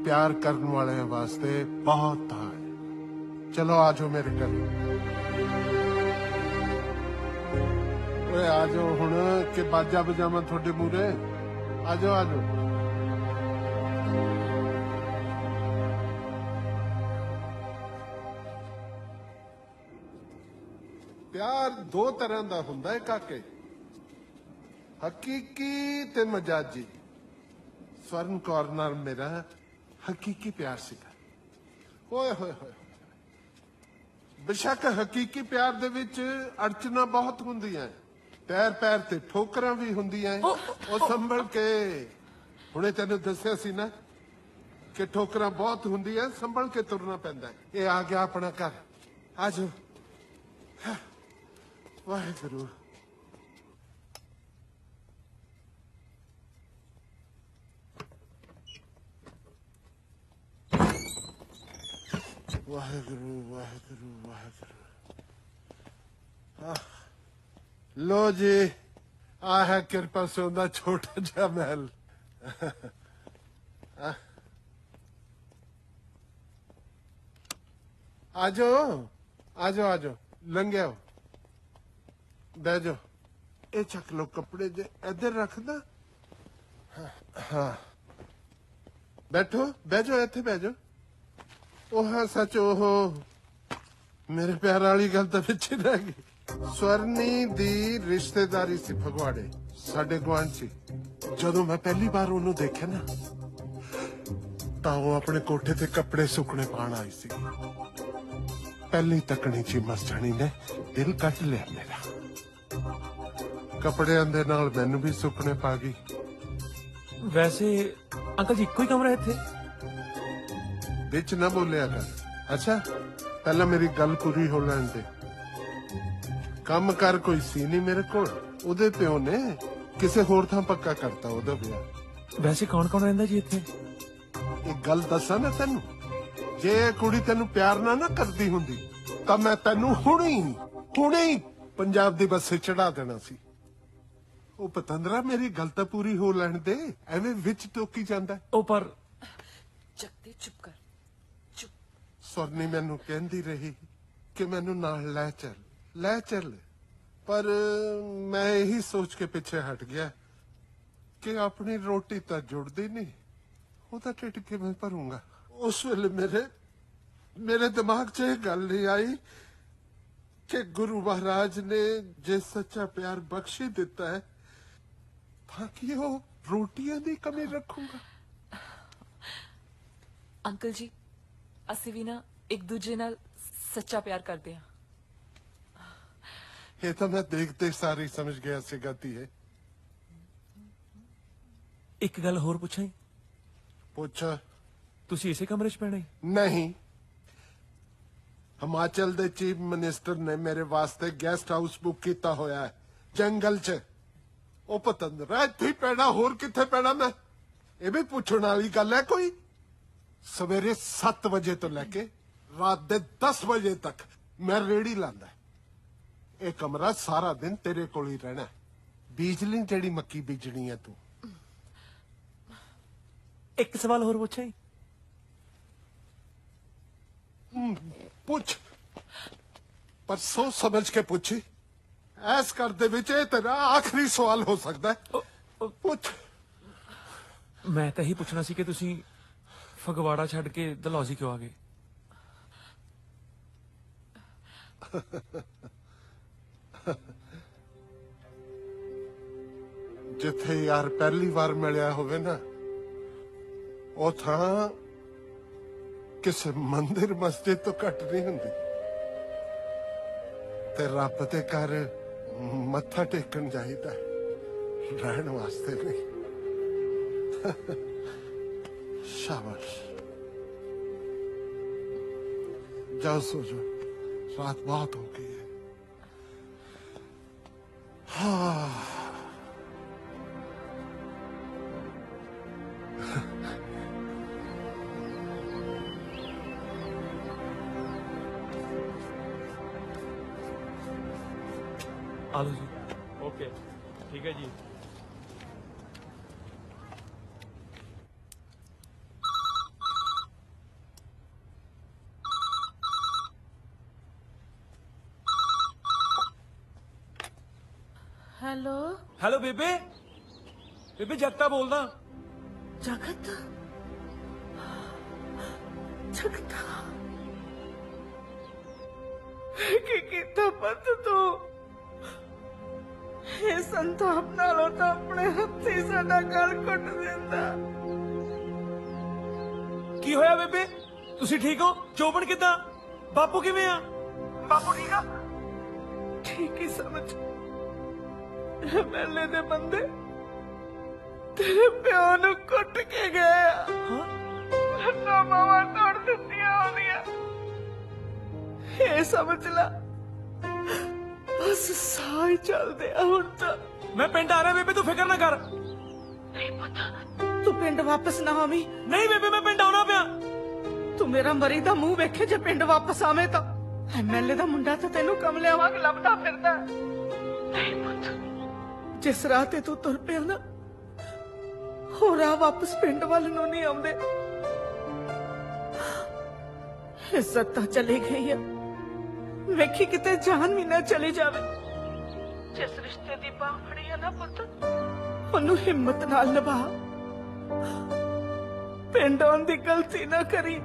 प्यार करने वाले वास्ते बहुत है। चलो आ जाओ मेरे घर। ओए आ जाओ हुण के बाजा बजावा थोड़े मूरे। आ जाओ आ जाओ। प्यार दो तरह का हुंदा है काके, हकीकी ते मजाजी। स्वर्ण कौर नाल मेरा हकीकी प्यार सीगा। ओए होए होए, बेशक हकीकी प्यार दे विच अड़चना बहुत हुंदियां, पैर पैर ते ठोकरां भी हुंदियां। ओ संभल के, हुणे तैनूं दस्सिया सी ना कि ठोकरां बहुत हुंदियां, संभल के तुरना पैंदा है। ये आ गया अपना घर, आ जाओ। वाहेगुरू। वाहेगुरू वाहेगुरू वाहेगुरू। लो जी, आ है किरपा सोंदा छोटा जा महल। आ जाओ आ जाओ आ जाओ, लंघे आओ, बह जाओ। ये चक लो कपड़े जे इधर रखना। हाँ बैठो, बह जाओ, इत्थे बह जाओ। हाँ सच, ओहो मेरे प्यार वाली गल तो पिछे रह गई। स्वर्णी दी रिश्तेदारी सी फगवाड़े, साडे गुआंढ सी। जदों मैं पहली बार उन्होंने देखा ना, तां वो अपने कोठे ते कपड़े सुकने पाण आई सी। पहली तकनी ची मस्तानी ने दिल कट लिया मेरा। कपड़े दे नाल मैनू भी सुकने पा गई। वैसे अंकल जी इको ही कमरा इत्थे? बिच ना बोलिया कर, अच्छा पहला मेरी गल पूरी हो लैन दे। काम कर कोई सी नहीं मेरे को, उदे प्यो ने किसे होर थां पक्का करता उदा ब्याह। वैसे कौन कौन रहिंदा जी इत्थे? एक गल दसा ना तेनू, जे कुड़ी तेनू प्यार ना करदी हुंदी तां मैं तेनू हुणे ही पंजाब दी बस चढ़ा देना सी। ਉਹ ਪਤੰਦਰਾ ਮੇਰੀ ਗੱਲ ਤਾਂ ਪੂਰੀ ਹੋ ਲੈਣ ਦੇ, ਐਵੇਂ ਵਿੱਚ ਟੋਕੀ ਜਾਂਦਾ। ਉਹ ਪਰ ਜਗਦੇ ਚੁੱਪ ਕਰ। ਸੋਨੀ ਮੈਨੂੰ ਕਹਿੰਦੀ ਰਹੀ ਕਿ ਮੈਨੂੰ ਨਾਲ ਲੈ ਚੱਲ, ਪਰ ਮੈਂ ਇਹੀ ਸੋਚ ਕੇ ਪਿੱਛੇ ਹਟ ਗਿਆ ਕਿ ਆਪਣੀ ਰੋਟੀ ਤਾਂ ਜੁੜਦੀ ਨਹੀਂ, ਉਹਦਾ ਢਿੱਡ ਕਿਵੇਂ ਭਰੂੰਗਾ। ਉਸ ਵੇਲੇ ਮੇਰੇ ਦਿਮਾਗ 'ਚ ਇਹ ਗੱਲ ਨਹੀਂ ਆਈ ਕਿ ਗੁਰੂ ਮਹਾਰਾਜ ਨੇ ਜੇ ਸੱਚਾ ਪਿਆਰ ਬਖਸ਼ ਹੀ ਦਿੱਤਾ ਹੈ ਤਾਂ ਕਿ ਉਹ ਰੋਟੀਆਂ ਦੀ ਕਮੀ ਰੱਖੂਗਾ। ਅੰਕਲ ਜੀ, ਅਸੀਂ ਵੀ ਨਾ ਇੱਕ ਦੂਜੇ ਨਾਲ ਸੱਚਾ ਪਿਆਰ ਕਰਦੇ ਹਾਂ। ਇਹ ਤਾਂ ਮੈਂ ਦੇਖਦੇ ਸਾਰੀ ਸਮਝ ਗਿਆ ਸੀ ਗਤੀ ਹੈ। ਇੱਕ ਗੱਲ ਹੋਰ ਪੁੱਛਾਂ? ਪੁੱਛ। ਤੁਸੀਂ ਇਸੇ ਕਮਰੇ 'ਚ ਪੈਣਾ? ਨਹੀਂ, ਹਿਮਾਚਲ ਦੇ ਚੀਫ ਮਿਨਿਸਟਰ ਨੇ ਮੇਰੇ ਵਾਸਤੇ ਗੈਸਟ ਹਾਊਸ ਬੁੱਕ ਕੀਤਾ ਹੋਇਆ ਹੈ ਜੰਗਲ 'ਚ। ਉਹ ਪਤੰਦਰਾ ਇੱਥੇ ਪੈਣਾ, ਹੋਰ ਕਿੱਥੇ ਪੈਣਾ ਮੈਂ? ਇਹ ਵੀ ਪੁੱਛਣ ਵਾਲੀ ਗੱਲ ਹੈ ਕੋਈ? ਸਵੇਰੇ 7 ਵਜੇ ਤੋਂ ਲੈ ਕੇ ਰਾਤ ਦੇ 10 ਵਜੇ ਤੱਕ ਮੈਂ ਰੇੜੀ ਲਾਂਦਾ। ਇਹ ਕਮਰਾ ਸਾਰਾ ਦਿਨ ਤੇਰੇ ਕੋਲ ਹੀ ਰਹਿਣਾ। ਬੀਜ ਲਈ ਜਿਹੜੀ ਮੱਕੀ ਬੀਜਣੀ ਹੈ ਤੂੰ। ਇੱਕ ਸਵਾਲ ਹੋਰ ਪੁੱਛਾਂ? ਪੁੱਛ, ਪਰ ਸੋਚ ਸਮਝ ਕੇ ਪੁੱਛੀ। ਐਸ ਘਰ ਦੇ ਵਿੱਚ ਇਹ ਤੇਰਾ ਆਖਰੀ ਸਵਾਲ ਹੋ ਸਕਦਾ ਹੈ। ਪੁੱਛ। ਮੈਂ ਤਾਂ ਇਹੀ ਪੁੱਛਣਾ ਸੀ ਕਿ ਤੁਸੀਂ ਫਗਵਾੜਾ ਛੱਡ ਕੇ ਦਲੌਜੀ ਕਿਉਂ ਆ ਗਏ? ਜਿੱਥੇ ਯਾਰ ਪਹਿਲੀ ਵਾਰ ਮਿਲਿਆ ਹੋਵੇ ਨਾ, ਉਹ ਥਾਂ ਕਿਸੇ ਮੰਦਿਰ ਮਸਜਿਦ ਤੋਂ ਘੱਟ ਨਹੀਂ ਹੁੰਦੀ। ਤੇ ਰੱਬ ਦੇ ਘਰ ਮੱਥਾ ਟੇਕਣ ਜਾਈਦਾ, ਰਹਿਣ ਵਾਸਤੇ ਨਹੀਂ। शाबाश, जाओ सो जाओ, रात बहुत हो गई है। हाँ, आलू जी। ओके, ठीक है जी। हेलो हेलो बेबे, बेबे जगता बोलदा। जगत जगता की कीता पत तू ਇਹ ਸੰਤਾਪ ਨਾਲੋਂ ਤਾਂ ਆਪਣੇ ਹੱਥੀ ਸਾਡਾ ਗਲ ਕੱਟ ਦਿੰਦਾ। ਕੀ ਹੋਇਆ ਬੇਬੇ? ਤੁਸੀਂ ਠੀਕ ਹੋ? ਚੋਬਣ ਕਿੱਦਾਂ? ਬਾਪੂ ਕਿਵੇਂ ਆ? ਬਾਪੂ ਠੀਕ ਆ? ਠੀਕ ਹੀ ਸਮਝ। ਐਮਐਲਏ ਦੇ ਬੰਦੇ ਤੇਰੇ ਪਿਓ ਨੂੰ ਕੁੱਟ ਕੇ ਗਏ ਆ। ਲੱਤਾਂ ਬਾਹਾਂ ਤੋੜ ਦਿੱਤੀਆਂ ਉਹਦੀਆਂ। ਇਹ ਸਮਝ ਲਾ ਬਸ ਸਾਹ ਹੀ ਚੱਲਦੇ ਆ ਹੁਣ ਤਾਂ। ਮੈਂ ਪਿੰਡ ਆ ਰਿਹਾ ਬੇਬੇ, ਤੂੰ ਫਿਕਰ ਨਾ ਕਰ। ਨਹੀਂ ਪਤਾ ਤੂੰ ਪਿੰਡ ਵਾਪਸ ਨਾ ਆਵੀਂ। ਨਹੀਂ ਬੇਬੇ, ਮੈਂ ਪਿੰਡ ਆਉਣਾ ਪਿਆ। ਤੂੰ ਮੇਰਾ ਮਰੀ ਦਾ ਮੂੰਹ ਵੇਖੇ ਜੇ ਪਿੰਡ ਵਾਪਸ ਆਵੇਂ ਤਾਂ। ਐਮਐਲਏ ਦਾ ਮੁੰਡਾ ਤਾਂ ਤੈਨੂੰ ਕਮਲਿਆਂ ਵਾਂਗ ਲੱਭਦਾ ਫਿਰਦਾ। ਨਹੀਂ ਪੁੱਤ, ਜਿਸ ਰਾਹ ਤੇ ਤੂੰ ਤੁਰ ਪਿਆ ਨਾ, ਉਹ ਰਾਹ ਵਾਪਸ ਪਿੰਡ ਵੱਲ ਨੂੰ ਨਹੀਂ ਆਉਂਦੇ। ਇੱਜ਼ਤ ਤਾਂ ਚਲੀ ਗਈ ਆ, ਵੇਖੀ ਕਿਤੇ ਜਾਨ ਵੀ ਨਾ ਚਲੀ ਜਾਵੇ। ਜਿਸ ਰਿਸ਼ਤੇ ਦੀ ਬਾਹ ਫੜੀ ਆ ਨਾ ਪੁੱਤ, ਉਹਨੂੰ ਹਿੰਮਤ ਨਾਲ ਨਿਭਾ। ਪਿੰਡ ਆਉਣ ਦੀ ਗਲਤੀ ਨਾ ਕਰੀ।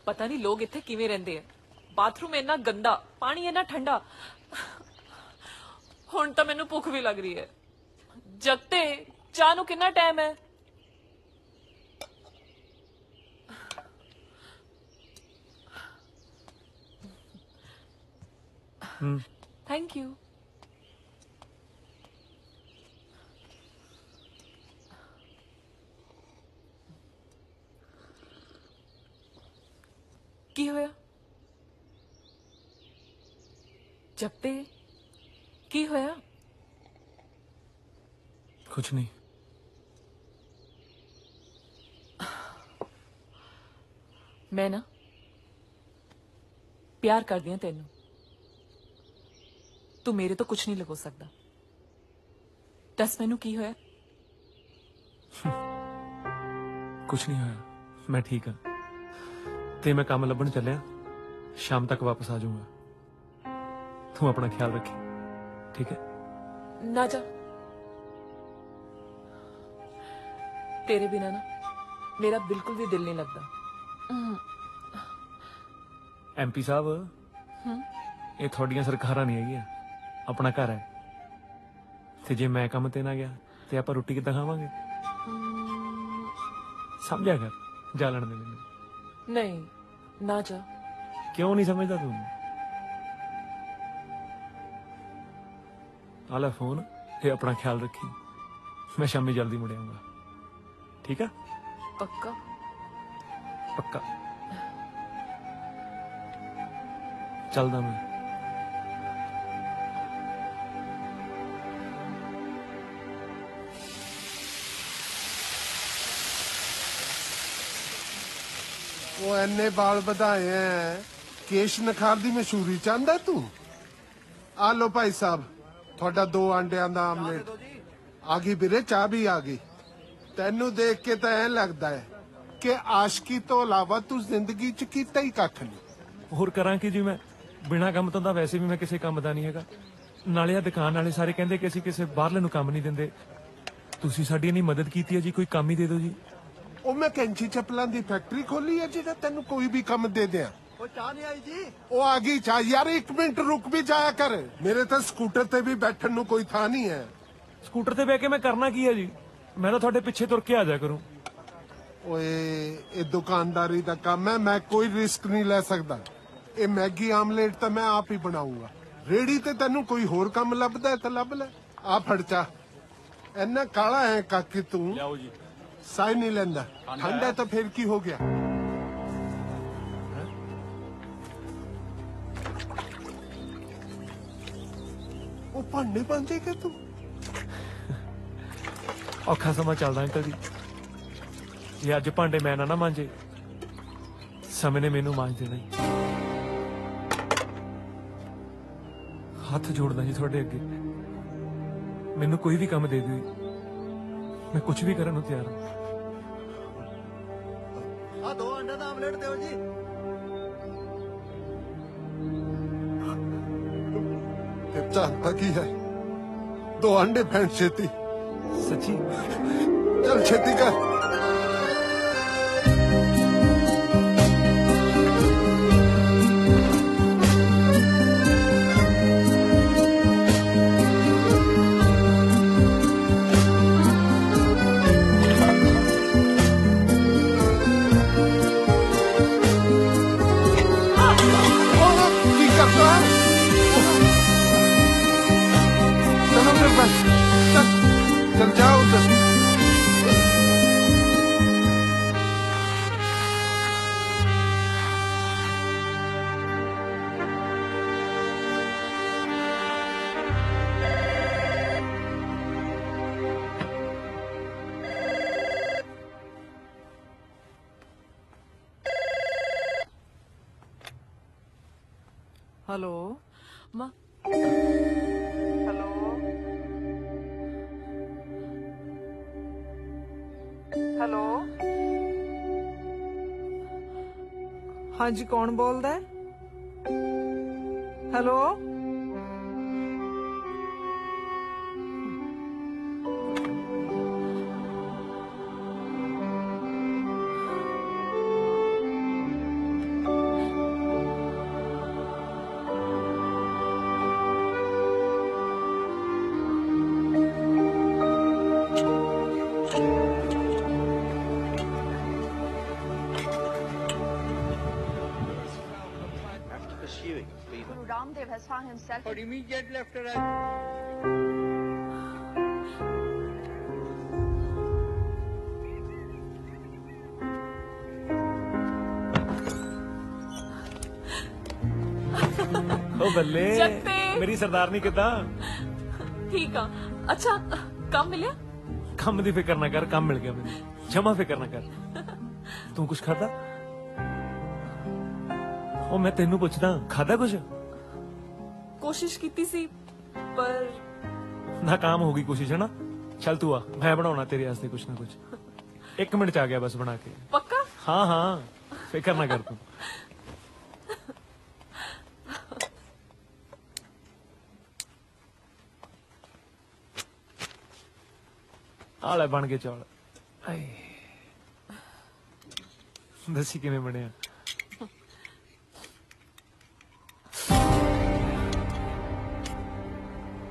पता नहीं लोग इत्थे किवें रहिंदे हैं। बाथरूम इन्ना गंदा, पानी इन्ना ठंडा। हुण तां मैनूं भुख भी लग रही है। जगते चाह नूं कितना टाइम है? Thank you. की होया? जगते की होया? कुछ नहीं। मैं ना प्यार कर दिया तेनू। तू मेरे तो कुछ नहीं लगो सकता। दस मैनू की होया? कुछ नहीं होया, मैं ठीक हाँ। ते मैं काम लभण चलिया, शाम तक वापस आ जाऊंगा। तू अपना ख्याल रखी, ठीक है? ना जा। तेरे बिना ना मेरा बिल्कुल भी दिल नहीं लगता। एमपी साहब, ये थोड़ियां सरकारां नहीं हैगियां, अपना घर है। ते जे मैं काम ते ना गया ते आपां रोटी किद्दां खावांगे? समझा कर, जा लैण दे मैनूं। नहीं, ना जा। क्यों नहीं समझदा तू? आला फोन ते अपना ख्याल रखी। मैं शामी जल्दी मुड़ आऊंगा, ठीक है? पक्का? पक्का। चलदा मैं। वो इन्ने बाल बधाए हैं, केश नखार दी मशहूरी चाहंदा तू? आ लो भाई साहब, थोड़ा 2 अंडियां दा आमलेट। आ गई वीरे, चाह भी आ गई। तेनू देख के तो ऐ लगदा है कि आशिकी तो इलावा तू जिंदगी च कीता ही कख नहीं। होर करां कि जी, मैं बिना काम तो वैसे भी मैं किसी काम दा नहीं हैगा। नाले आ दुकान वाले सारे कहंदे कि असीं किसी बाहरले नूं काम नहीं दिंदे। तुसीं साडी इन्नी मदद कीती है जी, कोई काम ही दे दो जी। ਉਹ ਮੈਂ ਕੈਂਚੀ ਚੱਪਲਾਂ ਦੀ ਫੈਕਟਰੀ ਖੋਲੀ ਹੈ ਜਿਹੜਾ ਤੈਨੂੰ ਕੋਈ ਵੀ ਕੰਮ ਦੇ ਦਿਆਂ। ਉਹ ਚਾਹ ਨਹੀਂ ਆਈ ਜੀ। ਉਹ ਆ ਗਈ ਚਾਹ। ਯਾਰ 1 ਮਿੰਟ ਰੁਕ ਵੀ ਜਾਇਆ ਕਰ, ਮੇਰੇ ਤਾਂ ਸਕੂਟਰ ਤੇ ਵੀ ਬੈਠਣ ਨੂੰ ਕੋਈ ਥਾਂ ਨਹੀਂ ਹੈ। ਸਕੂਟਰ ਤੇ ਬਹਿ ਕੇ ਮੈਂ ਕਰਨਾ ਕੀ ਹੈ ਜੀ? ਮੈਂ ਤਾਂ ਤੁਹਾਡੇ ਪਿੱਛੇ ਤੁਰ ਕੇ ਆ ਜਾ ਕਰੂੰ। ਓਏ ਇਹ ਦੁਕਾਨਦਾਰੀ ਦਾ ਕੰਮ ਹੈ, ਮੈਂ ਕੋਈ ਰਿਸਕ ਨਹੀਂ ਲੈ ਸਕਦਾ। ਇਹ ਮੈਗੀ ਆਮਲੇਟ ਤਾਂ ਮੈਂ ਆਪ ਹੀ ਬਣਾਉਂਗਾ। ਰੇੜੀ ਤੇ ਤੈਨੂੰ ਕੋਈ ਹੋਰ ਕੰਮ ਲੱਭਦਾ ਹੈ ਤਾਂ ਲੱਭ ਲੈ। ਆ ਫੜ ਚਾਹ। ਇੰਨਾ ਕਾਲਾ ਹੈ ਕਾਕੀ ਤੂੰ। ਲਿਆਓ ਜੀ। ਸਾਈ ਨਹੀਂ ਲੈਂਦਾ। ਠੰਡ ਹੈ ਤਾਂ ਫਿਰ ਕੀ ਹੋ ਗਿਆ? ਉਹ ਭਾਂਡੇ ਪਾਂਜੇਗਾ ਤੂੰ? ਔਖਾ ਸਮਾਂ ਚੱਲਦਾ ਅੰਕਲ ਜੀ। ਜੇ ਅੱਜ ਭਾਂਡੇ ਮੈਂ ਨਾ ਮਾਂਜੇ, ਸਮੇਂ ਨੇ ਮੈਨੂੰ ਮਾਂਜ ਦੇਣਾ ਹੀ। ਹੱਥ ਜੋੜਦਾ ਜੀ ਤੁਹਾਡੇ ਅੱਗੇ, ਮੈਨੂੰ ਕੋਈ ਵੀ ਕੰਮ ਦੇ ਦਿਓ, ਮੈਂ ਕੁਝ ਵੀ ਕਰਨ ਨੂੰ ਤਿਆਰ ਹਾਂ। ਆ 2 ਅੰਡੇ ਦਾ ਆਮਲੇਟ ਦਿਓ ਜੀ। ਤੇ ਚਾਹਤਾ ਕੀ ਹੈ? 2 ਅੰਡੇ ਫੈਂਟ ਛੇਤੀ। ਸੱਚੀ? ਚੱਲ ਛੇਤੀ ਕਰ। चल जाओ उधर। हेलो माँ। हेलो हेलो हाँ जी, कौन बोलदा है? Hello himself. For immediate left arrival. ओ बल्ले जगते। मेरी सरदारनी किदा ठीक आ अच्छा काम मिलिया ਕੰਮ ਦੀ ਫਿਕਰ ਨਾ ਕਰ ਕੰਮ ਮਿਲ ਗਿਆ ਮੈਨੂੰ ਜਮਾ ਫਿਕਰ ਨਾ ਕਰ ਤੂੰ ਕੁਛ ਖਾਦਾ ਉਹ ਮੈਂ ਤੈਨੂੰ ਪੁੱਛਦਾ ਖਾਦਾ ਕੁਛ ਕੋਸ਼ਿਸ਼ ਕੀਤੀ ਸੀ ਪਰ ਨਾਕਾਮ ਹੋ ਗਈ ਕੋਸ਼ਿਸ਼ ਹੈ ਨਾ ਚੱਲ ਤੂੰ ਆ ਮੈਂ ਬਣਾਉਣਾ ਤੇਰੇ ਵਾਸਤੇ ਕੁਛ ਨਾ ਕੁਛ 1 ਮਿੰਟ ਚ ਆ ਗਿਆ ਬਸ ਬਣਾ ਕੇ ਪੱਕਾ ਹਾਂ ਹਾਂ ਫਿਕਰ ਨਾ ਕਰ ਤੂੰ ਆਲੇ ਬਣ ਕੇ ਚੌਲ ਆਏ ਦੱਸੀ ਕਿਵੇਂ ਬਣਿਆ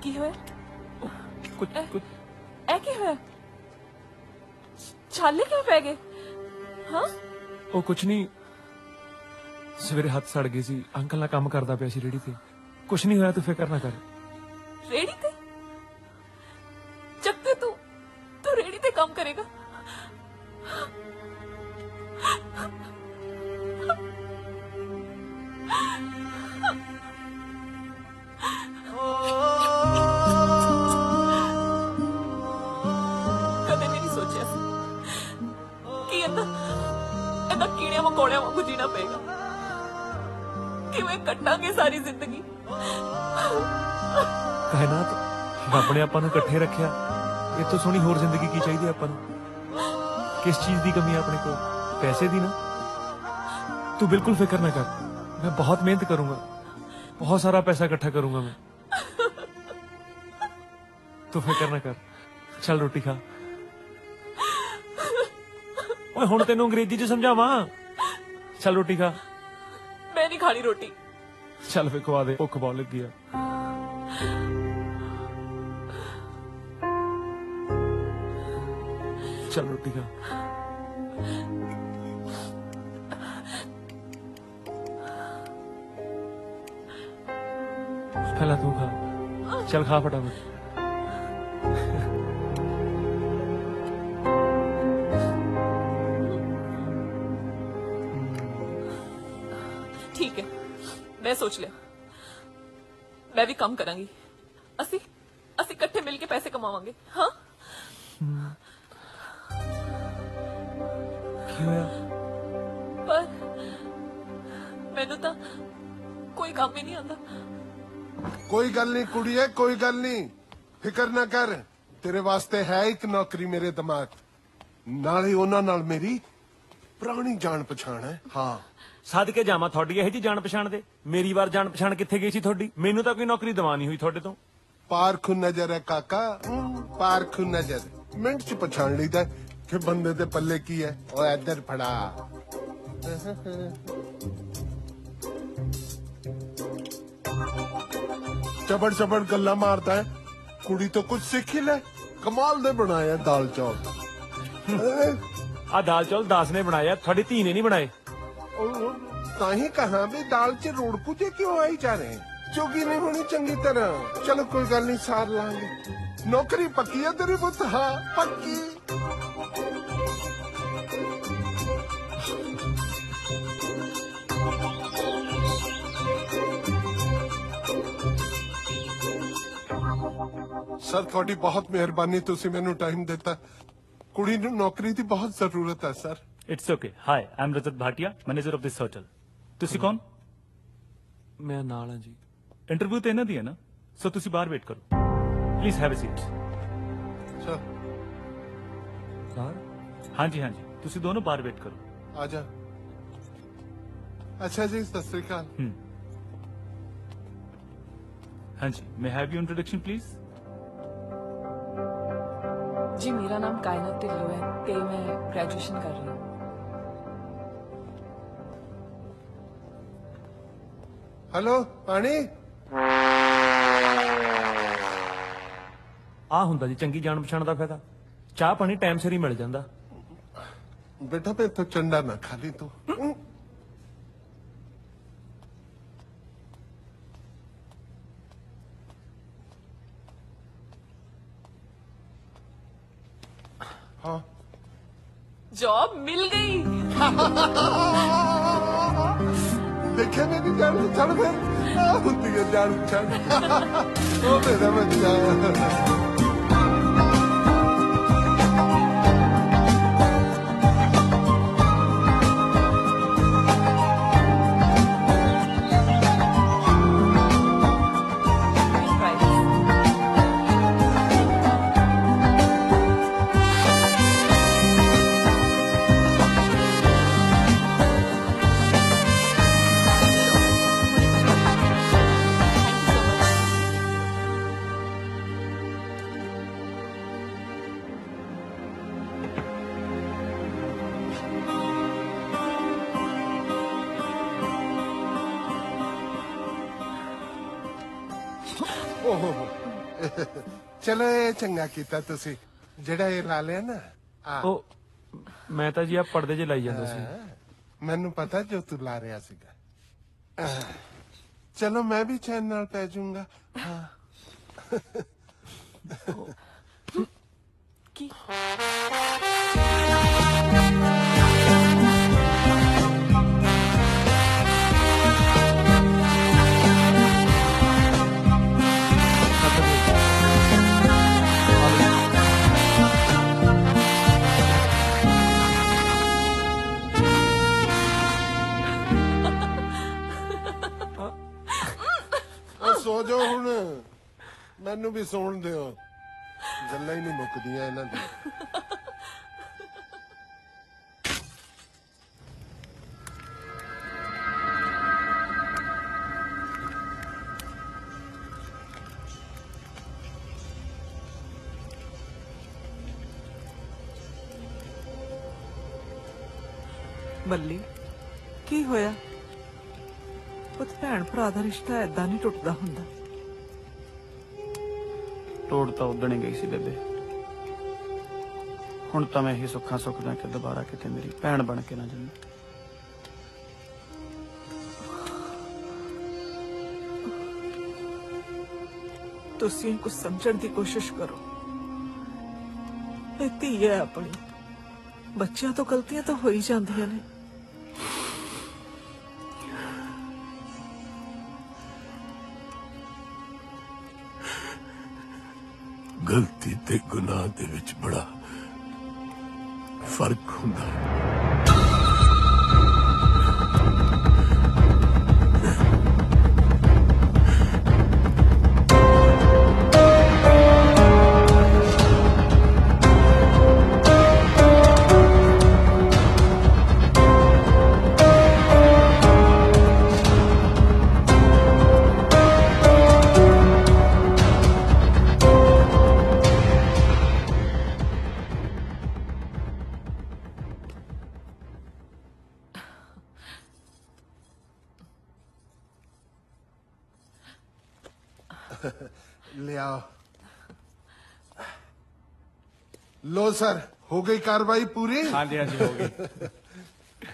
ਕੀ ਹੋਇਆ ਕੁਝ ਇਹ ਕੀ ਹੋਇਆ ਛਾਲੇ ਕਿਉਂ ਪੈ ਗਏ ਹਾਂ ਉਹ ਕੁਛ ਨਹੀਂ ਸਵੇਰੇ ਹੱਥ ਸੜ ਗਏ ਸੀ ਅੰਕਲ ਨਾਲ ਕੰਮ ਕਰਦਾ ਪਿਆ ਸੀ ਰੇੜੀ ਤੇ ਕੁਛ ਨਹੀਂ ਹੋਇਆ ਤੂੰ ਫਿਕਰ ਨਾ ਕਰ रेडी थे जब तू तू रेडी थे काम करेगा कदे नहीं सोचा कि इदा कीड़िया मकोड़िया वांगू जीना पेगा किवें कटांगे सारी जिंदगी ਕਾਇਨਾਤ ਰੱਬ ਨੇ ਆਪਾਂ ਨੂੰ ਇਕੱਠੇ ਰੱਖਿਆ ਇਹ ਤੋਂ ਸੋਹਣੀ ਹੋਰ ਜ਼ਿੰਦਗੀ ਕੀ ਚਾਹੀਦੀ ਆਪਾਂ ਨੂੰ ਕਿਸ ਚੀਜ਼ ਦੀ ਕਮੀ ਹੈ ਆਪਣੇ ਕੋਲ ਪੈਸੇ ਦੀ ਨਾ ਤੂੰ ਬਿਲਕੁਲ ਫਿਕਰ ਨਾ ਕਰ ਮੈਂ ਬਹੁਤ ਮਿਹਨਤ ਕਰੂੰਗਾ ਬਹੁਤ ਸਾਰਾ ਪੈਸਾ ਇਕੱਠਾ ਕਰੂੰਗਾ ਮੈਂ ਤੂੰ ਫਿਕਰ ਨਾ ਕਰ ਚੱਲ ਰੋਟੀ ਖਾ ਓਏ ਹੁਣ ਤੈਨੂੰ ਅੰਗਰੇਜ਼ੀ ਚ ਸਮਝਾਵਾਂ ਚੱਲ ਰੋਟੀ ਖਾ मैं नहीं खानी रोटी ਚੱਲ ਫੇ ਖਵਾ ਦੇ ਭੁੱਖ ਬਹੁਤ ਲੱਗੀ ਆ ਚੱਲ ਰੋਟੀ ਖਾ ਪਹਿਲਾਂ ਤੂੰ ਖਾ ਚੱਲ ਖਾ ਫਟਾਫਟ ठीक है मैं सोच लिया मैं भी काम करांगी ਅਸੀਂ ਇਕੱਠੇ ਮਿਲ ਕੇ ਪੈਸੇ ਕਮਾਵਾਂਗੇ ਹਾਂ ਕੀ ਹੋਇਆ ਪਰ ਮੈਨੂੰ ਤਾਂ ਕੋਈ ਕੰਮ ਹੀ ਨਹੀਂ ਆਉਂਦਾ ਕੋਈ ਗੱਲ ਨਹੀਂ ਕੁੜੀਏ ਕੋਈ ਗੱਲ ਨਹੀਂ ਫਿਕਰ ਨਾ ਕਰ ਤੇਰੇ ਵਾਸਤੇ ਹੈ ਇੱਕ ਨੌਕਰੀ ਮੇਰੇ ਦਿਮਾਗ ਨਾਲੇ ਉਹਨਾਂ ਨਾਲ ਮੇਰੀ ਪੁਰਾਣੀ ਜਾਣ ਪਛਾਣ ਹੈ ਹਾਂ ਸਦਕੇ ਜਾਵਾਂ ਤੁਹਾਡੀ ਇਹ ਜੀ ਜਾਣ ਪਛਾਣ ਦੇ ਮੇਰੀ ਵਾਰ ਜਾਣ ਪਛਾਣ ਕਿੱਥੇ ਗਈ ਸੀ ਤੁਹਾਡੀ ਮੈਨੂੰ ਤਾਂ ਕੋਈ ਨੌਕਰੀ ਦਿਵਾਨੀ ਹੋਈ ਤੁਹਾਡੇ ਤੋਂ ਪਾਰਖੂ ਨਜ਼ਰ ਹੈ ਕਾਕਾ ਪਾਰਖੂ ਨਜ਼ਰ ਮਿੰਟ ਚ ਪਛਾਣ ਲਈਦਾ ਕਿ ਬੰਦੇ ਦੇ ਪੱਲੇ ਕੀ ਹੈ ਉਹ ਇੱਧਰ ਫੜਾ ਚਬੜ ਚਬੜ ਗੱਲਾਂ ਮਾਰਦਾ ਹੈ ਕੁੜੀ ਤੋਂ ਕੁਝ ਸਿੱਖ ਹੀ ਲੈ ਕਮਾਲ ਦੇ ਬਣਾਇਆ ਦਾਲ ਚੌਲ ਆ ਦਾਲ ਚੌਲ 10 ਨੇ ਬਣਾਇਆ ਤੁਹਾਡੀ ਧੀ ਨੇ ਨਹੀਂ ਬਣਾਏ ਤਾਂ ਹੀ ਕਹਾਂ ਵੀ ਦਾਲ ਚ ਰੋੜਕੂ ਜੇ ਕਿਉਂ ਆਈ ਜਾ ਰਹੇ ਚੋਗੀ ਨਹੀਂ ਹੋਣੀ ਚੰਗੀ ਤਰ੍ਹਾਂ ਚਲੋ ਕੋਈ ਗੱਲ ਨਹੀਂ ਸਾਰ ਲਾਂਗੇ ਨੌਕਰੀ ਪੱਕੀ ਹੈ ਤੇਰੀ ਪੁੱਤ ਹਾਂ ਪੱਕੀ ਸਰ ਤੁਹਾਡੀ ਬਹੁਤ ਮਿਹਰਬਾਨੀ ਤੁਸੀਂ ਮੈਨੂੰ ਟਾਈਮ ਦਿੱਤਾ ਕੁੜੀ ਨੂੰ ਨੌਕਰੀ ਦੀ ਬਹੁਤ ਜ਼ਰੂਰਤ ਹੈ sir it's okay hi I am Rajat Bhatia manager of this hotel ਤੁਸੀਂ ਕੌਣ ਮੈਂ ਨਾਲ ਹਾਂ ਜੀ ਇੰਟਰਵਿਊ ਤੇ ਇਹਨਾਂ ਦੀ ਹੈ ਨਾ ਸੋ ਤੁਸੀਂ ਬਾਹਰ ਵੇਟ ਕਰੋ please have a seat sir ਹਾਂਜੀ ਹਾਂਜੀ ਤੁਸੀਂ ਦੋਨੋਂ ਬਾਹਰ ਵੇਟ ਕਰੋ ਆ ਜਾ ਅੱਛਾ ਜੀ ਸਤਿ ਸ੍ਰੀ ਅਕਾਲ ਹਾਂਜੀ ਮੈਂ ਹੈਵ ਯੂ ਇੰਟਰੋਡਕਸ਼ਨ ਪਲੀਜ਼ जी मेरा नाम कायनात ढिल्लो है ते मैं ग्रेजुएशन कर रही हूँ ਹੈਲੋ ਪਾਣੀ ਆ ਹੁੰਦਾ ਜੀ ਚੰਗੀ ਜਾਣ ਪਛਾਣ ਦਾ ਫਾਇਦਾ ਚਾਹ ਪਾਣੀ ਟਾਈਮ ਸਿਰ ਹੀ ਮਿਲ ਜਾਂਦਾ ਬੇਟਾ ਮੈਂ ਤਾਂ ਚੰਡਾ ਨਾ ਖਾਲੀ ਤੂੰ हाँ जॉब मिल गई। देखे मेरी जान छड़ फिर होती है जान छड़ ओ मेरा बच्चा। चलो ये चंगा कीता तुसी जेड़ा ये ला लिया ना ਉਹ ਮੈਂ ਤਾਂ ਜੀ ਆ ਪਰਦੇ 'ਚ ਲਾਈ ਜਾਂਦਾ ਸੀ। मैनू पता जो तू ला रहा सीगा। चलो मैं भी चैन नाल पै जाऊंगा। सो जाओ हुण मैनू भी सौण दियो गल्लां ही नहीं मुकदियां इन्हां दी। ਬੱਲੀ ਕੀ ਹੋਇਆ? ਪੁੱਤ ਭੈਣ ਭਰਾ ਦਾ ਰਿਸ਼ਤਾ ਏਦਾਂ ਨਹੀਂ ਟੁੱਟਦਾ ਹੁੰਦਾ। ਤੋੜ ਤਾਂ ਉਦਣ ਹੀ ਗਈ ਸੀ ਬੇਬੇ। ਹੁਣ ਤਾਂ ਮੈਂ ਇਹੀ ਸੁੱਖਾਂ ਸੁੱਖਦਾ ਕਿ ਦੁਬਾਰਾ ਕਿਤੇ ਮੇਰੀ ਭੈਣ ਬਣ ਕੇ ਨਾ ਜਾਵੇ। ਤੁਸੀਂ ਕੁਝ ਸਮਝਣ ਦੀ ਕੋਸ਼ਿਸ਼ ਕਰੋ। ਇਹ ਧੀ ਹੈ ਆਪਣੀ, ਬੱਚਿਆਂ ਤੋਂ ਗਲਤੀਆਂ ਤਾਂ ਹੋ ਹੀ ਜਾਂਦੀਆਂ ਨੇ। गलती ते गुनाह दे विच बड़ा फर्क हुंदा है। ले आओ। लो सर हो गई कार्रवाई पूरी। हाँ जी हो गई।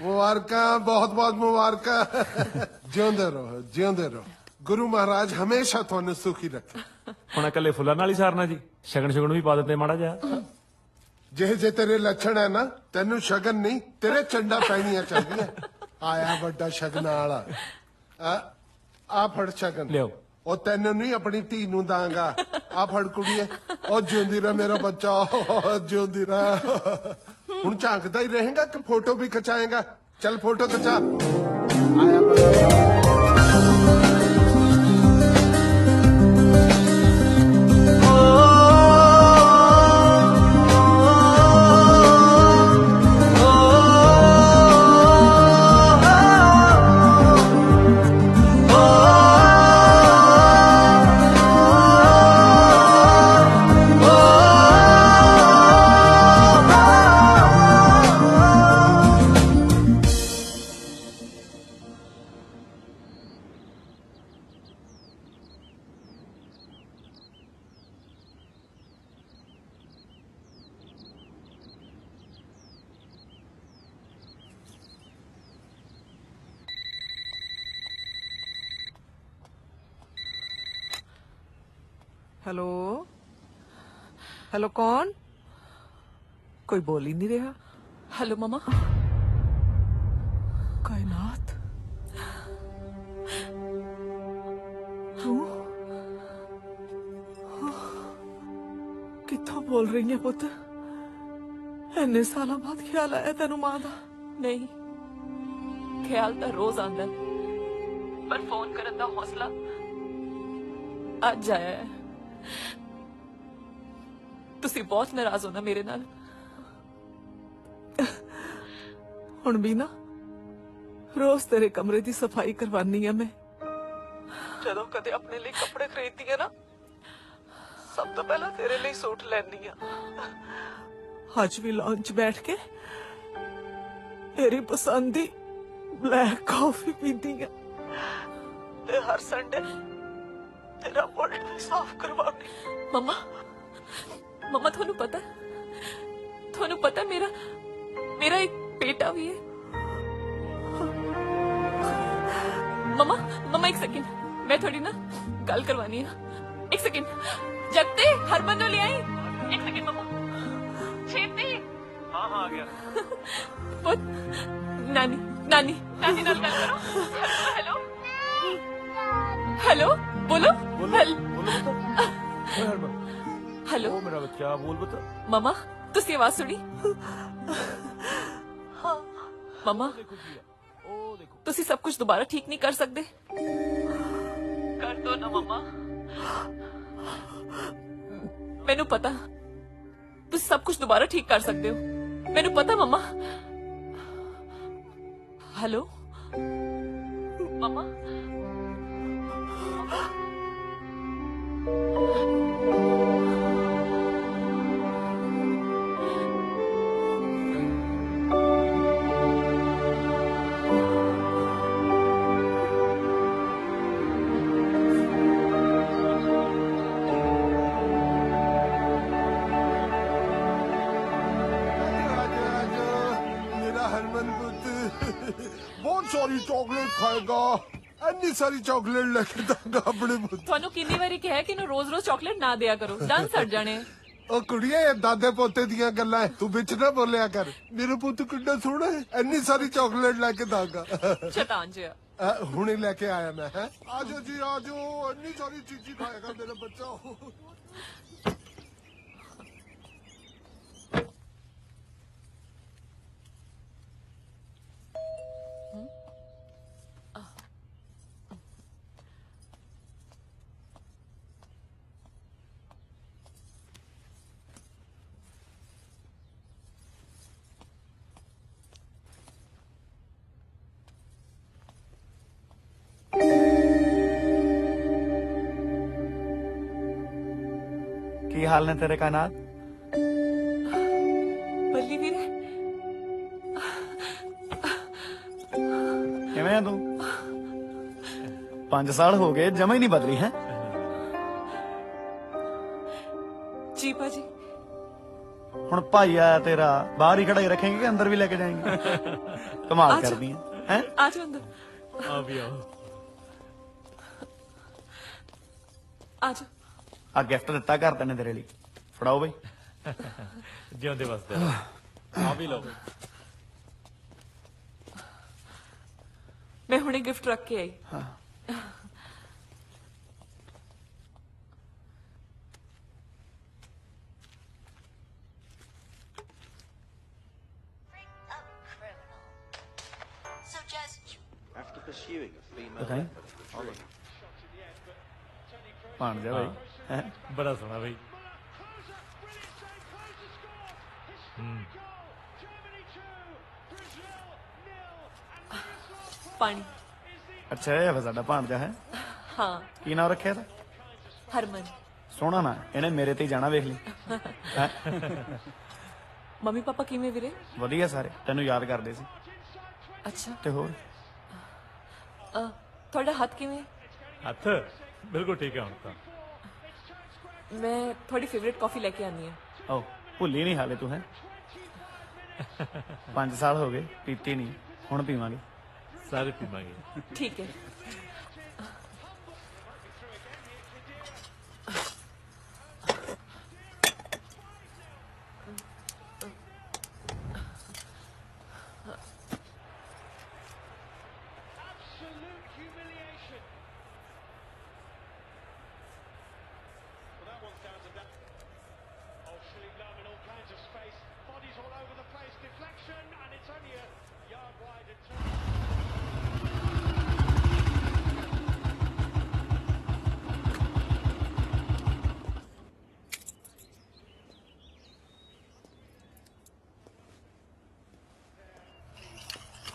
मुबारक बहुत बहुत मुबारक। जिंदे रहो गुरु महाराज हमेशा थानू सुखी रखे। ਹੁਣ ਇਕੱਲੇ ਫੁੱਲਾਂ ਨਾਲ ਹੀ ਸਾਰਨਾ ਜੀ? ਸ਼ਗਨ ਸ਼ਗਨ ਵੀ ਪਾ ਦਿੰਦੇ ਮਾੜਾ ਜਿਹਾ। ਜਿਹੇ तेरे लक्षण है ना तेनू शगन नहीं तेरे चंडा पैनिया चाहिए। आया बड़ा शगन वाला आ फड़ शगन लियो। ਉਹ ਤੈਨੂੰ ਨਹੀਂ ਆਪਣੀ ਧੀ ਨੂੰ ਦਾਂਗਾ। ਆ ਫੜ ਕੁੜੀਏ ਉਹ ਜਿਉਂਦੀ ਰਹਿ ਮੇਰਾ ਬੱਚਾ ਜਿਉਂਦੀ ਰਹਿ। ਹੁਣ ਝਾਂਕਦਾ ਹੀ ਰਹੇਗਾ ਕਿ ਫੋਟੋ ਵੀ ਖਿਚਾਏਗਾ? ਚੱਲ ਫੋਟੋ ਖਿਚਾ। ਆਇਆ ਬੱਚਾ। हेलो हेलो कौन कोई बोल ही नहीं रहा। हेलो मम्मा। कायनात, तू कित्थों बोल रही है पुत? इन्ने साल बाद ख्याल आया तेनू मां दा? नहीं, ख्याल तो रोज आंदा है, पर फोन करन दा हौसला अज आया है। तुसी बहुत नाराज हो ना मेरे नाल? हुण भी ना रोज तेरे कमरे की सफाई करवानी है मैं। जदों कदे अपने लिए कपड़े खरीदती है ना, सब तो पहला तेरे लिए सूट लैनी है। आज भी लॉन्च बैठ के तेरी पसंद दी ब्लैक कॉफी पीती है ते हर संडे तेरा बुलेट भी साफ करवानी। मम्मा, मम्मा थानू पता मेरा एक बेटा भी है। मम्मा एक सेकंड, मैं थोड़ी ना गल करवानी है। एक सेकंड, जगते हरमन नो ले आई। एक सेकंड मम्मा, छेती। हाँ आ गया। पुत, नानी नाल गल करो। हेलो हेलो, बोलो। हेलो मेरा बच्चा, बोल बता। मम्मा, तुसी आवाज सुनी? मम्मा, तुसी सब कुछ दोबारा ठीक नहीं कर सकते? कर दो ना मम्मा। मैनू पता तुसी सब कुछ दोबारा ठीक कर सकते हो, मैनू पता मम्मा। हेलो मम्मा। बहुत सारी चॉकलेट खाएगा, इतनी सारी चॉकलेट लेके दूंगा अपने पुत्र। थानू कितनी बारी कहा कि रोज रोज चॉकलेट ना दिया करो, दंद सड़ जाने। ओ कुड़िए, ये दादे पोते दियां गल्लां है, तू बिच ना बोलिया कर। मेरे पुत्र कितना सोहना है, इतनी सारी चॉकलेट लेके दूंगा। शैतान जिया। हुणे लेके आया मैं। है आजो जी आजो, इतनी सारी चीजें खाएगा मेरा बच्चा। की हाल ने तेरे कायनात? बल्ली वीरे, किवें है तू? 5 साल हो गए, जमा ही नहीं बदली है। जी पाजी। हुण भाई आया तेरा, बाहर ही खड़ा ही रखेंगे कि अंदर भी लेके जाएंगे? कमाल कर दी है। आ जाओ अंदर। आ भी आओ। आ जाओ। आ गिफ्ट दिता घर तेने तेरे लिए, फड़ाओ बई। जिंदे वास्ते आ भी लो। मैं हुणे गिफ्ट रख के आई। After pursuing a female Okay. पान जा भाई। हैं? बड़ा सोना भाई। पानी। अच्छा ये वा साडा भाणजा है। हाँ। की नाम रखिया था? हरमन। सोहना ना, इन्हें मेरे ते ही जाना, वेख ली। मम्मी पापा किवें वीरे? वधिया सारे, तेनू याद करदे सी। अच्छा। ते होर थोड़ा हाथ किवें? हाथ बिल्कुल ठीक है हुण तां। मैं थोड़ी फेवरेट कॉफी लेके आनी है। ओ भुल्ली नहीं हाले तू है। 5 साल हो गए पीती नहीं, हुण पीवांगे। सारे पीवांगे। ठीक है।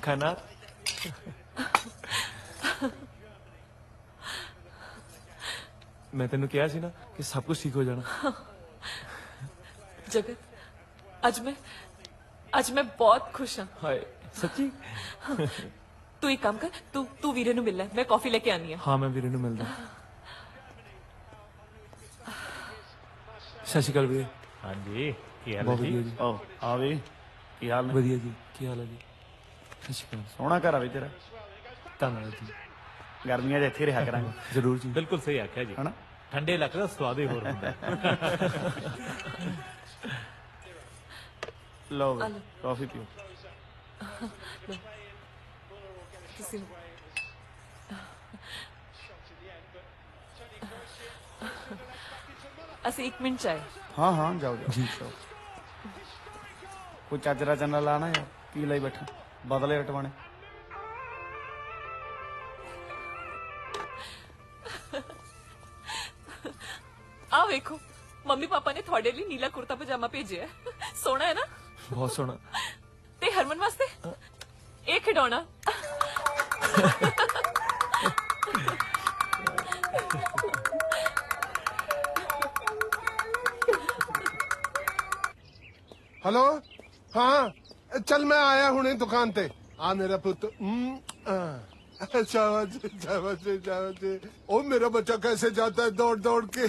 खाना मैं तेन कहा सी ना कि सब कुछ ठीक हो जाना। जगत आज मैं बहुत खुश हाँ। हाय सच्ची? तू एक काम कर, तू वीरे नु मिलना है, मैं कॉफी लेके आनी है। हाँ मैं वीरे नु मिलदा। सत श्री अकाल वीरे। हाँ जी की हाल बहुत है बढ़िया जी? जी। ओ आ भी की हाल ने? बढ़िया जी, की हाल है जी? सत श्री अकाल। सोहना घर आ भी तेरा। धन्यवाद जी। गर्मियां 'ਚ ਇੱਥੇ ਰਿਹਾ ਕਰਾਂਗੇ। जरूर जी। बिल्कुल सही आख्या जी, हना ठंडे इलाके का स्वाद ही हो रहा लो कॉफी पियो। किसी ने ਅਸੀਂ 1 ਮਿੰਟ ਚਾਹੇ। हाँ हाँ जाओ जाओ जी। कोई चाजरा चन्ना लाना यार की लाई बैठा बदले रटवाने। ਆ ਵੇਖੋ ਮੰਮੀ ਪਾਪਾ ਨੇ ਤੁਹਾਡੇ ਲਈ ਨੀਲਾ ਕੁਰਤਾ ਪਜਾਮਾ ਭੇਜਿਆ ਹੈ। ਸੋਹਣਾ ਹੈ ਨਾ? बहुत सोहना। ਤੇ ਹਰਮਨ ਵਾਸਤੇ ਇਹ ਖਿਡੌਣਾ। हेलो हाँ चल मैं आया हूं दुकान पे। आ मेरा पुत्र शाबाश शाबाश शाबाश। ओ मेरा बच्चा कैसे जाता है दौड़ दौड़ के।